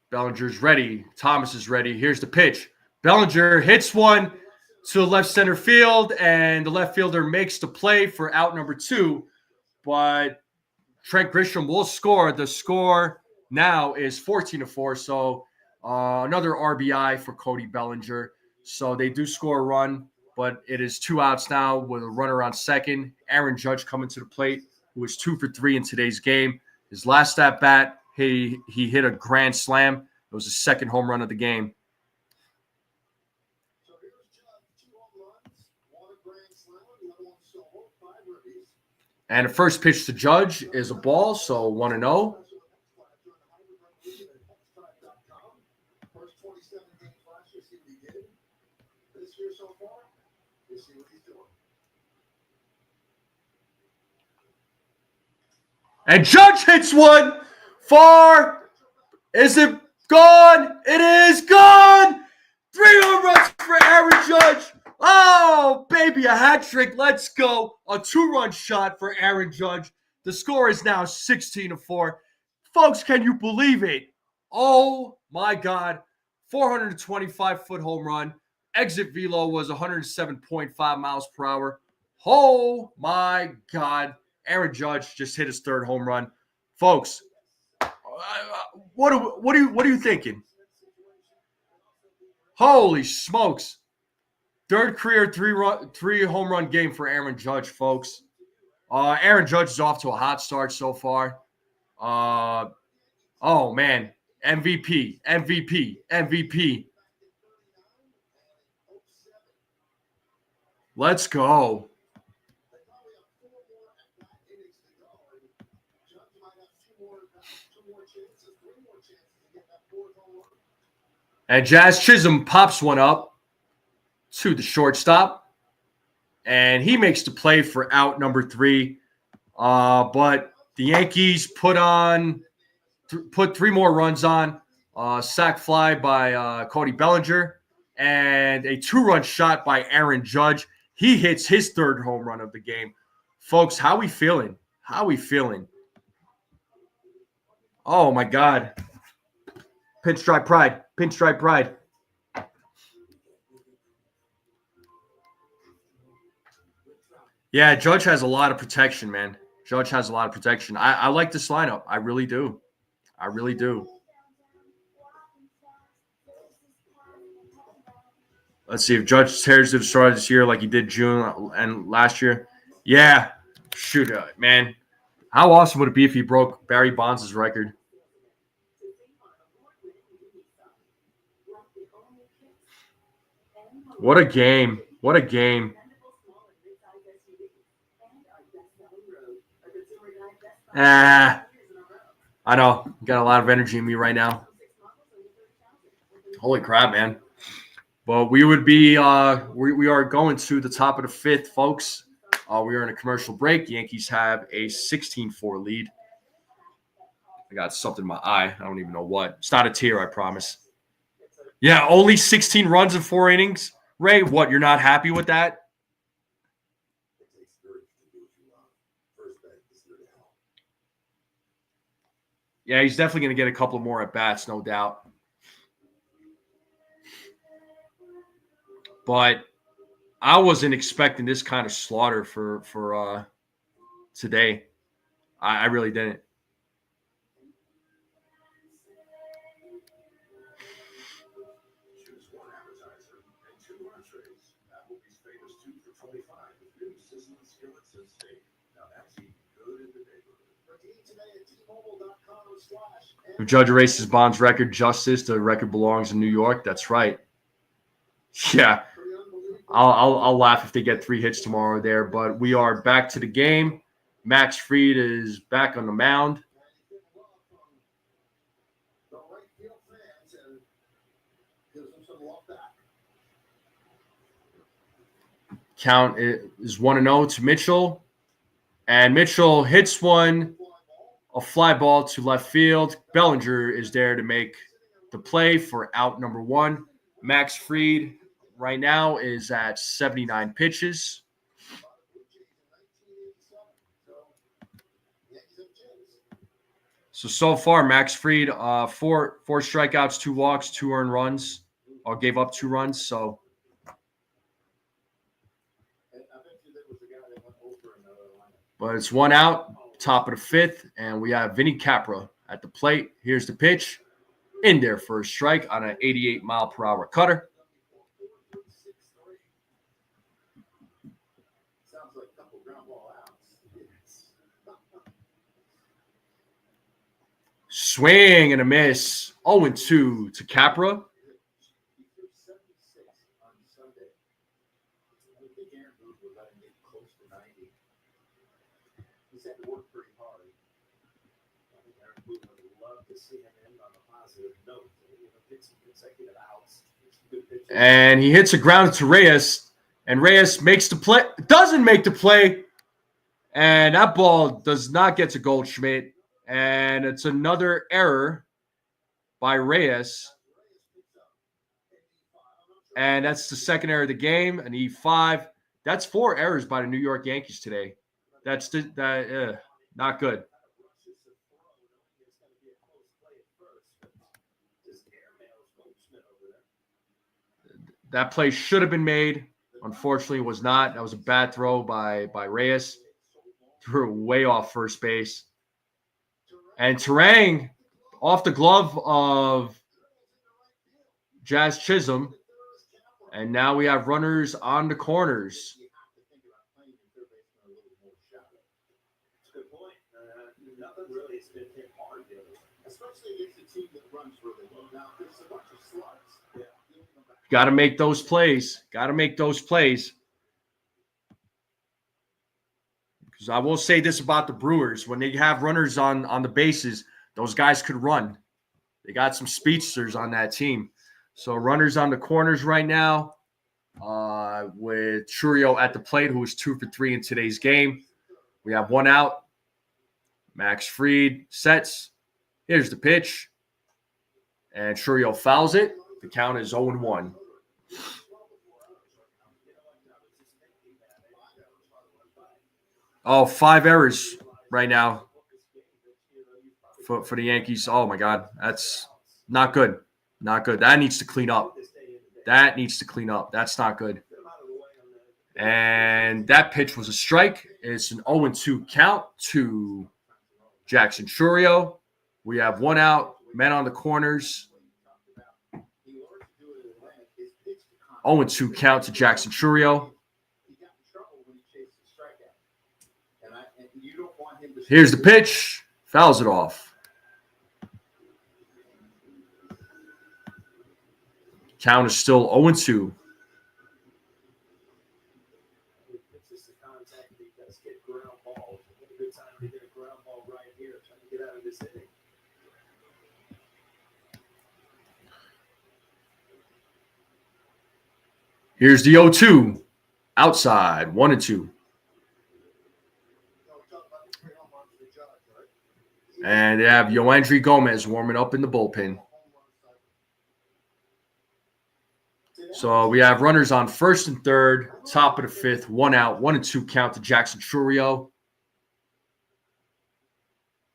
Bellinger's ready. Thomas is ready. Here's the pitch. Bellinger hits one to left center field, and the left fielder makes the play for out number 2. But Trent Grisham will score. The score now is 14-4. So another RBI for Cody Bellinger. So they do score a run, but it is 2 outs now with a runner on second. Aaron Judge coming to the plate, who was 2 for 3 in today's game. His last at bat, he hit a grand slam. It was his second home run of the game. So here's Judge, 2 home runs, 1 grand slam, the other one solo, 5 ribbies. And the first pitch to Judge is a ball, so 1-0. First 27 games last year, see what he did. This year so far, you see what he's doing. And Judge hits one far. Is it gone? It is gone. 3 home runs for Aaron Judge. Oh, baby, a hat trick. Let's go. A 2-run shot for Aaron Judge. The score is now 16-4. Folks, can you believe it? Oh, my God. 425-foot home run. Exit velo was 107.5 miles per hour. Oh, my God. Aaron Judge just hit his 3rd home run. Folks, what are you thinking? Holy smokes. 3rd career 3 home run game for Aaron Judge, folks. Aaron Judge is off to a hot start so far. Oh, man. MVP. Let's go. And Jazz Chisholm pops one up to the shortstop. And he makes the play for out number 3. But the Yankees put 3 more runs on. Sac fly by Cody Bellinger. And a 2-run shot by Aaron Judge. He hits his 3rd home run of the game. Folks, how we feeling? Oh, my God. Pinstripe pride. Yeah, Judge has a lot of protection, man. I like this lineup. I really do. Let's see if Judge tears to the start this year like he did June and last year. Yeah. Shoot, man. How awesome would it be if he broke Barry Bonds' record? What a game. I know. Got a lot of energy in me right now. Holy crap, man. But we would be we are going to the top of the 5th, folks. We are in a commercial break. The Yankees have a 16-4 lead. I got something in my eye. I don't even know what. It's not a tear, I promise. Yeah, only 16 runs in 4 innings. Ray, what? You're not happy with that? Yeah, he's definitely going to get a couple more at bats, no doubt. But I wasn't expecting this kind of slaughter for today. I really didn't. Choose 1 appetizer and 2 entrees. Applebee's famous 2 for $25 with new sizzling skillets and steak. Now that's eating good in the neighborhood. Redeem today at T-Mobile.com/. If Judge erases Bond's record justice, the record belongs in New York. That's right. Yeah. I'll laugh if they get 3 hits tomorrow there, but we are back to the game. Max Fried is back on the mound. Count is 1-0 to Mitchell. And Mitchell hits one, a fly ball to left field. Bellinger is there to make the play for out number 1. Max Fried right now is at 79 pitches. So far, Max Fried, 4 strikeouts, 2 walks, 2 earned runs, or gave up 2 runs. So, but it's 1 out. top of the fifth, and we have Vinny Capra at the plate. Here's the pitch. In there for a strike on an 88-mile-per-hour cutter. Sounds like a couple ground ball outs. Swing and a miss. 0-2 to Capra. He threw 76 on Sunday. I think Aaron Boone was about to get close to 90. He's had to work pretty hard. I think Aaron Boone would love to see him end on a positive note. Get some consecutive outs. Good pitches. And he hits a ground to Reyes. And Reyes makes the play. Doesn't make the play. And that ball does not get to Goldschmidt. And it's another error by Reyes. And that's the second error of the game, an E5. That's 4 errors by the New York Yankees today. That's not good. That play should have been made. Unfortunately, it was not. That was a bad throw by Reyes. Threw way off first base. And Terang, off the glove of Jazz Chisholm. And now we have runners on the corners. Nothing really has been hit hard yet, especially against a team that runs really well. Now, there's a bunch of slugs. Yeah. Got to make those plays. Got to make those plays. Because I will say this about the Brewers. When they have runners on the bases, those guys could run. They got some speedsters on that team. So runners on the corners right now with Churio at the plate, who was 2 for 3 in today's game. We have 1 out. Max Fried sets. Here's the pitch. And Churio fouls it. The count is 0-1. Oh, 5 errors right now for the Yankees. Oh, my God. That's not good. Not good. That needs to clean up. That's not good. And that pitch was a strike. It's an 0-2 count to Jackson Churio. We have 1 out. Men on the corners. 0-2 count to Jackson Churio. Here's the pitch. Fouls it off. Count is still 0-2. Here's the 0-2. Outside. 1-2. And they have Yoandry Gomez warming up in the bullpen. So we have runners on first and third, top of the fifth, 1 out, 1-2 count to Jackson Churio.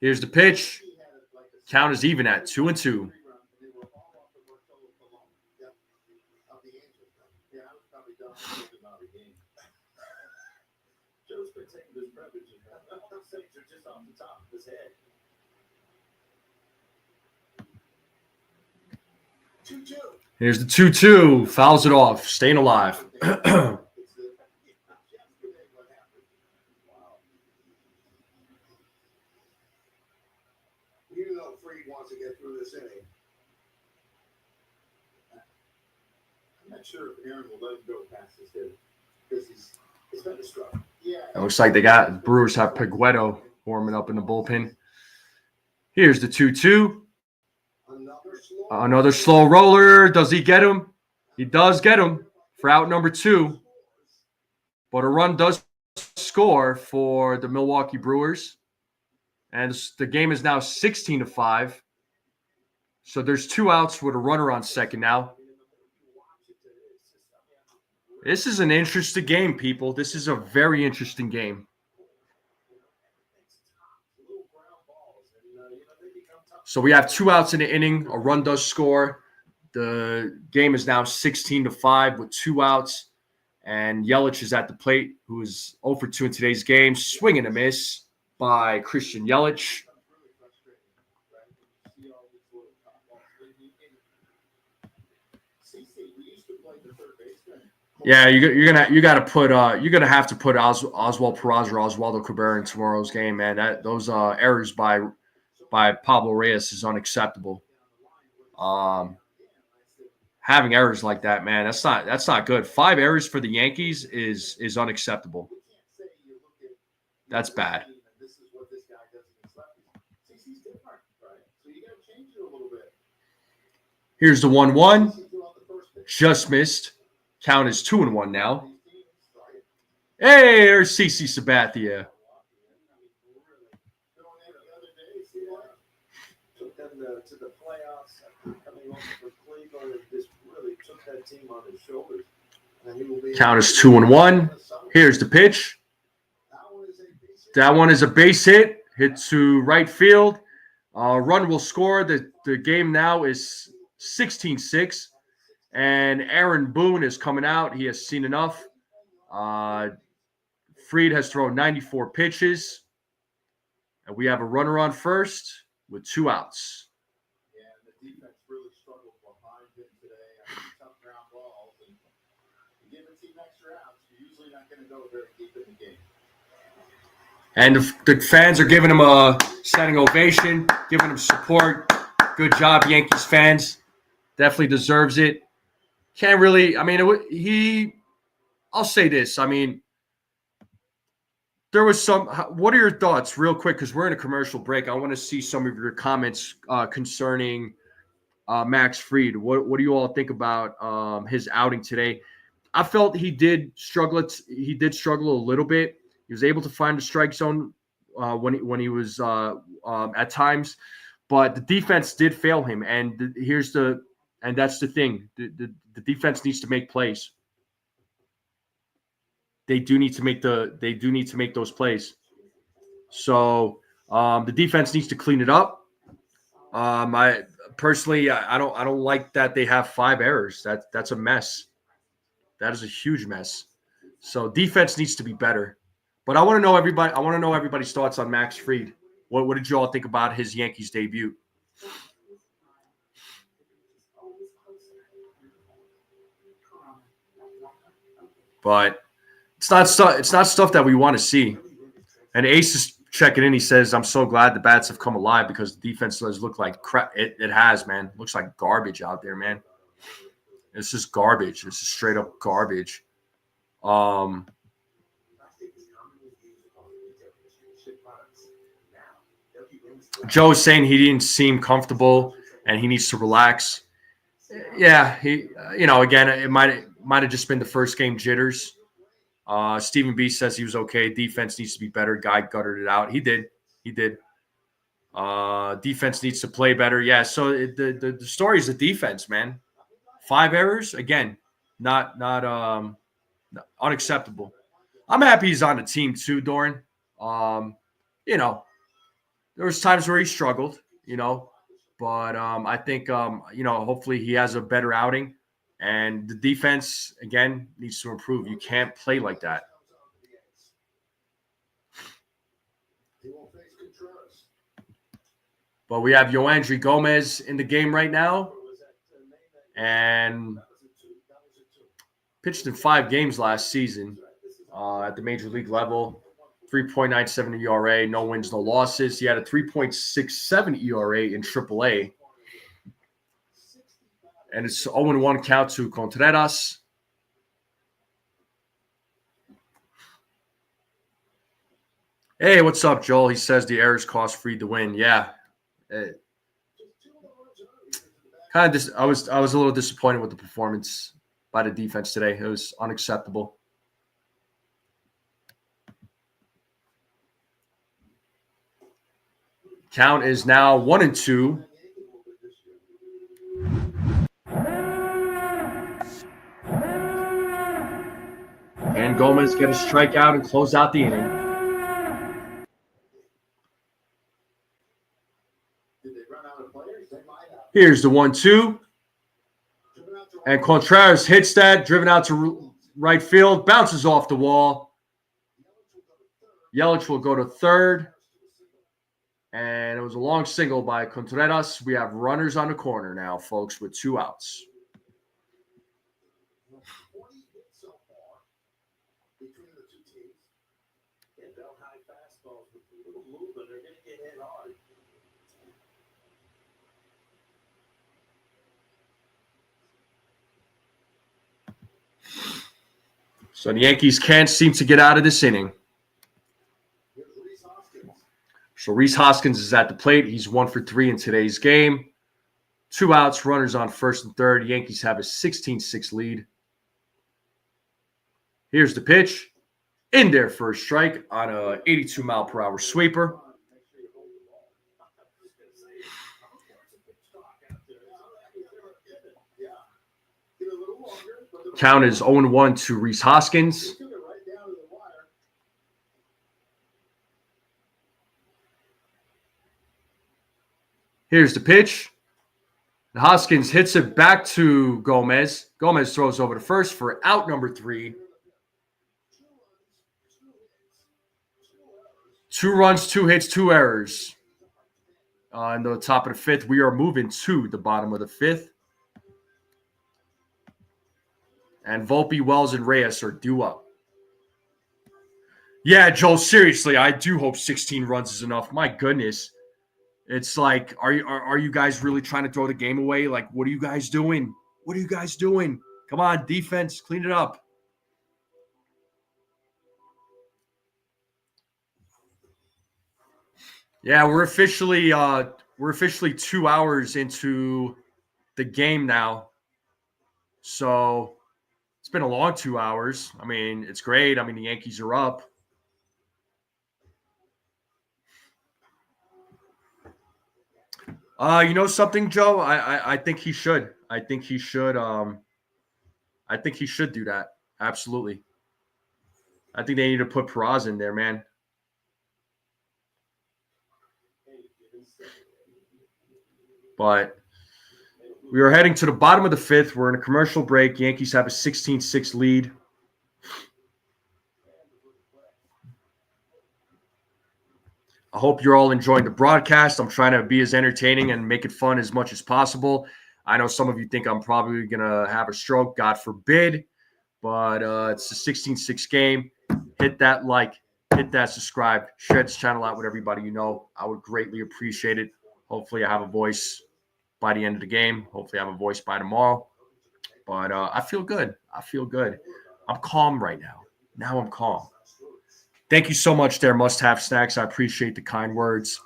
Here's the pitch. Count is even at 2-2. Here's the 2-2. Fouls it off. Staying alive. You know Fried wants to get through this inning. I'm not sure if Aaron will let him go past this hit because he's been a struggle. Yeah. It looks like the Brewers have Pigueto warming up in the bullpen. Here's the 2-2. Another slow roller. Does he get him? He does get him for out number 2. But a run does score for the Milwaukee Brewers. And the game is now 16-5. So there's 2 outs with a runner on second now. This is an interesting game, people. This is a very interesting game. So we have 2 outs in the inning. A run does score. The game is now 16-5 with 2 outs. And Yelich is at the plate, who is 0 for 2 in today's game. Swing and a miss. by Christian Yelich. Yeah, you're gonna have to put Oswald Peraza or Oswaldo Cabrera in tomorrow's game, man. Those errors by Pablo Reyes is unacceptable. Having errors like that, man, that's not good. 5 errors for the Yankees is unacceptable. That's bad. Here's the 1-1. Just missed. Count is 2-1 now. Hey, there's CC Sabathia. Took them to the playoffs, coming over for Cleveland, and just really took that team on his shoulders. Count is 2-1. Here's the pitch. That one is a base hit. Hit to right field. Run will score. The game now is 16-6. And Aaron Boone is coming out. He has seen enough. Fried has thrown 94 pitches. And we have a runner on first with 2 outs. Yeah, the defense really struggled behind him today. Tough ground balls. And you give a team extra outs, you're usually not going to go very deep in the game. And the fans are giving him a standing ovation, giving him support. Good job, Yankees fans. Definitely deserves it. Can't really, I mean, I'll say this. I mean, there was some, what are your thoughts real quick? Because we're in a commercial break. I want to see some of your comments concerning Max Fried. What do you all think about his outing today? I felt he did struggle a little bit. He was able to find the strike zone when he was at times, but the defense did fail him. And that's the thing. The defense needs to make plays. They do need to make those plays. So the defense needs to clean it up. I personally, I don't like that they have 5 errors. That's a mess. That is a huge mess. So defense needs to be better. But I want to know everybody's thoughts on Max Fried. What did you all think about his Yankees debut? But it's not stuff that we want to see. And Ace is checking in. He says, "I'm so glad the bats have come alive because the defense does look like crap." It has, man. Looks like garbage out there, man. It's just garbage. It's just straight up garbage. Joe is saying he didn't seem comfortable and he needs to relax. Yeah, again, it might have just been the first game jitters. Stephen B says he was okay. Defense needs to be better. Guy guttered it out. He did. Defense needs to play better. Yeah. So the story is the defense, man. 5 errors again, not unacceptable. I'm happy he's on the team too, Doran. There was times where he struggled, but I think hopefully he has a better outing. And the defense, again, needs to improve. You can't play like that. But we have Yoandry Gomez in the game right now. And pitched in 5 games last season at the major league level. 3.97 ERA, no wins, no losses. He had a 3.67 ERA in AAA. And it's 0-1 count to Contreras. Hey, what's up, Joel? He says the errors cost Fried the win. Yeah. I was a little disappointed with the performance by the defense today. It was unacceptable. Count is now 1-2. And Gomez get a strikeout and close out the inning. Here's the 1-2. And Contreras hits that, driven out to right field, bounces off the wall. Yelich will go to third. And it was a long single by Contreras. We have runners on the corner now, folks, with 2 outs. 20 hits so far between the two teams. And belt high fastballs with a little movement. They're going to get hit hard. So the Yankees can't seem to get out of this inning. So Rhys Hoskins is at the plate. He's 1 for 3 in today's game. 2 outs, runners on first and third. Yankees have a 16-6 lead. Here's the pitch. In there for a strike on a 82-mile-per-hour sweeper. Count is 0-1 to Rhys Hoskins. Here's the pitch. Hoskins hits it back to Gomez. Gomez throws over to first for out number 3. 2 runs, 2 hits, 2 errors. In the top of the 5th, we are moving to the bottom of the 5th. And Volpe, Wells, and Reyes are due up. Yeah, Joel, seriously, I do hope 16 runs is enough. My goodness. It's like, are you guys really trying to throw the game away? Like, what are you guys doing? What are you guys doing? Come on, defense, clean it up. Yeah, we're officially 2 hours into the game now. So it's been a long 2 hours. I mean, it's great. I mean, the Yankees are up. You know something, Joe? I think he should. I think he should. I think he should do that. Absolutely. I think they need to put Peraza in there, man. But we are heading to the bottom of the 5th. We're in a commercial break. Yankees have a 16-6 lead. I hope you're all enjoying the broadcast. I'm trying to be as entertaining and make it fun as much as possible. I know some of you think I'm probably going to have a stroke, God forbid. But it's a 16-6 game. Hit that like, hit that subscribe, share this channel out with everybody you know. I would greatly appreciate it. Hopefully I have a voice by the end of the game. Hopefully I have a voice by tomorrow. But I feel good. I feel good. I'm calm right now. Now I'm calm. Thank you so much there, Must Have Snacks. I appreciate the kind words.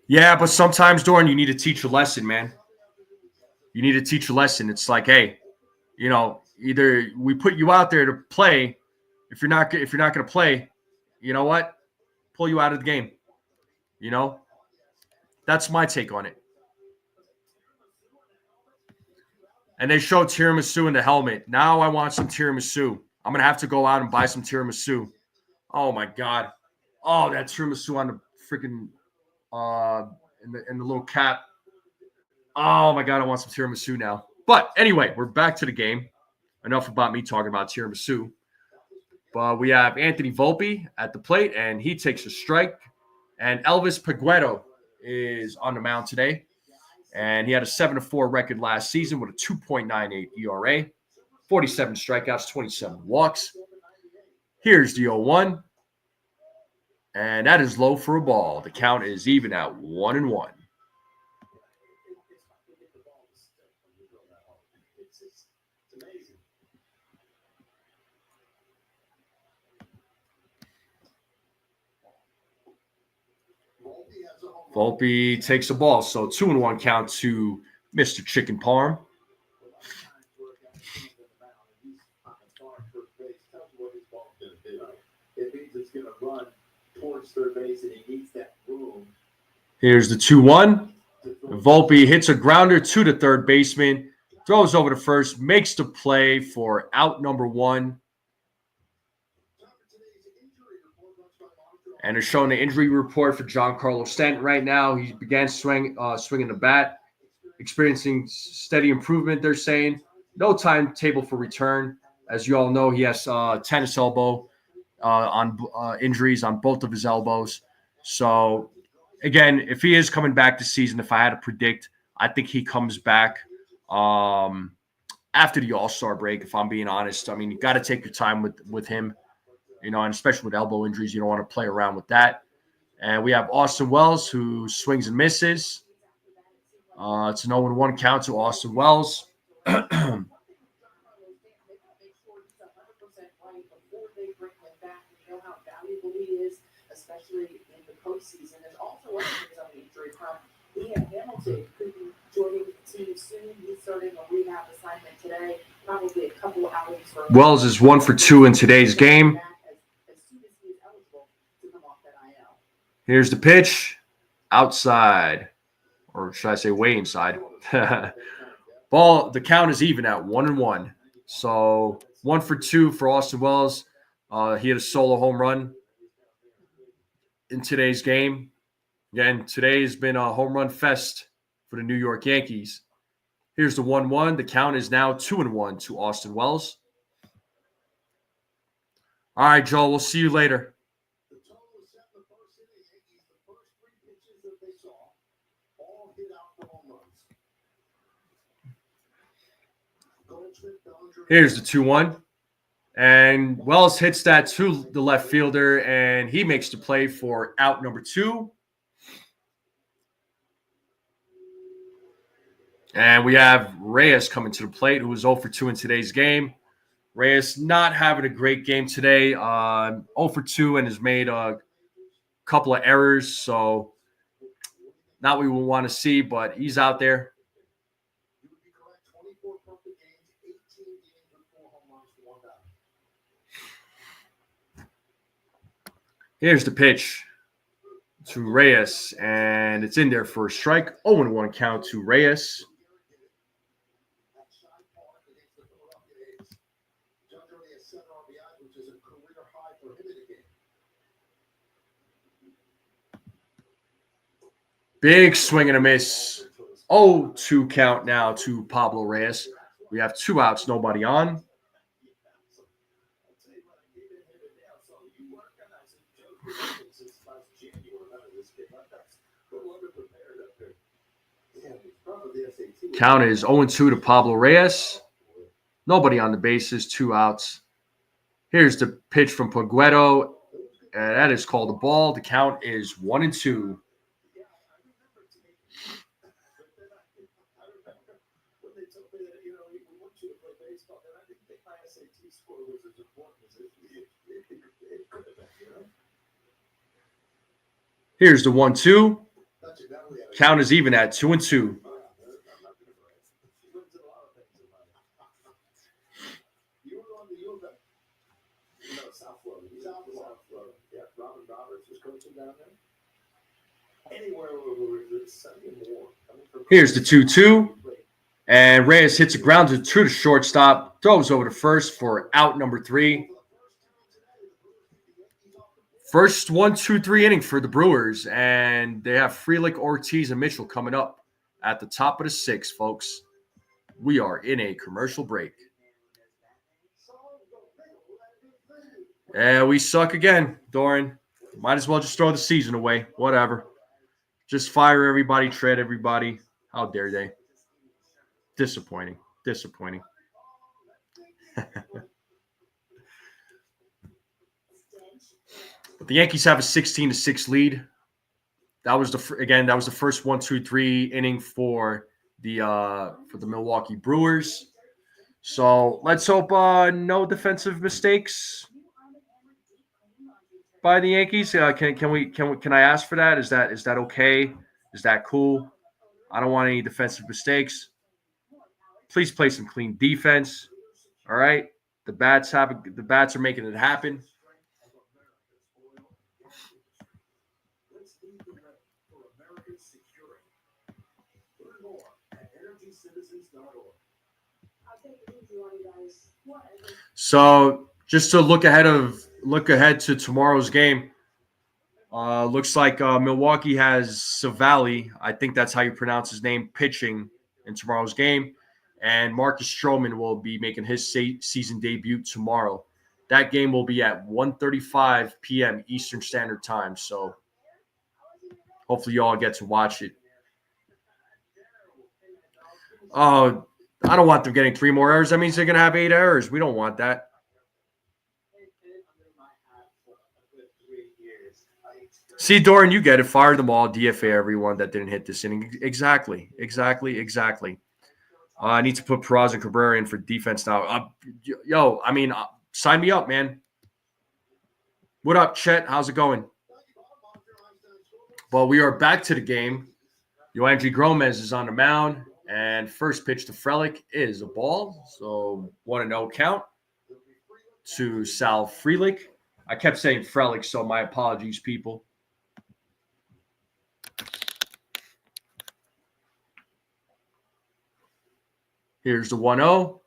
Yeah, but sometimes, Doran, you need to teach a lesson, man. You need to teach a lesson. It's like, hey, you know, either we put you out there to play. If you're not going to play, you know what? Pull you out of the game. You know, that's my take on it. And they show tiramisu in the helmet. Now I want some tiramisu. I'm going to have to go out and buy some tiramisu. Oh, my God. Oh, that tiramisu on the freaking in the little cap. Oh, my God. I want some tiramisu now. But anyway, we're back to the game. Enough about me talking about tiramisu. But we have Anthony Volpe at the plate, and he takes a strike. And Elvis Peguero is on the mound today. And he had a 7-4 record last season with a 2.98 ERA, 47 strikeouts, 27 walks. Here's the 0-1. And that is low for a ball. The count is even at 1-1. Volpe takes a ball. So 2-1 count to Mr. Chicken Parm. Here's the 2-1. Volpe hits a grounder to the third baseman, throws over to first, makes the play for out number 1. And they're showing the injury report for Giancarlo Stanton right now. He began swinging the bat, experiencing steady improvement, they're saying. No timetable for return. As you all know, he has tennis elbow. on injuries on both of his elbows. So, again, if he is coming back this season, if I had to predict, I think he comes back after the All-Star break, if I'm being honest. I mean, you got to take your time with him, and especially with elbow injuries, you don't want to play around with that. And we have Austin Wells, who swings and misses. It's an 0-1 count to Austin Wells. Especially in the postseason. There's also other things on the injury front. Hamilton could be joining the team soon. He's starting a rehab assignment today. Probably a couple of hours for Wells is 1 for 2 in today's game. As soon as he is eligible to come off that IL. Here's the pitch. Outside. Or should I say way inside? Ball, the count is even at 1-1. So 1 for 2 for Austin Wells. He had a solo home run in today's game. Again, today has been a home run fest for the New York Yankees. Here's the 1-1. The count is now 2-1 to Austin Wells. All right, Joel, we'll see you later. The total is set in the first inning. Yankees, the first 3 pitches that they saw, all hit out for home runs. Goldschmidt, Bellinger, Here's the 2-1. And Wells hits that to the left fielder, and he makes the play for out number 2. And we have Reyes coming to the plate, who was 0 for 2 in today's game. Reyes not having a great game today. 0 for 2 and has made a couple of errors. So not what we would want to see, but he's out there. you would be correct. 24 perfect games, 18 games with 4 home runs for 1 batter. Here's the pitch to Reyes, and it's in there for a strike. 0-1 count to Reyes. At Shine Park against the Philadelphia A's. Judge only has 7 RBIs, which is a career high for him in the game. Big swing and a miss. 0-2 count now to Pablo Reyes. We have 2 outs, nobody on. Count is 0-2 to Pablo Reyes. Nobody on the bases, 2 outs. Here's the pitch from Pregame, and that is called a ball. The count is 1-2. Here's the 1-2. Count is even at 2-2. Here's the 2-2. And Reyes hits a grounder to the shortstop, throws over to first for out number 3. First 1-2-3 inning for the Brewers, and they have Frelick, Ortiz, and Mitchell coming up at the top of the 6th, folks. We are in a commercial break. And we suck again, Doran. Might as well just throw the season away. Whatever. Just fire everybody, trade everybody. How dare they? Disappointing. But the Yankees have a 16-6 lead. That was the first 1-2-3 inning for the Milwaukee Brewers. So let's hope no defensive mistakes by the Yankees. Can I ask for that? Is that okay? Is that cool? I don't want any defensive mistakes. Please play some clean defense. All right. The bats are making it happen. So just to look ahead to tomorrow's game. Looks like Milwaukee has Savali. I think that's how you pronounce his name, pitching in tomorrow's game. And Marcus Stroman will be making his season debut tomorrow. That game will be at 1:35 p.m. Eastern Standard Time. So hopefully you all get to watch it. Oh, I don't want them getting 3 more errors. That means they're going to have 8 errors. We don't want that. See, Doran, you get it. Fire them all. DFA everyone that didn't hit this inning. Exactly. I need to put Peraza and Cabrera in for defense now. Sign me up, man. What up, Chet? How's it going? Well, we are back to the game. Yoandry Gomez is on the mound, and first pitch to Frelick is a ball. So 1-0 count to Sal Frelick. I kept saying Frelick, so my apologies, people. Here's the 1-0.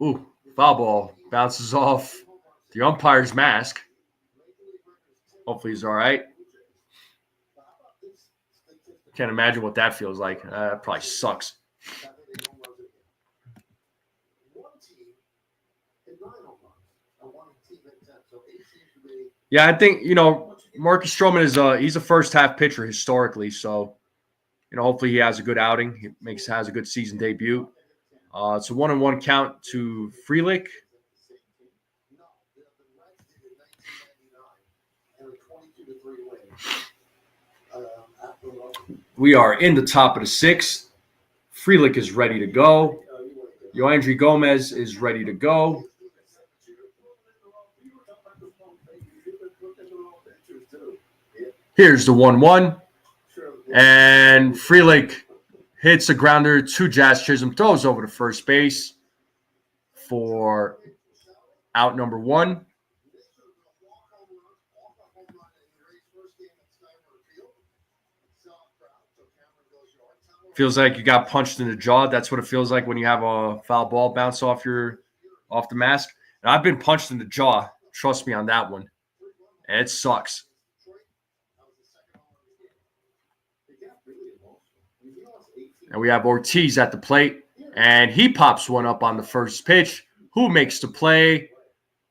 Ooh, foul ball. Bounces off the umpire's mask. Hopefully he's all right. Can't imagine what that feels like. That probably sucks. Yeah, I think, Marcus Stroman he's a first half pitcher historically, so hopefully he has a good outing. He has a good season debut. It's a 1-1 count to Frelick. We are in the top of the 6th. Frelick is ready to go. Yoandry Gomez is ready to go. Here's the 1-1. And Frelick hits a grounder to Jazz Chisholm, throws over to first base for out number 1. Feels like you got punched in the jaw. That's what it feels like when you have a foul ball bounce off the mask. And I've been punched in the jaw. Trust me on that one. And it sucks. And we have Ortiz at the plate. And he pops one up on the first pitch. Who makes the play?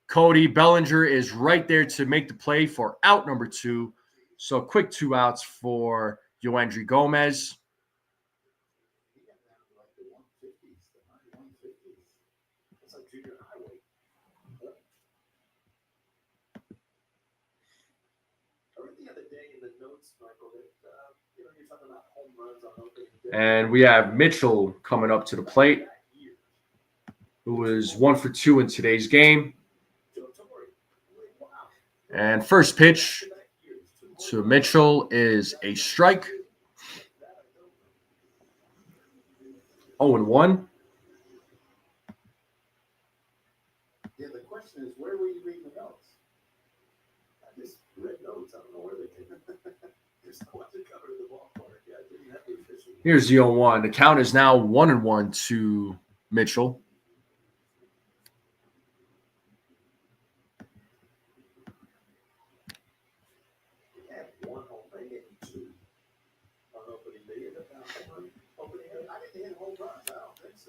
Cody. Bellinger is right there to make the play for out number 2. So quick 2 outs for Yoandry Gomez. And we have Mitchell coming up to the plate, who was 1 for 2 in today's game. And first pitch to Mitchell is a strike. 0-1. Yeah, the question is, where were you reading the notes? I just read notes. I don't know where they came. There's no one to cover the ballpark. Yeah, I didn't have the official. Here's the 0-1. The count is now 1-1 to Mitchell.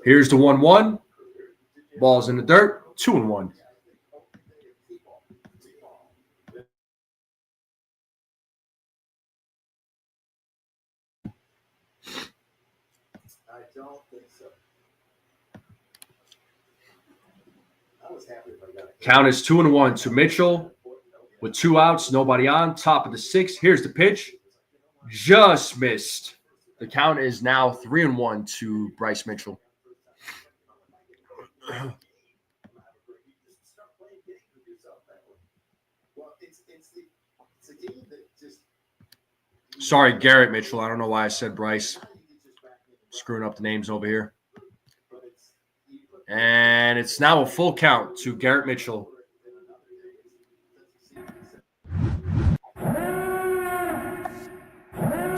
Here's the 1-1. Ball's in the dirt. 2-1. I don't think so. I was happy if I got it. Count is 2-1 to Mitchell with 2 outs, nobody on. Top of the 6th. Here's the pitch. Just missed. The count is now 3-1 to Bryce Mitchell. Sorry, Garrett Mitchell. I don't know why I said Bryce. Screwing up the names over here. And it's now a full count to Garrett Mitchell.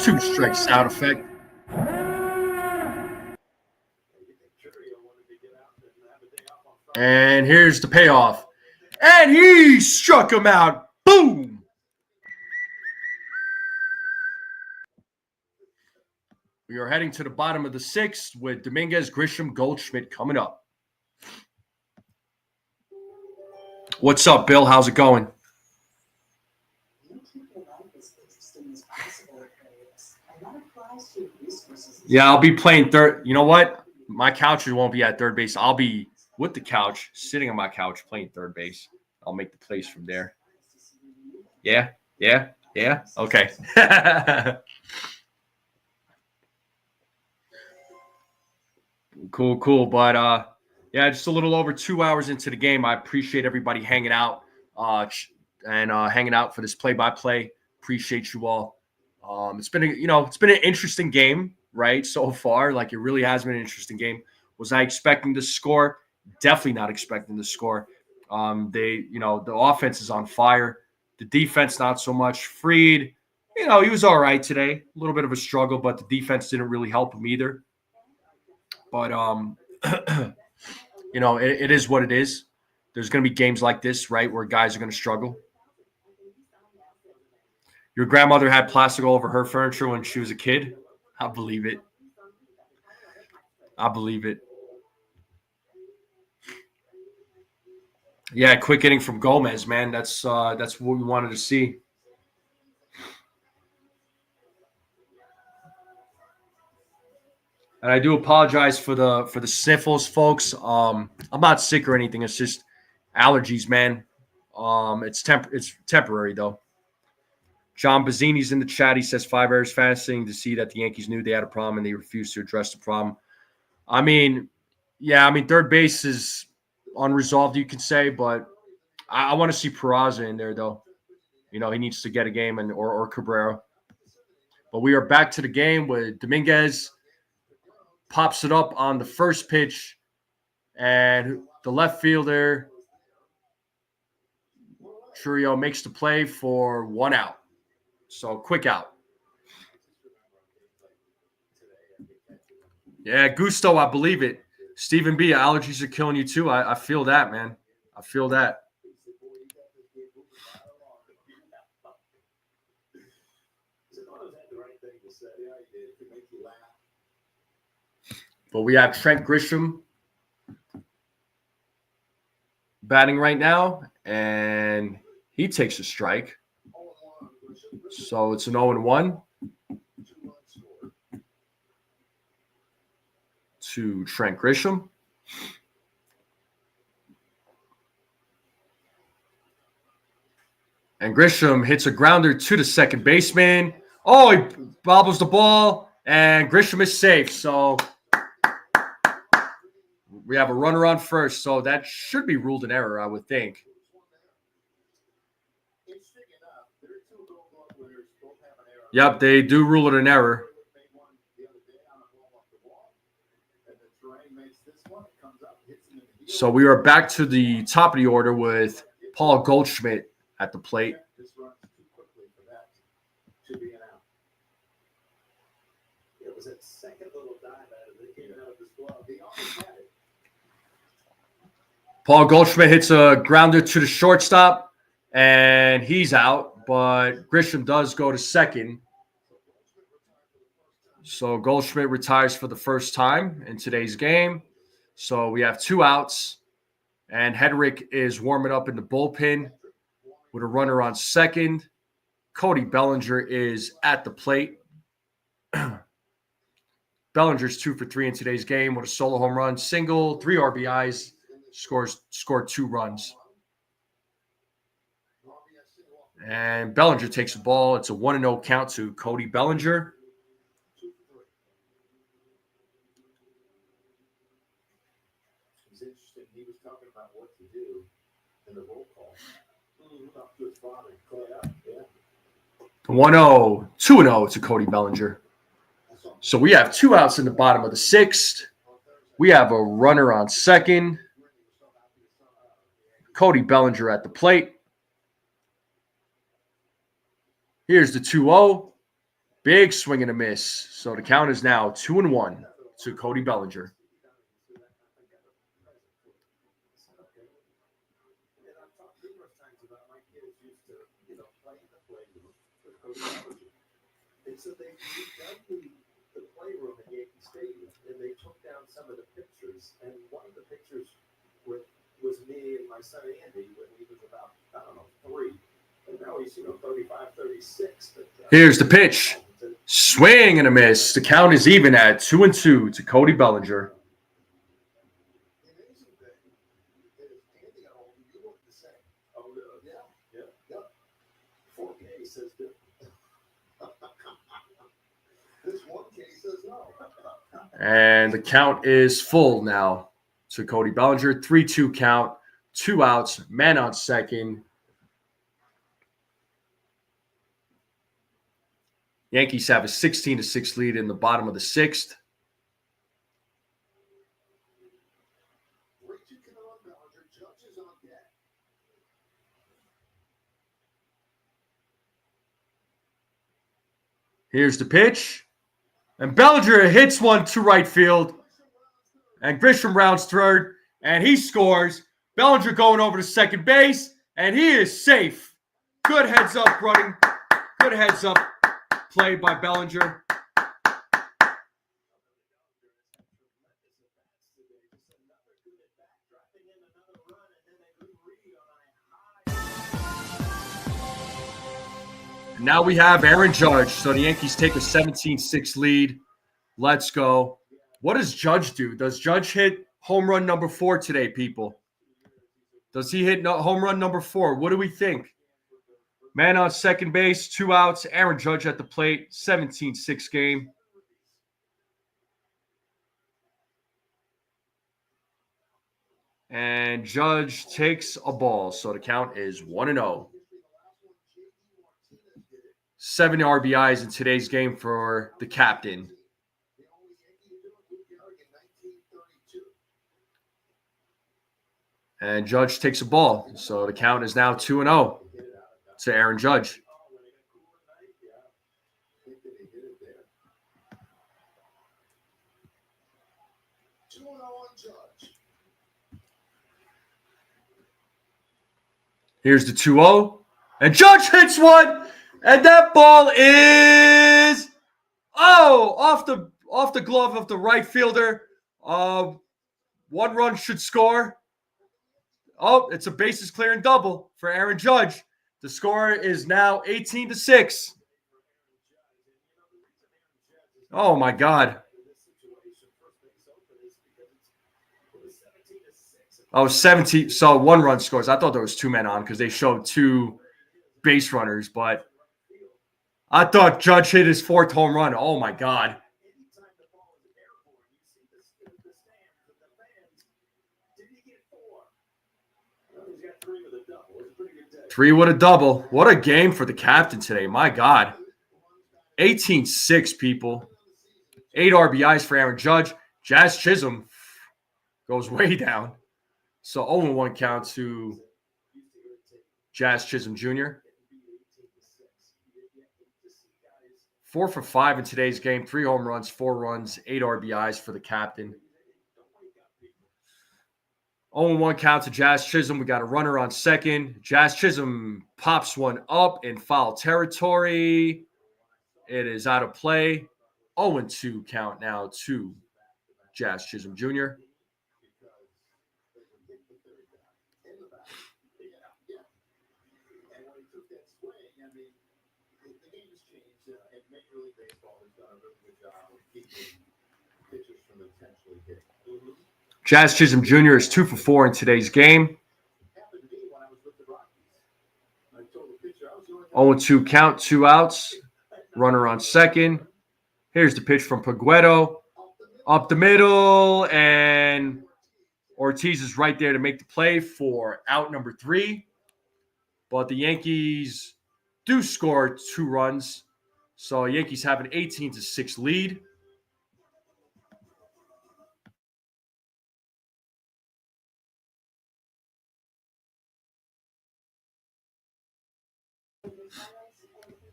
Two strike sound effect. And here's the payoff. And he struck him out. Boom! We are heading to the bottom of the 6th with Dominguez, Grisham, Goldschmidt coming up. What's up, Bill? How's it going? Yeah, I'll be playing third. You know what? My couch won't be at third base. I'll be with the couch, sitting on my couch, playing third base. I'll make the plays from there. Yeah. Okay. Cool. But yeah, just a little over 2 hours into the game. I appreciate everybody hanging out and hanging out for this play-by-play. Appreciate you all. It's been an interesting game, right? So far, like it really has been an interesting game. Was I expecting to score? Definitely not expecting to score. The offense is on fire. The defense, not so much. Freed, he was all right today. A little bit of a struggle, but the defense didn't really help him either. But it is what it is. There's going to be games like this, right, where guys are going to struggle. Your grandmother had plastic all over her furniture when she was a kid. I believe it. Yeah, quick inning from Gomez, man. That's what we wanted to see. And I do apologize for the sniffles, folks. I'm not sick or anything. It's just allergies, man. It's temporary though. John Bazzini's in the chat. He says 5 errors, fascinating to see that the Yankees knew they had a problem and they refused to address the problem. I mean, third base is unresolved, you could say, but I want to see Peraza in there though. He needs to get a game or Cabrera. But we are back to the game with Dominguez. Pops it up on the first pitch, and the left fielder, Yariel, makes the play for 1 out. So, quick out. Yeah, Gusto, I believe it. Stephen B., allergies are killing you too. I feel that, man. I feel that. But we have Trent Grisham batting right now, and he takes a strike. So it's an 0-1 to Trent Grisham. And Grisham hits a grounder to the second baseman. Oh, he bobbles the ball, and Grisham is safe. So we have a runner on first, so that should be ruled an error, I would think. Yep, they do rule it an error. So we are back to the top of the order with Paul Goldschmidt at the plate. Paul Goldschmidt hits a grounder to the shortstop, and he's out, but Grisham does go to second. So Goldschmidt retires for the first time in today's game. So we have 2 outs, and Hedrick is warming up in the bullpen with a runner on second. Cody Bellinger is at the plate. Bellinger's 2 for 3 in today's game with a solo home run, single, 3 RBIs, scored 2 runs. And Bellinger takes the ball. It's a 1-0 count to Cody Bellinger. It's interesting. He was talking about what to do in the roll call. Talk to his father. 1-0, 2-0 to Cody Bellinger. So we have 2 outs in the bottom of the 6th. We have a runner on second. Cody Bellinger at the plate. Here's the 2-0. Big swing and a miss. So the count is now 2-1 to Cody Bellinger. So they redone the playroom at Yankee Stadium, and they took down some of the pictures. And one of the pictures was me and my son Andy when we were Here's the pitch. Swing and a miss. The count is even at 2-2 to Cody Bellinger. The amazing thing is Andy got hold of you look the same. Oh, really? Yeah. 4K says different. This 1K says no. And the count is full now to Cody Bellinger. 3-2 count, 2 outs, man on second. Yankees have a 16-6 lead in the bottom of the 6th. 3-2 count on Bellinger. Judge is on deck. Here's the pitch. And Bellinger hits one to right field. And Grisham rounds third. And he scores. Bellinger going over to second base. And he is safe. Good heads up running. Good heads up play by Bellinger. And now we have Aaron Judge. So the Yankees take a 17-6 lead. Let's go. What does Judge do? Does Judge hit home run number 4 today, people? Does he hit home run number 4? What do we think? Man on second base, 2 outs. Aaron Judge at the plate, 17-6 game. And Judge takes a ball. So the count is 1-0. 7 RBIs in today's game for the captain. And Judge takes a ball. So the count is now 2-0 to Aaron Judge. Here's the 2-0. And Judge hits one. And that ball is off the glove of the right fielder. 1 run should score. Oh, it's a bases clearing double for Aaron Judge. The score is now 18-6. Oh my God. Oh, 17. So 1 run scores. I thought there was 2 men on because they showed 2 base runners, but I thought Judge hit his 4th home run. Oh my God. 3 with a double. What a game for the captain today. My God. 18-6, people. 8 RBIs for Aaron Judge. Jazz Chisholm goes way down. So 0-1 count to Jazz Chisholm Jr. 4 for 5 in today's game. 3 home runs, 4 runs, 8 RBIs for the captain. 0-1 count to Jazz Chisholm. We got a runner on second. Jazz Chisholm pops one up in foul territory. It is out of play. 0-2 count now to Jazz Chisholm Jr. Jazz Chisholm Jr. is 2 for 4 in today's game. 0-2 count, 2 outs. Runner on second. Here's the pitch from Pagueto. Up the middle, and Ortiz is right there to make the play for out number 3. But the Yankees do score 2 runs. So Yankees have an 18-6 lead.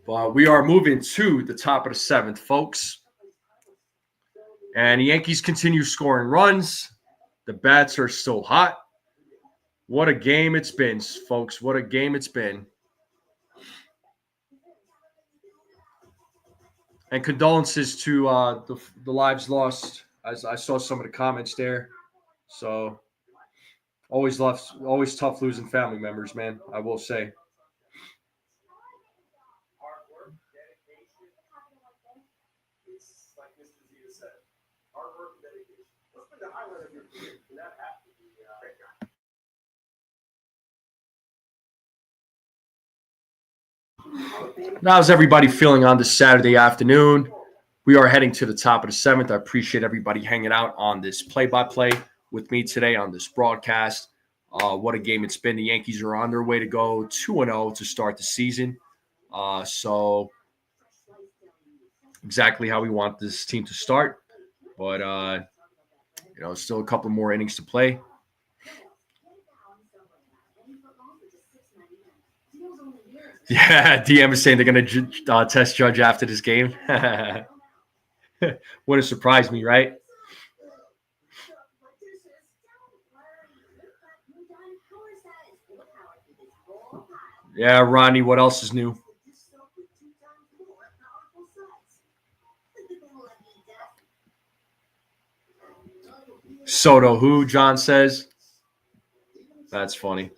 But we are moving to the top of the 7th, folks. And the Yankees continue scoring runs. The bats are still hot. What a game it's been, folks. What a game it's been. And condolences to the lives lost. As I saw some of the comments there. So always tough losing family members, man, I will say. How's everybody feeling on this Saturday afternoon? We are heading to the top of the 7th. I appreciate everybody hanging out on this play-by-play with me today on this broadcast. What a game it's been. The Yankees are on their way to go 2-0 to start the season. So exactly how we want this team to start. But, still a couple more innings to play. Yeah, DM is saying they're going to test Judge after this game. Wouldn't surprise me, right? Yeah, Ronnie, what else is new? Soto who, John says. That's funny.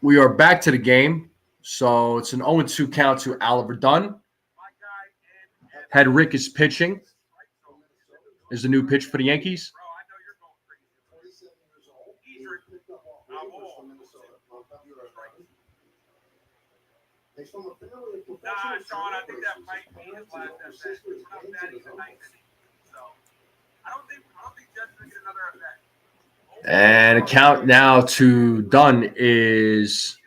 We are back to the game. So it's an 0-2 count to Oliver Dunn. Hedrick is pitching. Is the new pitch for the Yankees. Sean, I think that might be his last at bat. I'm batting in the ninth inning. So I don't think Judge will get another at bat. And a count now to Dunn is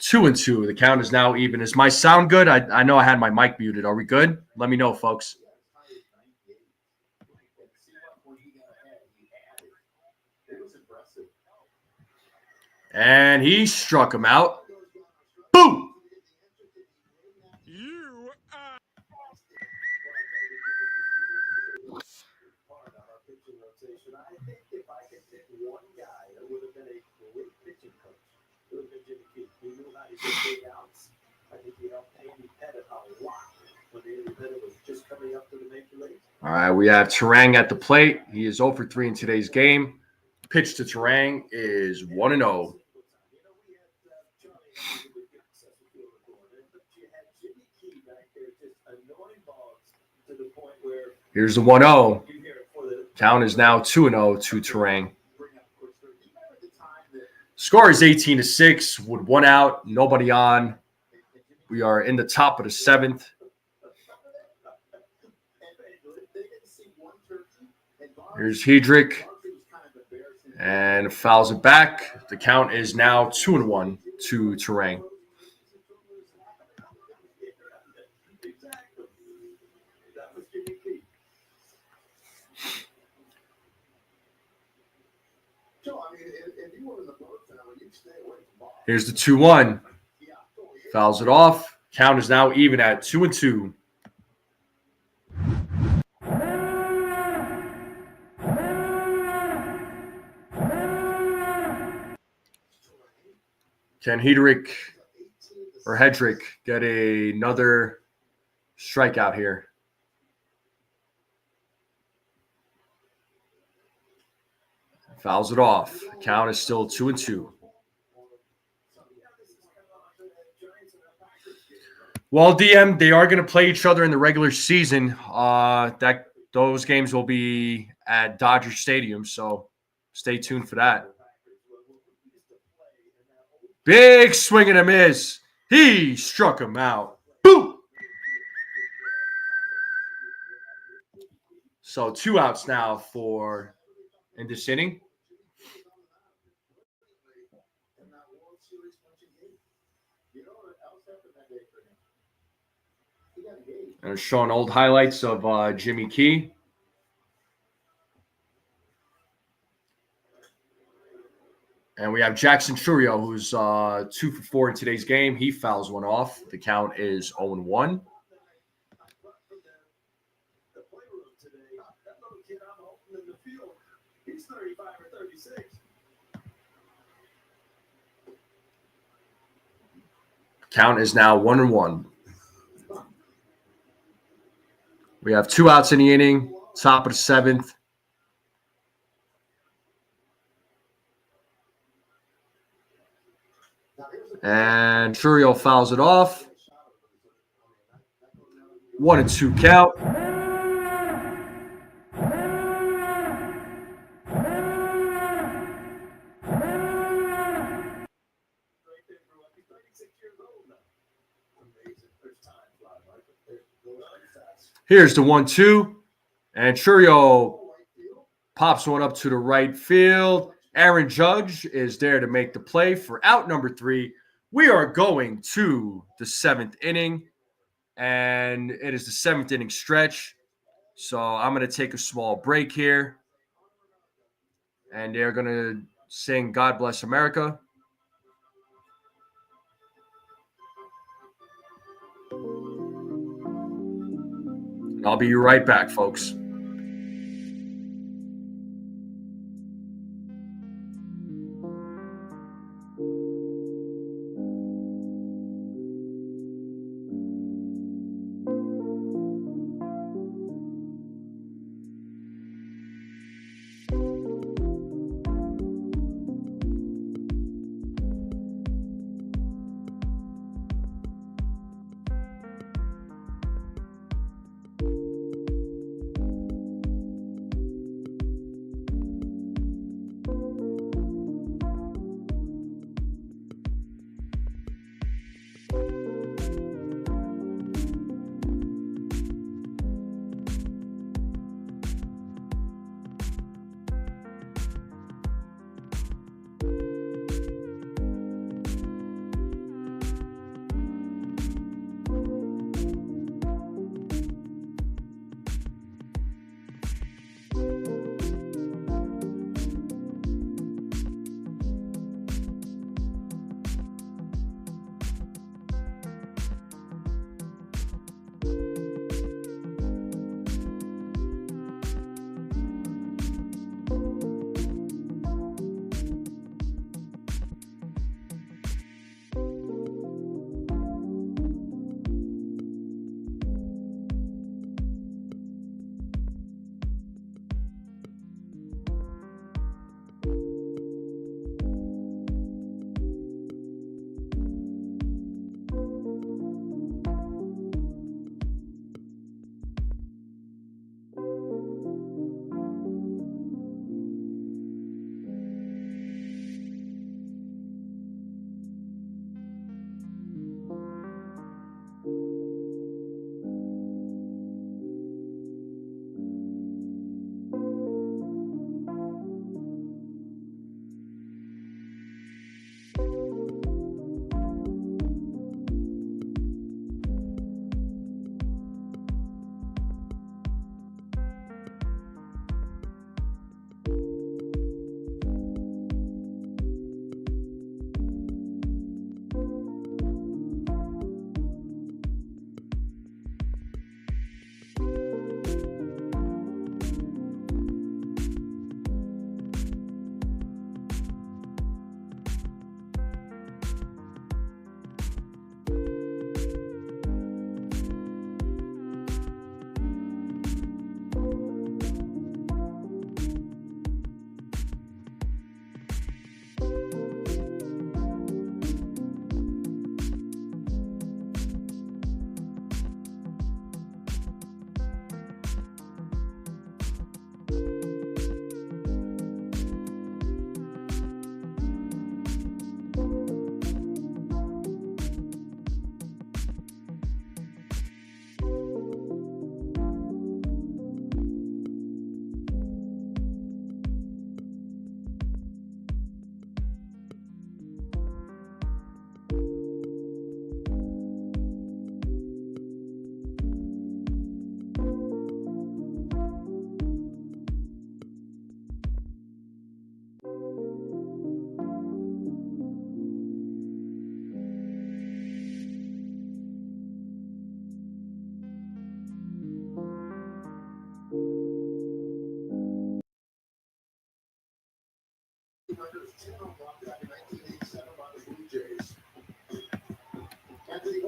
2-2. The count is now even. Is my sound good? I know I had my mic muted. Are we good? Let me know, folks. And he struck him out. Boom! All right, we have Terang at the plate. He is 0 for 3 in today's game. Pitch to Terang is 1-0. Here's the 1-0. Count is now 2-0 to Terang. Score is 18-6 with 1 out, nobody on. We are in the top of the 7th. Here's Hedrick. And fouls it back. The count is now 2-1 to Terang. Here's the 2-1. Fouls it off. Count is now even at 2-2. Can Hedrick get another strikeout here? Fouls it off. Count is still 2-2. Well, DM, they are going to play each other in the regular season. Those games will be at Dodger Stadium, so stay tuned for that. Big swing and a miss. He struck him out. Boom! So 2 outs now in this inning. And showing old highlights of Jimmy Key. And we have Jackson Churio, who's 2 for 4 in today's game. He fouls one off. The count is 0-1. The playroom today. That little kid I'm holding in the field, he's 35 or 36. Count is now 1-1. We have 2 outs in the inning, top of the 7th. And Churio fouls it off. 1-2 count. Here's the 1-2. And Churio pops one up to the right field. Aaron Judge is there to make the play for out number 3. We are going to the 7th inning, and it is the 7th inning stretch. So I'm going to take a small break here, and they're going to sing God Bless America. And I'll be right back, folks.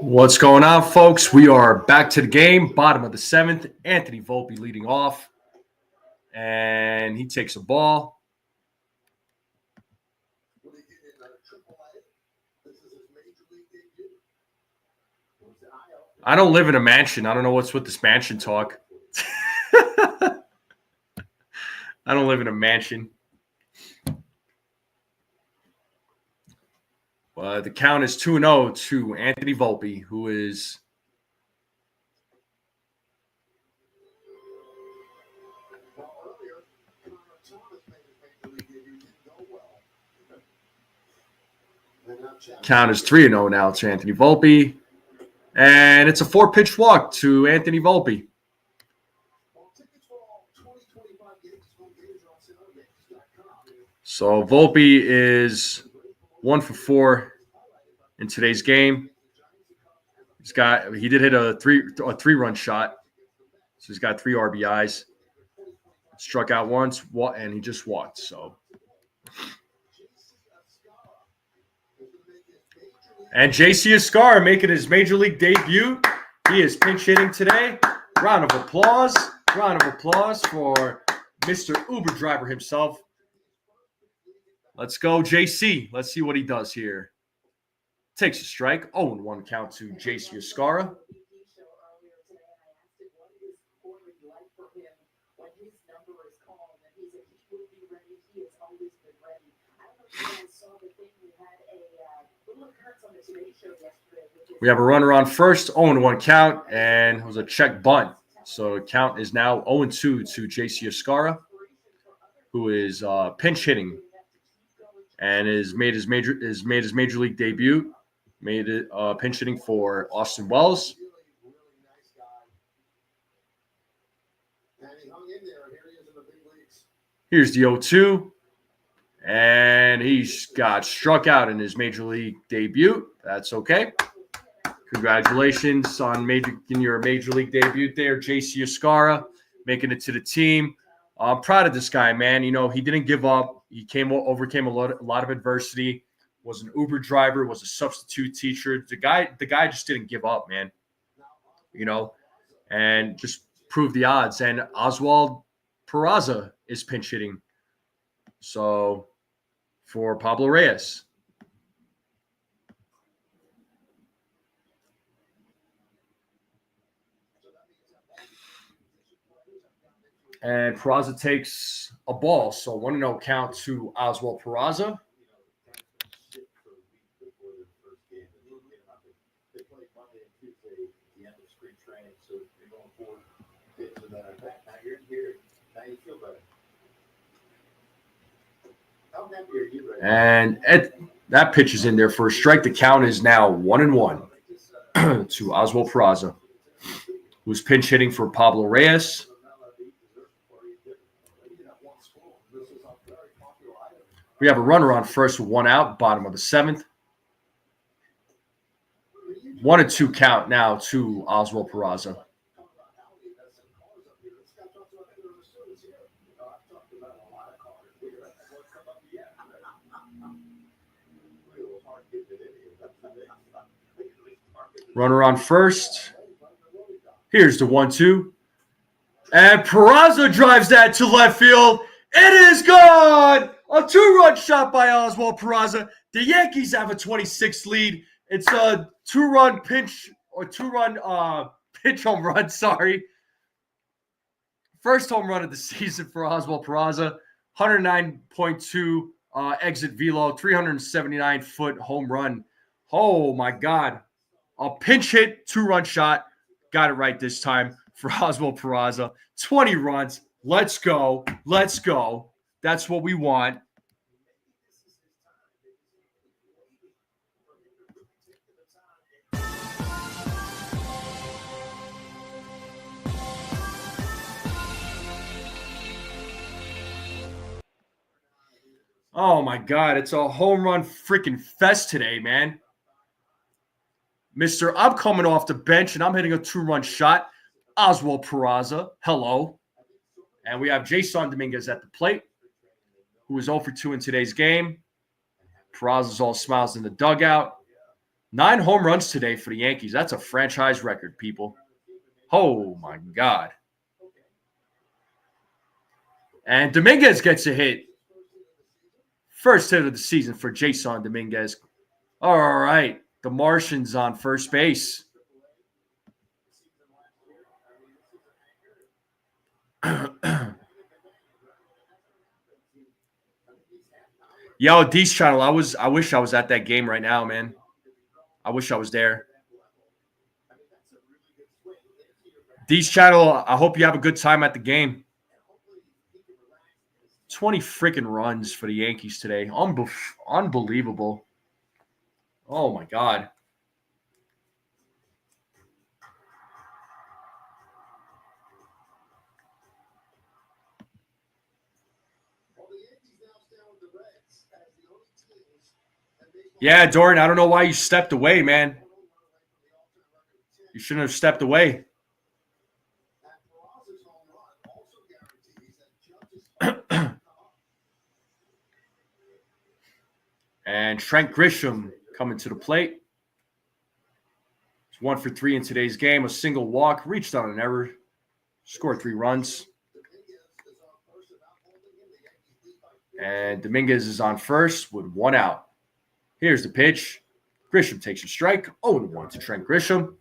What's going on, folks? We are back to the game, bottom of the 7th. Anthony Volpe leading off, and he takes a ball. I don't live in a mansion. I don't know what's with this mansion talk. I don't live in a mansion. The count is 2-0 to Anthony Volpe, who is count is 3-0 now to Anthony Volpe. And it's a 4-pitch walk to Anthony Volpe. So Volpe is 1 for 4 in today's game. He did hit a three-run shot. So he's got 3 RBIs. Struck out once, and he just walked. So, and JC Escar making his major league debut. He is pinch hitting today. Round of applause. Round of applause for Mr. Uber Driver himself. Let's go, JC. Let's see what he does here. Takes a strike. 0-1 count to JC Escara. We have a runner on first, 0-1 count, and it was a check bunt. So the count is now 0-2 to JC Escara, who is pinch hitting and has made his major league debut. Made it pinch hitting for Austin Wells. Here's the 0-2. And he got struck out in his major league debut. That's okay. Congratulations on your major league debut there, JC Escara, making it to the team. I'm proud of this guy, man. You know, he didn't give up. He overcame a lot of adversity. Was an Uber driver. Was a substitute teacher. The guy just didn't give up, man. You know, and just proved the odds. And Oswald Peraza is pinch hitting. So for Pablo Reyes. And Peraza takes a ball. So 1-0 count to Oswald Peraza. And that pitch is in there for a strike. The count is now 1-1 to Oswald Peraza, who's pinch hitting for Pablo Reyes. We have a runner on first with 1 out, bottom of the 7th. 1-2 count now to Oswald Peraza. Runner on first. Here's the 1-2. And Peraza drives that to left field. It is gone! A 2-run shot by Oswald Peraza. The Yankees have a 26 lead. It's a 2-run pitch home run, sorry. First home run of the season for Oswald Peraza. 109.2 exit velo, 379-foot home run. Oh, my God. A pinch hit, 2-run shot. Got it right this time for Oswald Peraza. 20 runs. Let's go. Let's go. That's what we want. Oh, my God. It's a home run freaking fest today, man. I'm coming off the bench, and I'm hitting a 2-run shot. Oswald Peraza, hello. And we have Jason Dominguez at the plate, who is 0 for 2 in today's game. Peraza's all smiles in the dugout. 9 home runs today for the Yankees. That's a franchise record, people. Oh, my God. And Dominguez gets a hit. First hit of the season for Jason Dominguez. All right. The Martian's on first base. Yo, D's channel. I wish I was at that game right now, man. I wish I was there. D's channel. I hope you have a good time at the game. 20 freaking runs for the Yankees today. Unbelievable. Oh my God. Yeah, Dorian, I don't know why you stepped away, man. You shouldn't have stepped away. And Trent Grisham coming to the plate. It's 1 for 3 in today's game. A single walk, reached on an error, scored 3 runs. And Dominguez is on first with 1 out. Here's the pitch. Grisham takes a strike. 0-1 to Trent Grisham.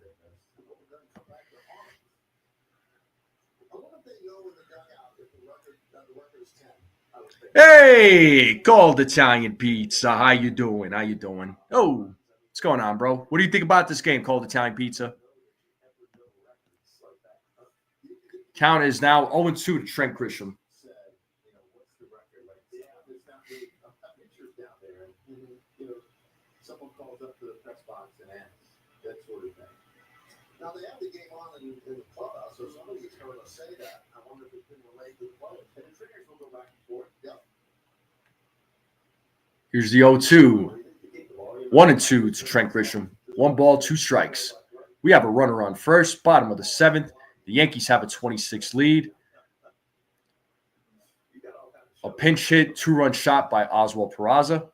Hey, Cold Italian Pizza. How you doing? How you doing? Oh, what's going on, bro? What do you think about this game, Cold Italian Pizza? Count is now 0-2 to Trent Grisham. Someone calls up to the press box and asks, that sort of thing. Now, they have the game on in the clubhouse, so somebody's heard us say that. I wonder if it's been relayed to the players. And the triggers will go back and forth. Yep. Here's the 0-2. 1-2 to Trent Grisham. 1 ball, 2 strikes. We have a runner on first, bottom of the 7th. The Yankees have a 26 lead. A pinch hit, 2-run shot by Oswald Peraza.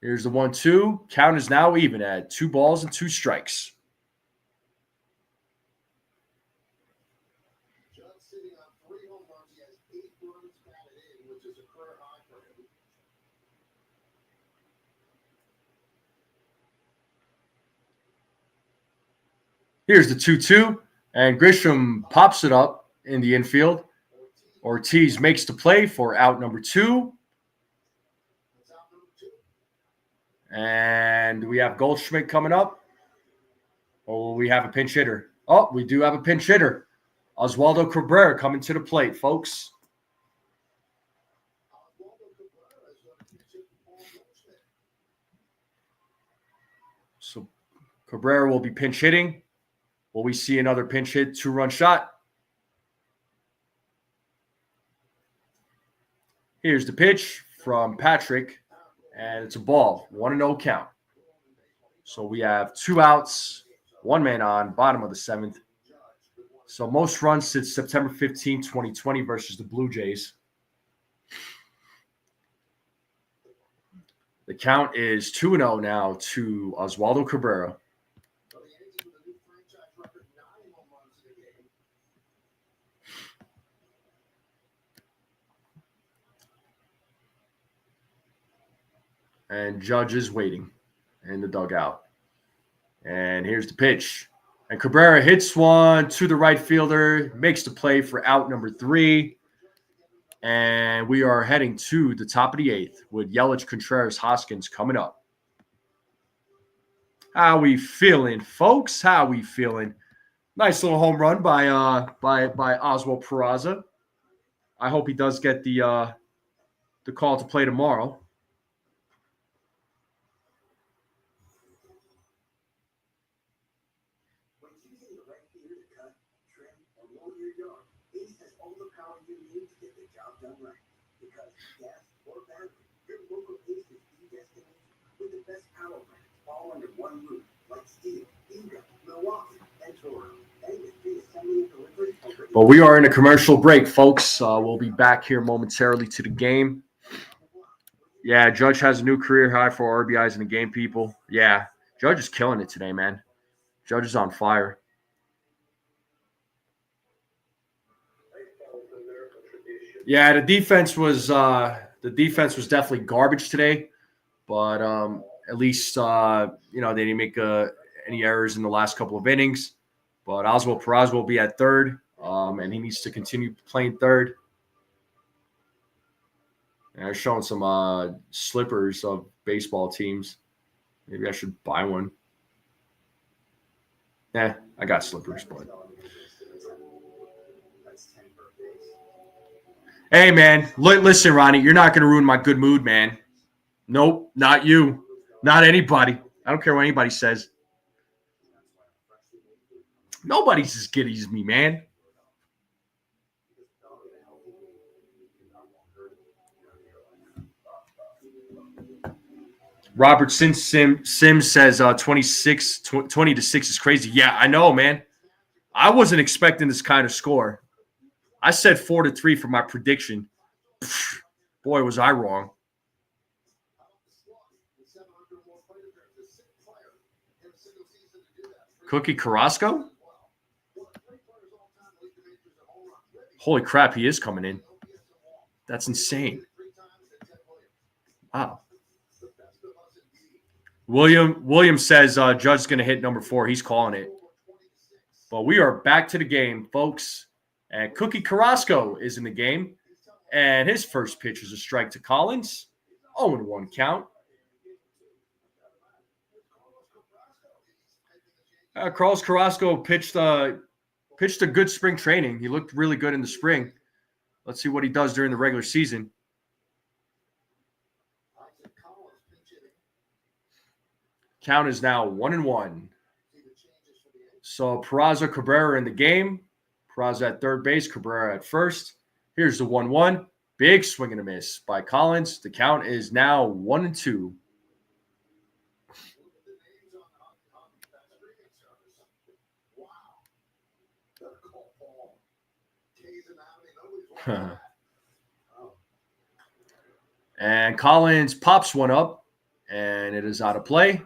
Here's the 1-2. Count is now even at 2 balls and 2 strikes. Here's the 2-2, and Grisham pops it up in the infield. Ortiz makes the play for out number 2. And we have Goldschmidt coming up. Oh, we have a pinch hitter. Oh, we do have a pinch hitter. Oswaldo Cabrera coming to the plate, folks. So Cabrera will be pinch hitting. Will we see another pinch hit, 2-run shot? Here's the pitch from Patrick, and it's a ball, 1-0 count. So we have 2 outs, 1 man on, bottom of the 7th. So most runs since September 15, 2020 versus the Blue Jays. The count is 2-0 now to Oswaldo Cabrera. And Judge is waiting in the dugout. And here's the pitch. And Cabrera hits one to the right fielder, makes the play for out number 3. And we are heading to the top of the 8th with Yelich, Contreras, Hoskins coming up. How we feeling, folks? How we feeling? Nice little home run by Oswald Peraza. I hope he does get the call to play tomorrow. Under one roof, like steel, Binghamton, Milwaukee, and Toronto. But we are in a commercial break, folks. We'll be back here momentarily to the game. Yeah, Judge has a new career high for RBIs in the game, people. Yeah, Judge is killing it today, man. Judge is on fire. Yeah, the defense was definitely garbage today, but at least they didn't make any errors in the last couple of innings. But Oswald Peraza will be at third, and he needs to continue playing third. And they're showing some slippers of baseball teams. Maybe I should buy one. I got slippers, but. Hey, man, listen, Ronnie, you're not going to ruin my good mood, man. Nope, not you. Not anybody. I don't care what anybody says. Nobody's as good as me, man. Robert Sims says 20 to 6 is crazy. Yeah, I know, man. I wasn't expecting this kind of score. I said 4-3 for my prediction. Pfft, boy, was I wrong. Cookie Carrasco? Holy crap, he is coming in. That's insane. Wow. William says Judge's going to hit number 4. He's calling it. But we are back to the game, folks. And Cookie Carrasco is in the game. And his first pitch is a strike to Collins. 0-1 count. Carlos Carrasco pitched a good spring training. He looked really good in the spring. Let's see what he does during the regular season. Count is now 1-1. So Peraza, Cabrera in the game. Peraza at third base, Cabrera at first. Here's the 1-1. Big swing and a miss by Collins. The count is now 1-2. And Collins pops one up, and it is out of play.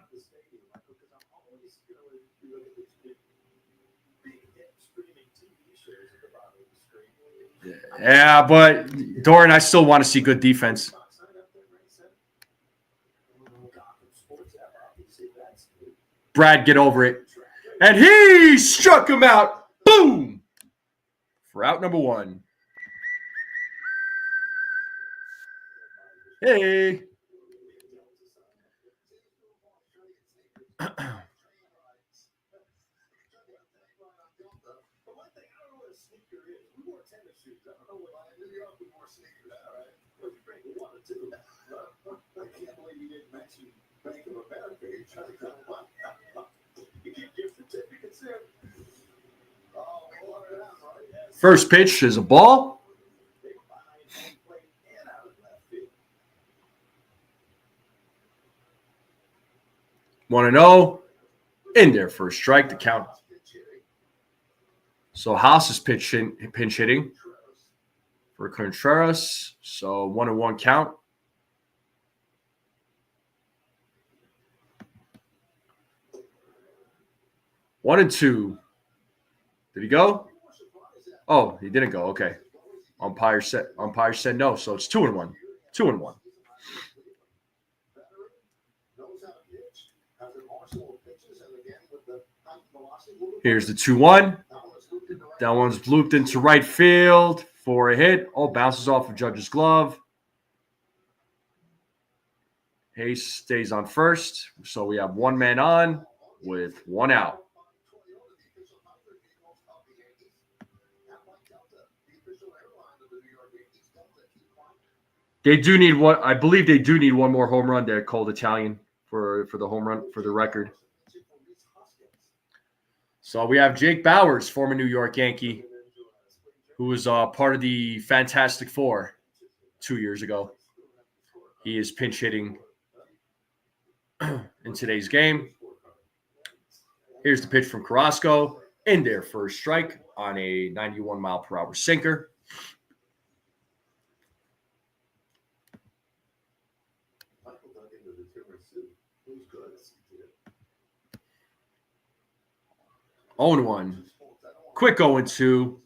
Yeah, but Doran, I still want to see good defense. Brad, get over it. And he struck him out. Boom! For out number 1. Hey. First pitch is a ball. One and 0 in there for a strike to count. So Haas is pinch hitting for Contreras. So 1-1 count. One and 2. Did he go? Oh, he didn't go. Okay. Umpire said no. So it's 2-1. 2-1. Here's the 2-1. That one's looped into right field for a hit. Oh, bounces off of Judge's glove. Hayes stays on first. So we have one man on with one out. They do need one. I believe they do need one more home run there, called Italian for the home run for the record. So we have Jake Bauers, former New York Yankee, who was part of the Fantastic Four 2 years ago. He is pinch hitting in today's game. Here's the pitch from Carrasco in there for a strike on a 91-mile-per-hour sinker. into the tiramisu. It was good. 0-1. Quick 0-2.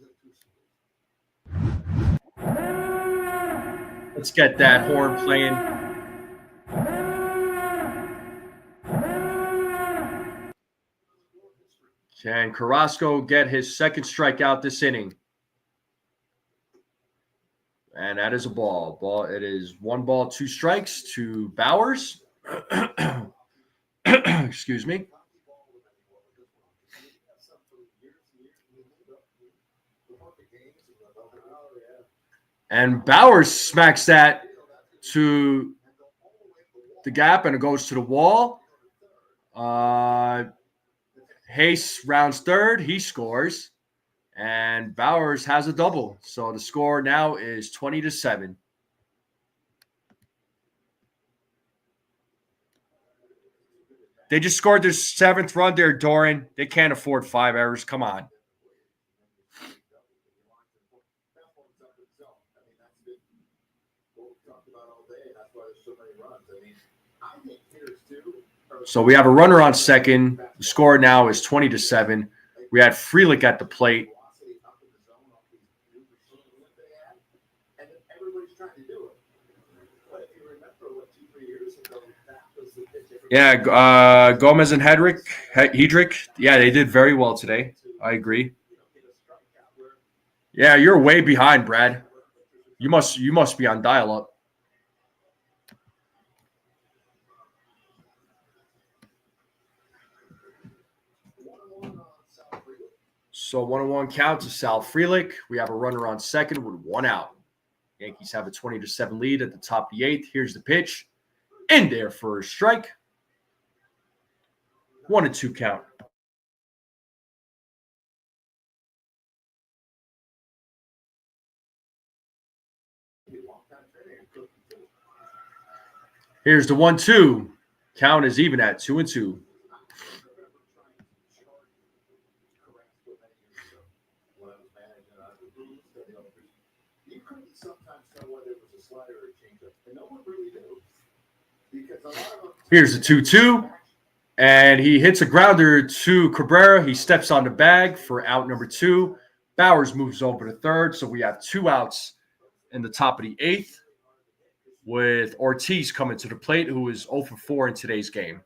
Let's get that horn playing. Can Carrasco get his second strikeout this inning? And that is a ball. It is 1 ball, 2 strikes to Bowers. Excuse me. And Bowers smacks that to the gap, and it goes to the wall. Hayes rounds third. He scores. And Bowers has a double. So the score now is 20-7. They just scored their 7th run there, Doran. They can't afford 5 errors. Come on. So we have a runner on second. The score now is 20-7. We had Frelick at the plate. Yeah, Gomez and Hedrick. Yeah, they did very well today. I agree. Yeah, you're way behind, Brad. You must be on dial-up. So 1-1 count to Sal Frelick. We have a runner on second with 1 out. Yankees have a 20-7 lead at the top of the 8th. Here's the pitch. In there for a strike. 1-2 count. Here's the 1-2. Count is even at 2-2. Here's the 2-2. And he hits a grounder to Cabrera. He steps on the bag for out number 2. Bowers moves over to third. So we have 2 outs in the top of the 8th with Ortiz coming to the plate, who is 0 for 4 in today's game.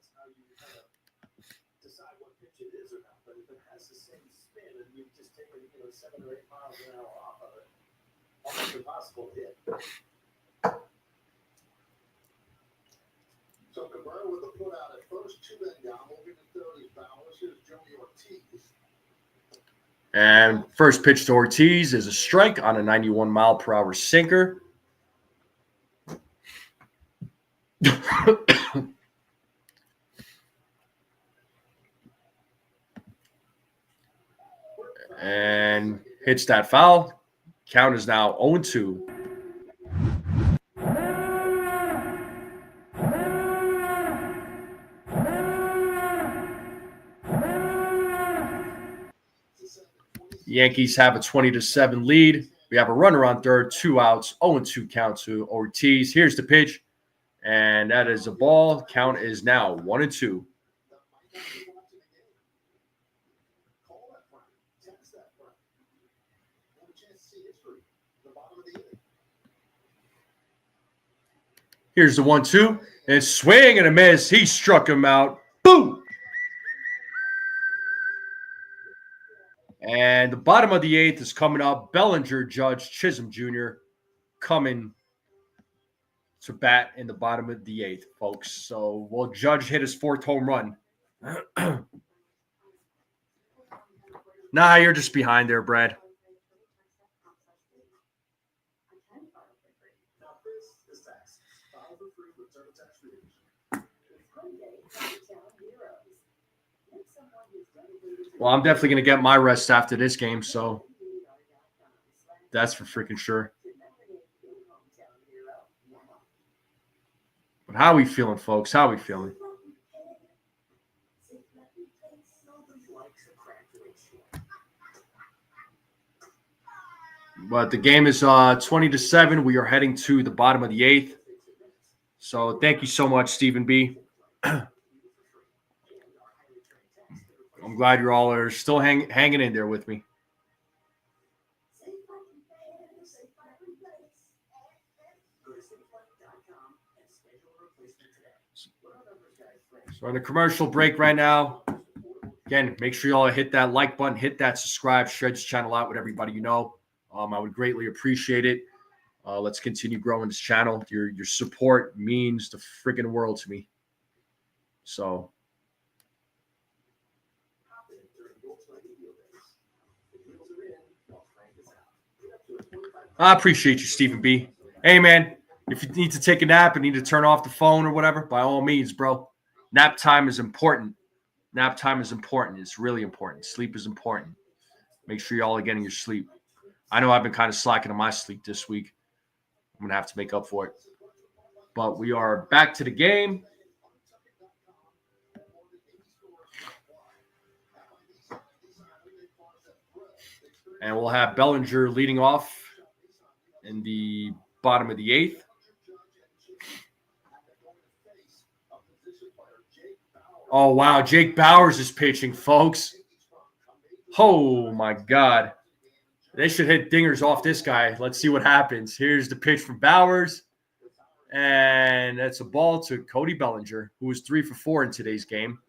So Cabrera with the put out at first, 2 men down, moving to third is Bowers. Here's Joey Ortiz. And first pitch to Ortiz is a strike on a 91-mile-per-hour sinker. And hits that foul. Count is now 0-2. Yankees have a 20-7 lead. We have a runner on third, 2 outs, 0-2 count to Ortiz. Here's the pitch, and that is a ball. Count is now 1-2. Here's the 1-2, and swing and a miss. He struck him out. Boom! And the bottom of the 8th is coming up. Bellinger, Judge, Chisholm Jr. coming to bat in the bottom of the 8th, folks. So will Judge hit his 4th home run? Nah, you're just behind there, Brad. Well, I'm definitely going to get my rest after this game, so that's for freaking sure. But how are we feeling, folks? How are we feeling? But the game is 20-7. We are heading to the bottom of the 8th. So thank you so much, Stephen B. I'm glad you all are still hanging in there with me. So on a commercial break right now. Again, make sure you all hit that like button, hit that subscribe, share this channel out with everybody you know. I would greatly appreciate it. Let's continue growing this channel. Your support means the freaking world to me. So I appreciate you, Stephen B. Hey, man, if you need to take a nap and need to turn off the phone or whatever, by all means, bro. Nap time is important. Nap time is important. It's really important. Sleep is important. Make sure y'all are getting your sleep. I know I've been kind of slacking on my sleep this week. I'm going to have to make up for it. But we are back to the game. And we'll have Bellinger leading off in the bottom of the 8th. Oh, wow. Jake Bauers is pitching, folks. Oh, my God. They should hit dingers off this guy. Let's see what happens. Here's the pitch from Bauers. And that's a ball to Cody Bellinger, who was 3 for 4 in today's game.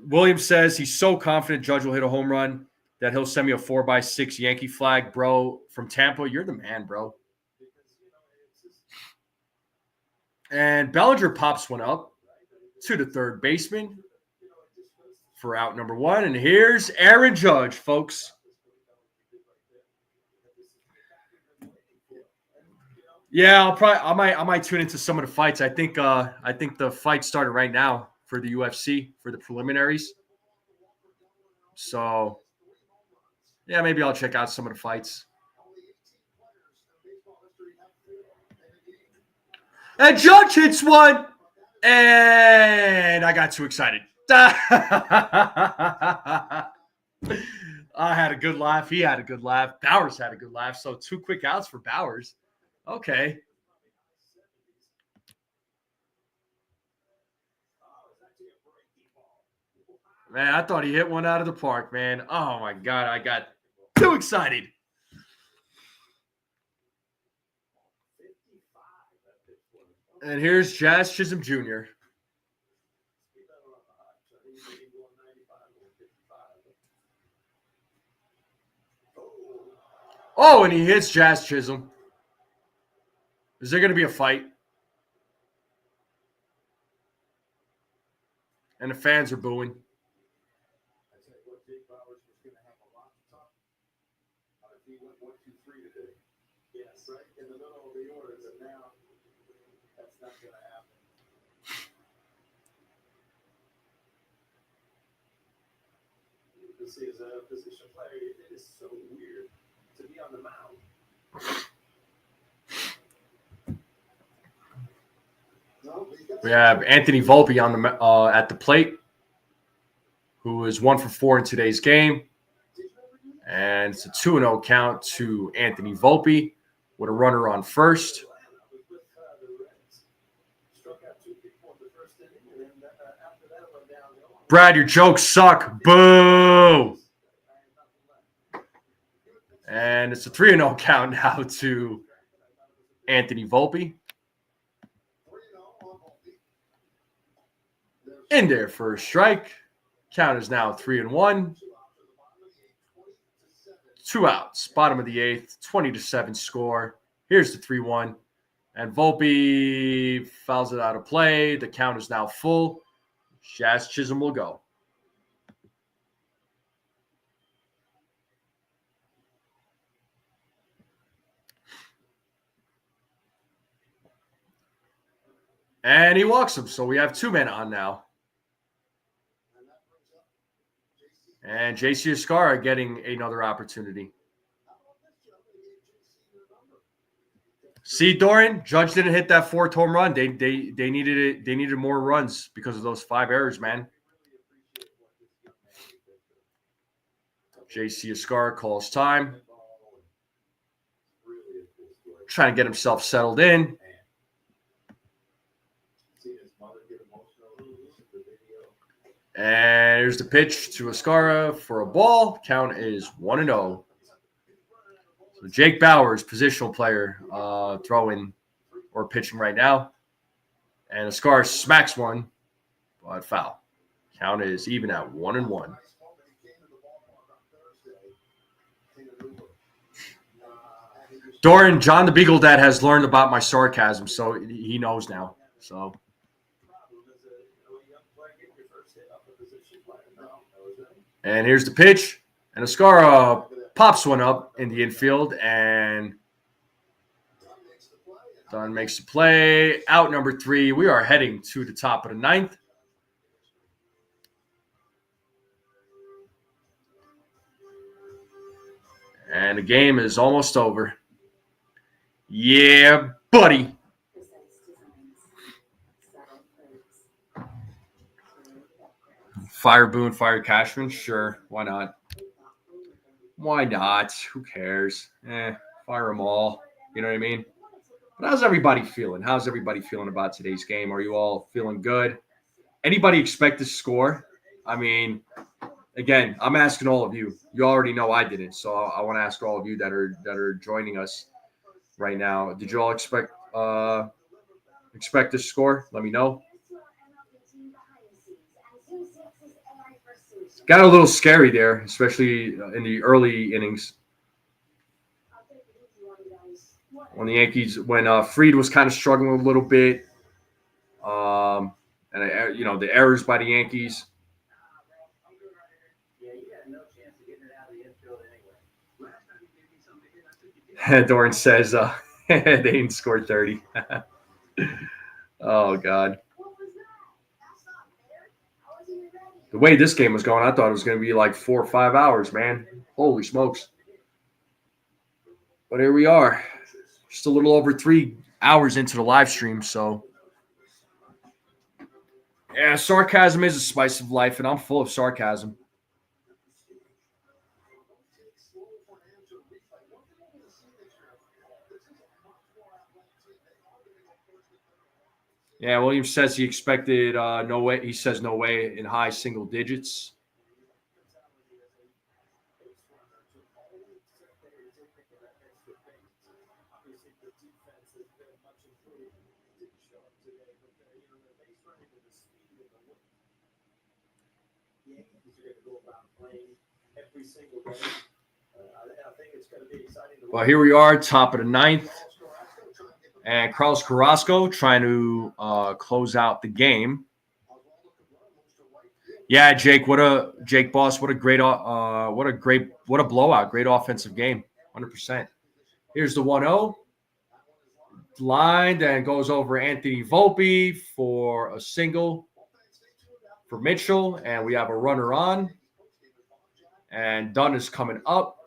Williams says he's so confident Judge will hit a home run that he'll send me a 4x6 Yankee flag. Bro, from Tampa, you're the man, bro. And Bellinger pops one up to the third baseman for out number 1. And here's Aaron Judge, folks. Yeah, I might tune into some of the fights. I think the fight started right now for the UFC for the preliminaries. So yeah, maybe I'll check out some of the fights. And Judge hits one, and I got too excited. I had a good laugh. He had a good laugh. Bauers had a good laugh. So 2 quick outs for Bauers. Okay. Man, I thought he hit one out of the park, man. Oh, my God. I got too excited. And here's Jazz Chisholm Jr. Oh, and he hits Jazz Chisholm. Is there going to be a fight? And the fans are booing. See, as a position player, it is so weird to be on the mound. We have Anthony Volpe on the at the plate, who is 1 for 4 in today's game, and it's a 2-0 count to Anthony Volpe with a runner on first. Brad, your jokes suck. Boo! And it's a 3-0 count now to Anthony Volpe. In there for a strike. Count is now 3-1. 2 outs. Bottom of the 8th. 20-7 score. Here's the 3-1. And Volpe fouls it out of play. The count is now full. Jazz Chisholm will go. And he walks him, so we have 2 men on now. And JC Escara getting another opportunity. See, Dorian, Judge didn't hit that 4th home run. They needed it. They needed more runs because of those 5 errors, man. JC Escara calls time. trying to get himself settled in. And here's the pitch to Oscara for a ball. Count is 1-0. So Jake Bauers, positional player, throwing or pitching right now. And Oscara smacks one, but foul. Count is even at 1-1. Doran, John the Beagle Dad has learned about my sarcasm, so he knows now. So, and here's the pitch, and Oscara pops one up in the infield, and Dunn makes the play. Out number 3. We are heading to the top of the 9th. And the game is almost over. Yeah, buddy. Fire Boone, fire Cashman? Sure. Why not? Why not? Who cares? Fire them all. You know what I mean? But how's everybody feeling? How's everybody feeling about today's game? Are you all feeling good? Anybody expect to score? I mean, again, I'm asking all of you. You already know I didn't, so I want to ask all of you that are joining us right now. Did you all expect to score? Let me know. Got a little scary there, especially in the early innings. When the Yankees, when Fried was kind of struggling a little bit, and the errors by the Yankees. Doran says they didn't score 30. Oh, God. The way this game was going, I thought it was going to be like 4 or 5 hours, man. Holy smokes. But here we are. Just a little over 3 hours into the live stream, so. Yeah, sarcasm is a spice of life, and I'm full of sarcasm. Yeah, Williams says he expected no way. He says no way in high single digits. Well, here we are, top of the 9th. And Carlos Carrasco trying to close out the game. Yeah, Jake, what a blowout, great offensive game, 100%. Here's the 1-0. Lined and goes over Anthony Volpe for a single for Mitchell, and we have a runner on. And Dunn is coming up.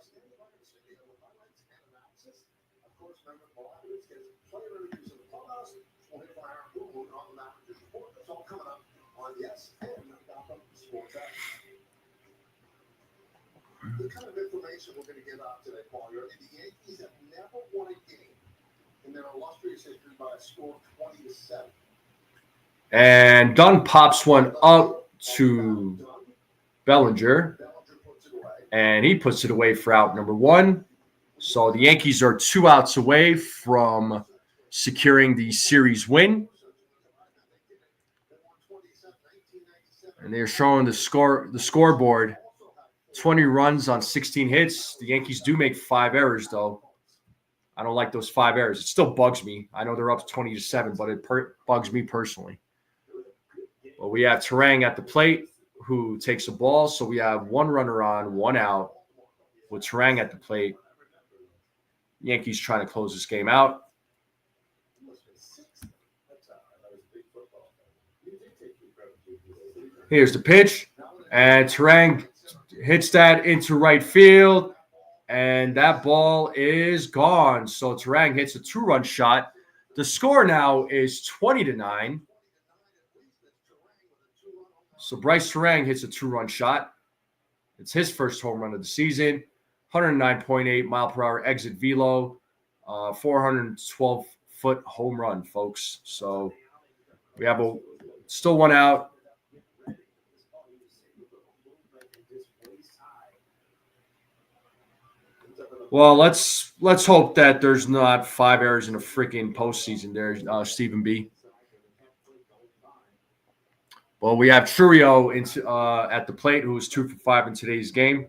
The kind of information we're going to give out today, Paul. The Yankees have never won a game in their illustrious history by a score of 20-7. And Dunn pops one up to Bellinger, and he puts it away for out number 1. So the Yankees are 2 outs away from securing the series win. And they're showing the scoreboard. 20 runs on 16 hits. The Yankees do make 5 errors, though. I don't like those 5 errors. It still bugs me. I know they're up 20-7, but it bugs me personally. But we have Terang at the plate, who takes a ball. So we have 1 runner on, 1 out, with Terang at the plate. Yankees trying to close this game out. Here's the pitch, and Terang hits that into right field, and that ball is gone. So Terang hits a 2-run shot. The score now is 20-9. So Bryce Terang hits a 2-run shot. It's his first home run of the season. 109.8 mile per hour exit velo. 412-foot home run, folks. So we have still one out. Well, let's hope that there's not 5 errors in a freaking postseason there, Stephen B. Well, we have Trurio at the plate, who was 2 for 5 in today's game.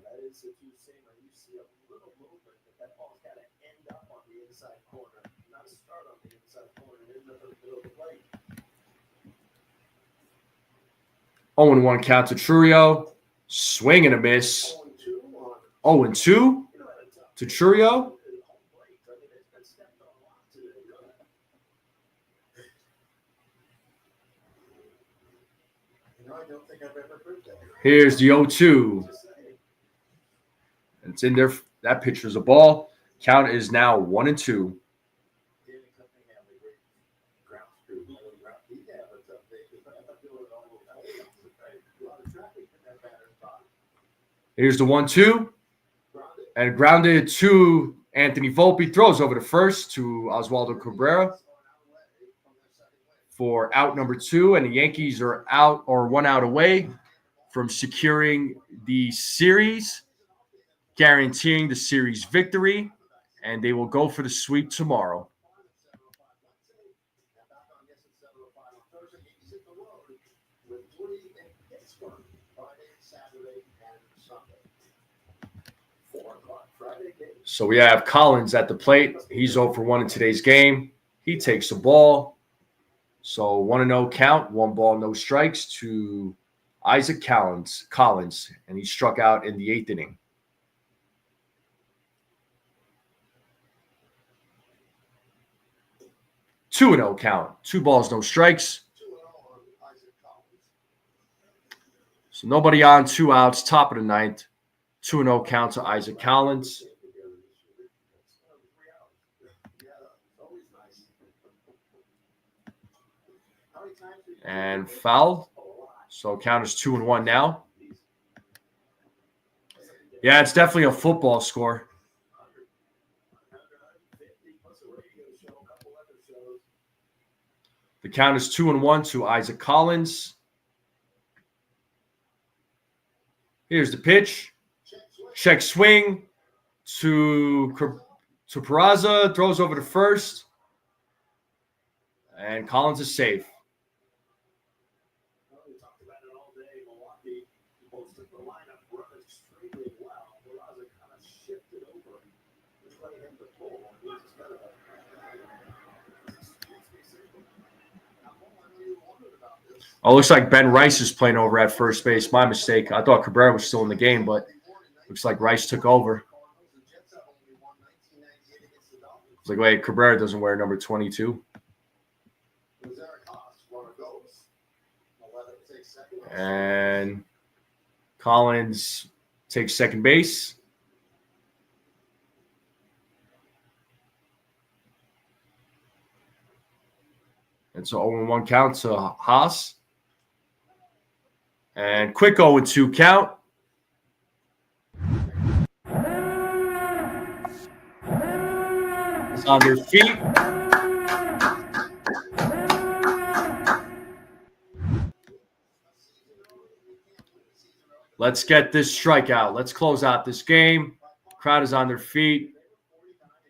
Oh, and 1 count to Trurio. Swing and a miss. 0-2 to Trurio. Here's the 0-2. It's in there. That pitcher's a ball. Count is now 1-2. Here's the 1-2. And grounded to Anthony Volpe. Throws over to first to Oswald Cabrera for out number 2. And the Yankees are out or 1 out away from securing the series, guaranteeing the series victory. And they will go for the sweep tomorrow. So we have Collins at the plate. He's 0 for 1 in today's game. He takes the ball. So 1-0 count, 1 ball, no strikes to Isaac Collins, and he struck out in the 8th inning. Two 2-0 count, 2 balls, no strikes. So nobody on, 2 outs, top of the 9th. 2-0 count to Isaac Collins. And foul. So count is 2-1 now. Yeah, it's definitely a football score. The count is 2-1 to Isaac Collins. Here's the pitch. Check swing to Peraza. Throws over to first. And Collins is safe. We talked about it all day. Milwaukee, most of the lineup run extremely well. Peraza kind of shifted over, just letting him to pull. Oh, looks like Ben Rice is playing over at first base. My mistake. I thought Cabrera was still in the game, but looks like Rice took over. It's like, wait, Cabrera doesn't wear number 22. And Collins takes second base. And so 0-1 count to Haas. And quick 0-2 count. It's on their feet. Let's get this strikeout. Let's close out this game. Crowd is on their feet.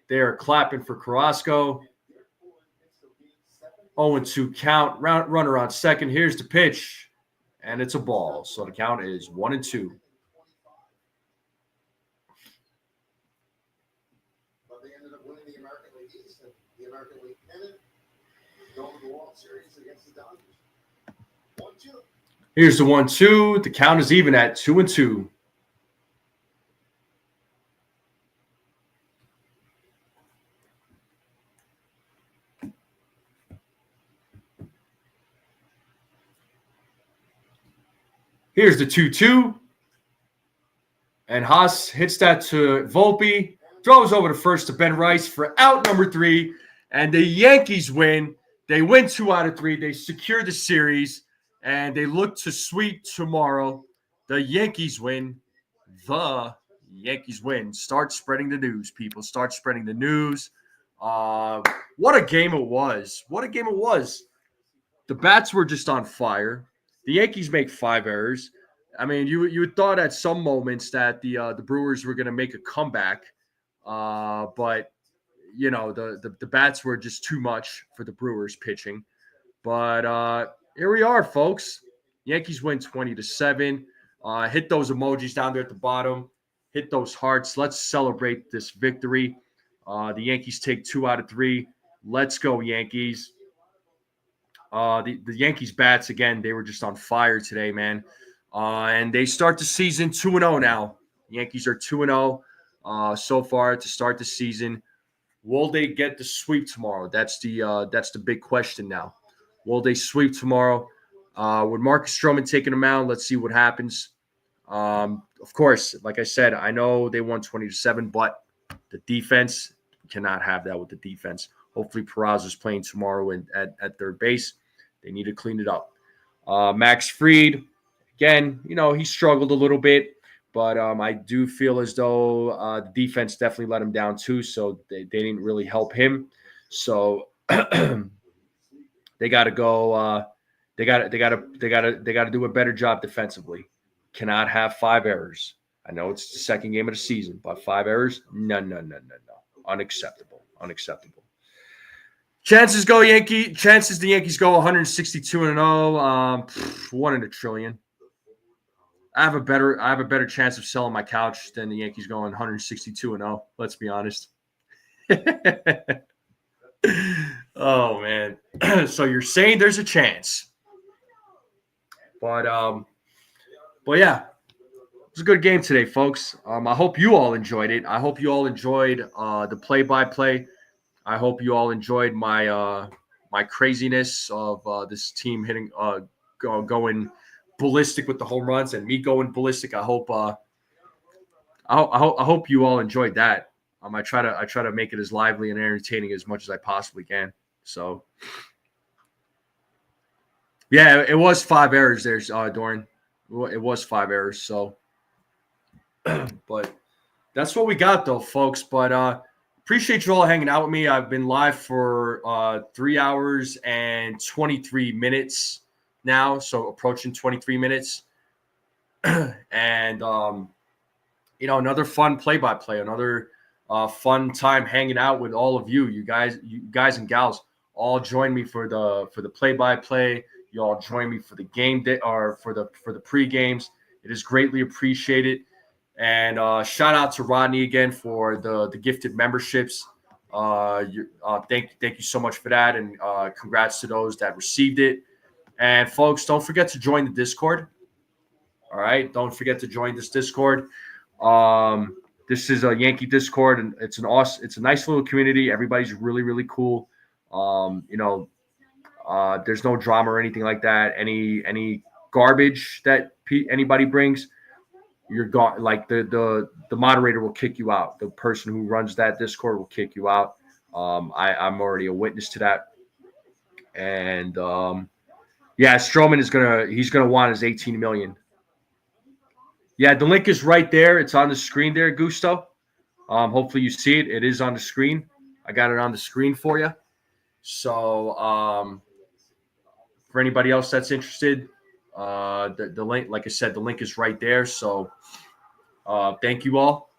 They are clapping for Carrasco. 0-2 count. Runner on second. Here's the pitch. And it's a ball. So the count is 1-2. But they ended up winning the American League East and the American League pennant, going to the World Series against the Dodgers. 1-2. Here's the 1-2. The count is even at 2-2. Here's the 2-2. And Haas hits that to Volpe. Throws over to first to Ben Rice for out number 3. And the Yankees win. They win 2 out of 3. They secure the series. And they look to sweep tomorrow. The Yankees win. The Yankees win. Start spreading the news, people. Start spreading the news. What a game it was. What a game it was. The bats were just on fire. The Yankees make 5 errors. I mean, you would thought at some moments that the Brewers were going to make a comeback, but the bats were just too much for the Brewers pitching. But here we are, folks. Yankees win 20-7. Hit those emojis down there at the bottom. Hit those hearts. Let's celebrate this victory. The Yankees take 2 out of 3. Let's go, Yankees. The Yankees bats, again, they were just on fire today, man. And they start the season 2-0 now. The Yankees are 2-0 so far to start the season. Will they get the sweep tomorrow? That's the big question now. Will they sweep tomorrow? With Marcus Stroman taking them out, let's see what happens. Of course, like I said, I know they won 20-7, but the defense cannot have that with the defense. Hopefully, Peraza is playing tomorrow at third base. They need to clean it up. Max Fried, again, he struggled a little bit, but I do feel as though the defense definitely let him down too. So they didn't really help him. So they got to go. They got to do a better job defensively. Cannot have 5 errors. I know it's the second game of the season, but 5 errors? No. Unacceptable. Chances the Yankees go 162-0. 1 in a trillion. I have a better chance of selling my couch than the Yankees going 162-0. Let's be honest. Oh man. So you're saying there's a chance. But yeah. It was a good game today, folks. I hope you all enjoyed it. I hope you all enjoyed the play-by-play. I hope you all enjoyed my craziness of this team hitting going ballistic with the home runs and me going ballistic. I hope you all enjoyed that. I try to make it as lively and entertaining as much as I possibly can. So yeah, it was 5 errors there, Dorian. It was 5 errors. So, but that's what we got though, folks. But appreciate you all hanging out with me. I've been live for 3 hours and 23 minutes now, so approaching 23 minutes. And another fun play-by-play, another fun time hanging out with all of you guys and gals. All join me for the play-by-play. You all join me for the game day or for the pre-games. It is greatly appreciated. And shout out to Rodney again for the gifted memberships. Thank you so much for that, and congrats to those that received it. And folks, don't forget to join the Discord. All right, don't forget to join this Discord. This is a Yankee Discord, and it's a nice little community. Everybody's really, really cool. There's no drama or anything like that. Any garbage that anybody brings, you're gone. Like the moderator will kick you out. The person who runs that Discord will kick you out. I'm already a witness to that. And Stroman he's gonna want his 18 million. Yeah, the link is right there. It's on the screen there, Gusto. Hopefully you see it. It is on the screen. I got it on the screen for you. So for anybody else that's interested, the link, like I said, the link is right there. So thank you all.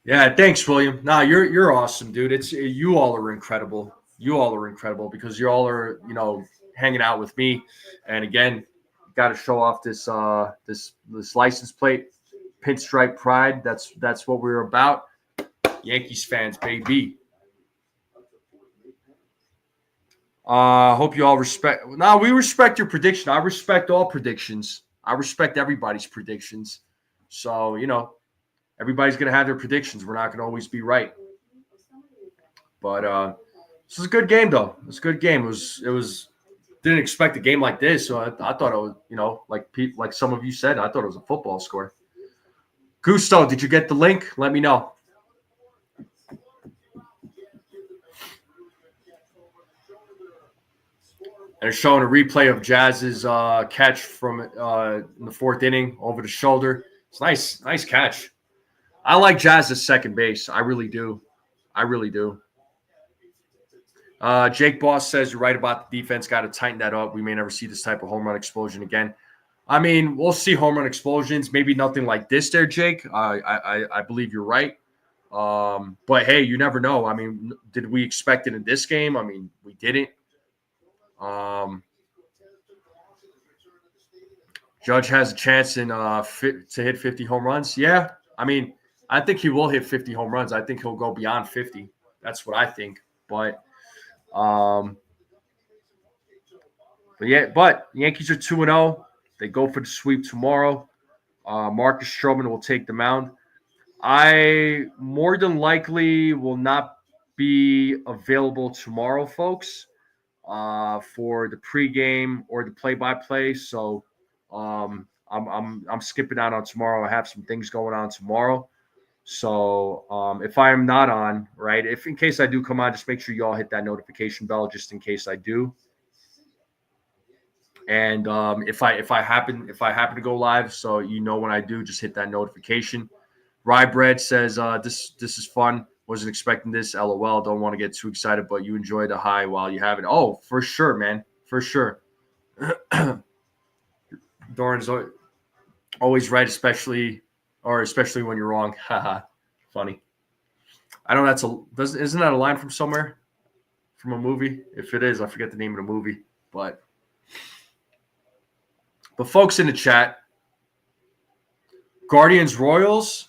Yeah, thanks, William. Nah, you're awesome, dude. You all are incredible. You all are incredible because you all are, hanging out with me. And again, got to show off this license plate, pinstripe pride. That's what we're about. Yankees fans, baby. Hope you all respect. No, we respect your prediction. I respect all predictions. I respect everybody's predictions. So, everybody's going to have their predictions. We're not going to always be right. But this was a good game, though. It was a good game. It was didn't expect a game like this. So I thought it was, like some of you said, I thought it was a football score. Gusto, did you get the link? Let me know. And it's showing a replay of Jazz's catch from in the 4th inning over the shoulder. It's nice catch. I like Jazz as second base. I really do. I really do. Jake Boss says you're right about the defense. Got to tighten that up. We may never see this type of home run explosion again. I mean, we'll see home run explosions. Maybe nothing like this there, Jake. I believe you're right. But, hey, you never know. I mean, did we expect it in this game? I mean, we didn't. Judge has a chance to hit 50 home runs. Yeah, I mean, I think he will hit 50 home runs. I think he'll go beyond 50. That's what I think. But Yankees are 2-0. They go for the sweep tomorrow. Marcus Stroman will take the mound. I more than likely will not be available tomorrow, folks, for the pregame or the play-by-play. So I'm skipping out on tomorrow. I have some things going on tomorrow. So if I am not on, right, if in case I do come on, just make sure you all hit that notification bell just in case I do. And if I happen to go live, so you know when I do, just hit that notification. Rye Bread says this is fun. Wasn't expecting this. LOL. Don't want to get too excited, but you enjoy the high while you have it. Oh, for sure, man. For sure. Doran's always right, especially when you're wrong. Haha. Funny. I know isn't that a line from somewhere? From a movie? If it is, I forget the name of the movie. But folks in the chat, Guardians Royals.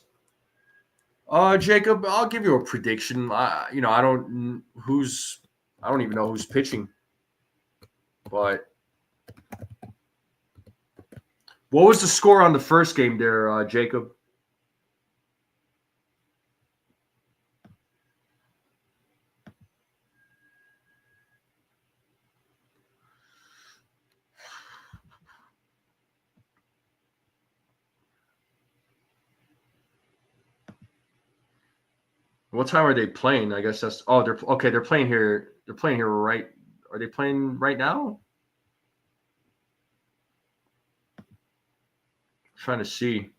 Jacob, I'll give you a prediction. I don't even know who's pitching. But what was the score on the first game there, Jacob? What time are they playing? I guess they're playing here. They're playing here right. Are they playing right now? I'm trying to see.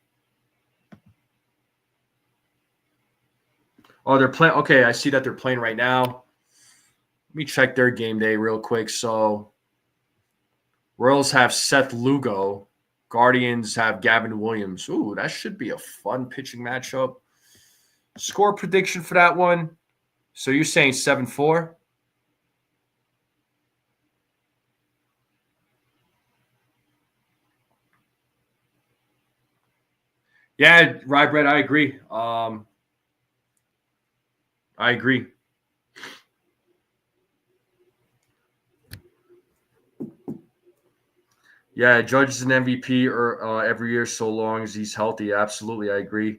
Oh, they're playing. Okay, I see that they're playing right now. Let me check their game day real quick. So, Royals have Seth Lugo. Guardians have Gavin Williams. Ooh, that should be a fun pitching matchup. Score prediction for that one. So you're saying 7-4? Yeah, Rye Bread, I agree. I agree. Yeah, Judge is an MVP every year so long as he's healthy. Absolutely, I agree.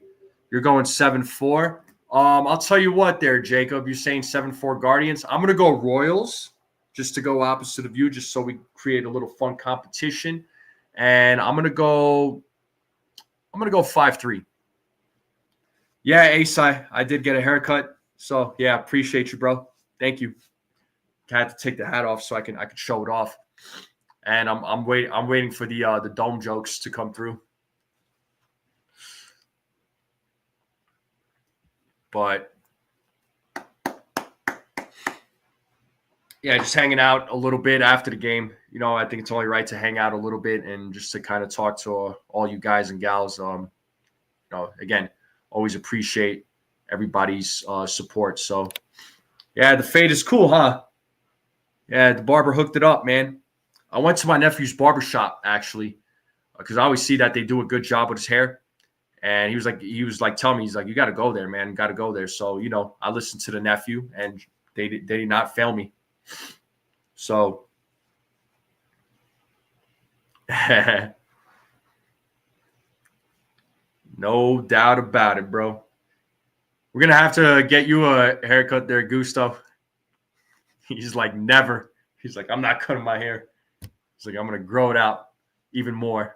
You're going 7-4. I'll tell you what there, Jacob. You're saying 7-4 Guardians. I'm going to go Royals just to go opposite of you, just so we create a little fun competition. And I'm going to go 5-3. Yeah, Ace, I did get a haircut. So, yeah, appreciate you, bro. Thank you. I had to take the hat off so I could show it off. And I'm waiting for the dome jokes to come through. But yeah, just hanging out a little bit after the game. I think it's only right to hang out a little bit and just to kind of talk to all you guys and gals. Again, always appreciate everybody's support. So yeah, the fade is cool, huh? Yeah, the barber hooked it up, man. I went to my nephew's barbershop actually, because I always see that they do a good job with his hair. And he was like telling me, he's like, you got to go there, man. Got to go there. So, I listened to the nephew and they did not fail me. So, no doubt about it, bro. We're going to have to get you a haircut there, Gusto. He's like, never. He's like, I'm not cutting my hair. He's like, I'm going to grow it out even more.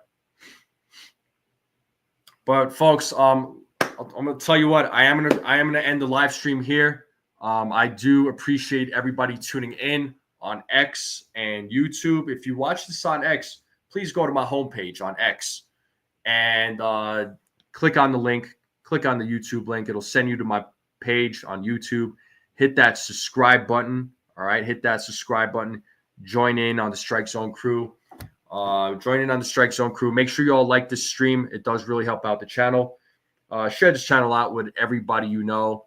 But folks, I'm going to tell you what, I am going to end the live stream here. I do appreciate everybody tuning in on X and YouTube. If you watch this on X, please go to my homepage on X and click on the link, click on the YouTube link. It'll send you to my page on YouTube. Hit that subscribe button. All right, hit that subscribe button. Join in on the Strike Zone crew. Make sure you all like this stream. It does really help out the channel. Share this channel out with everybody you know.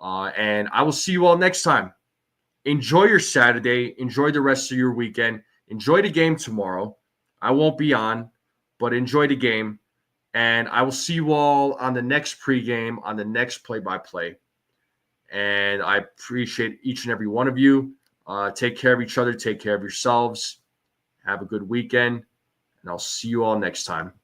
And I will see you all next time. Enjoy your Saturday. Enjoy the rest of your weekend. Enjoy the game tomorrow. I won't be on, but enjoy the game. And I will see you all on the next pregame, on the next play-by-play. And I appreciate each and every one of you. Take care of each other. Take care of yourselves. Have a good weekend. And I'll see you all next time.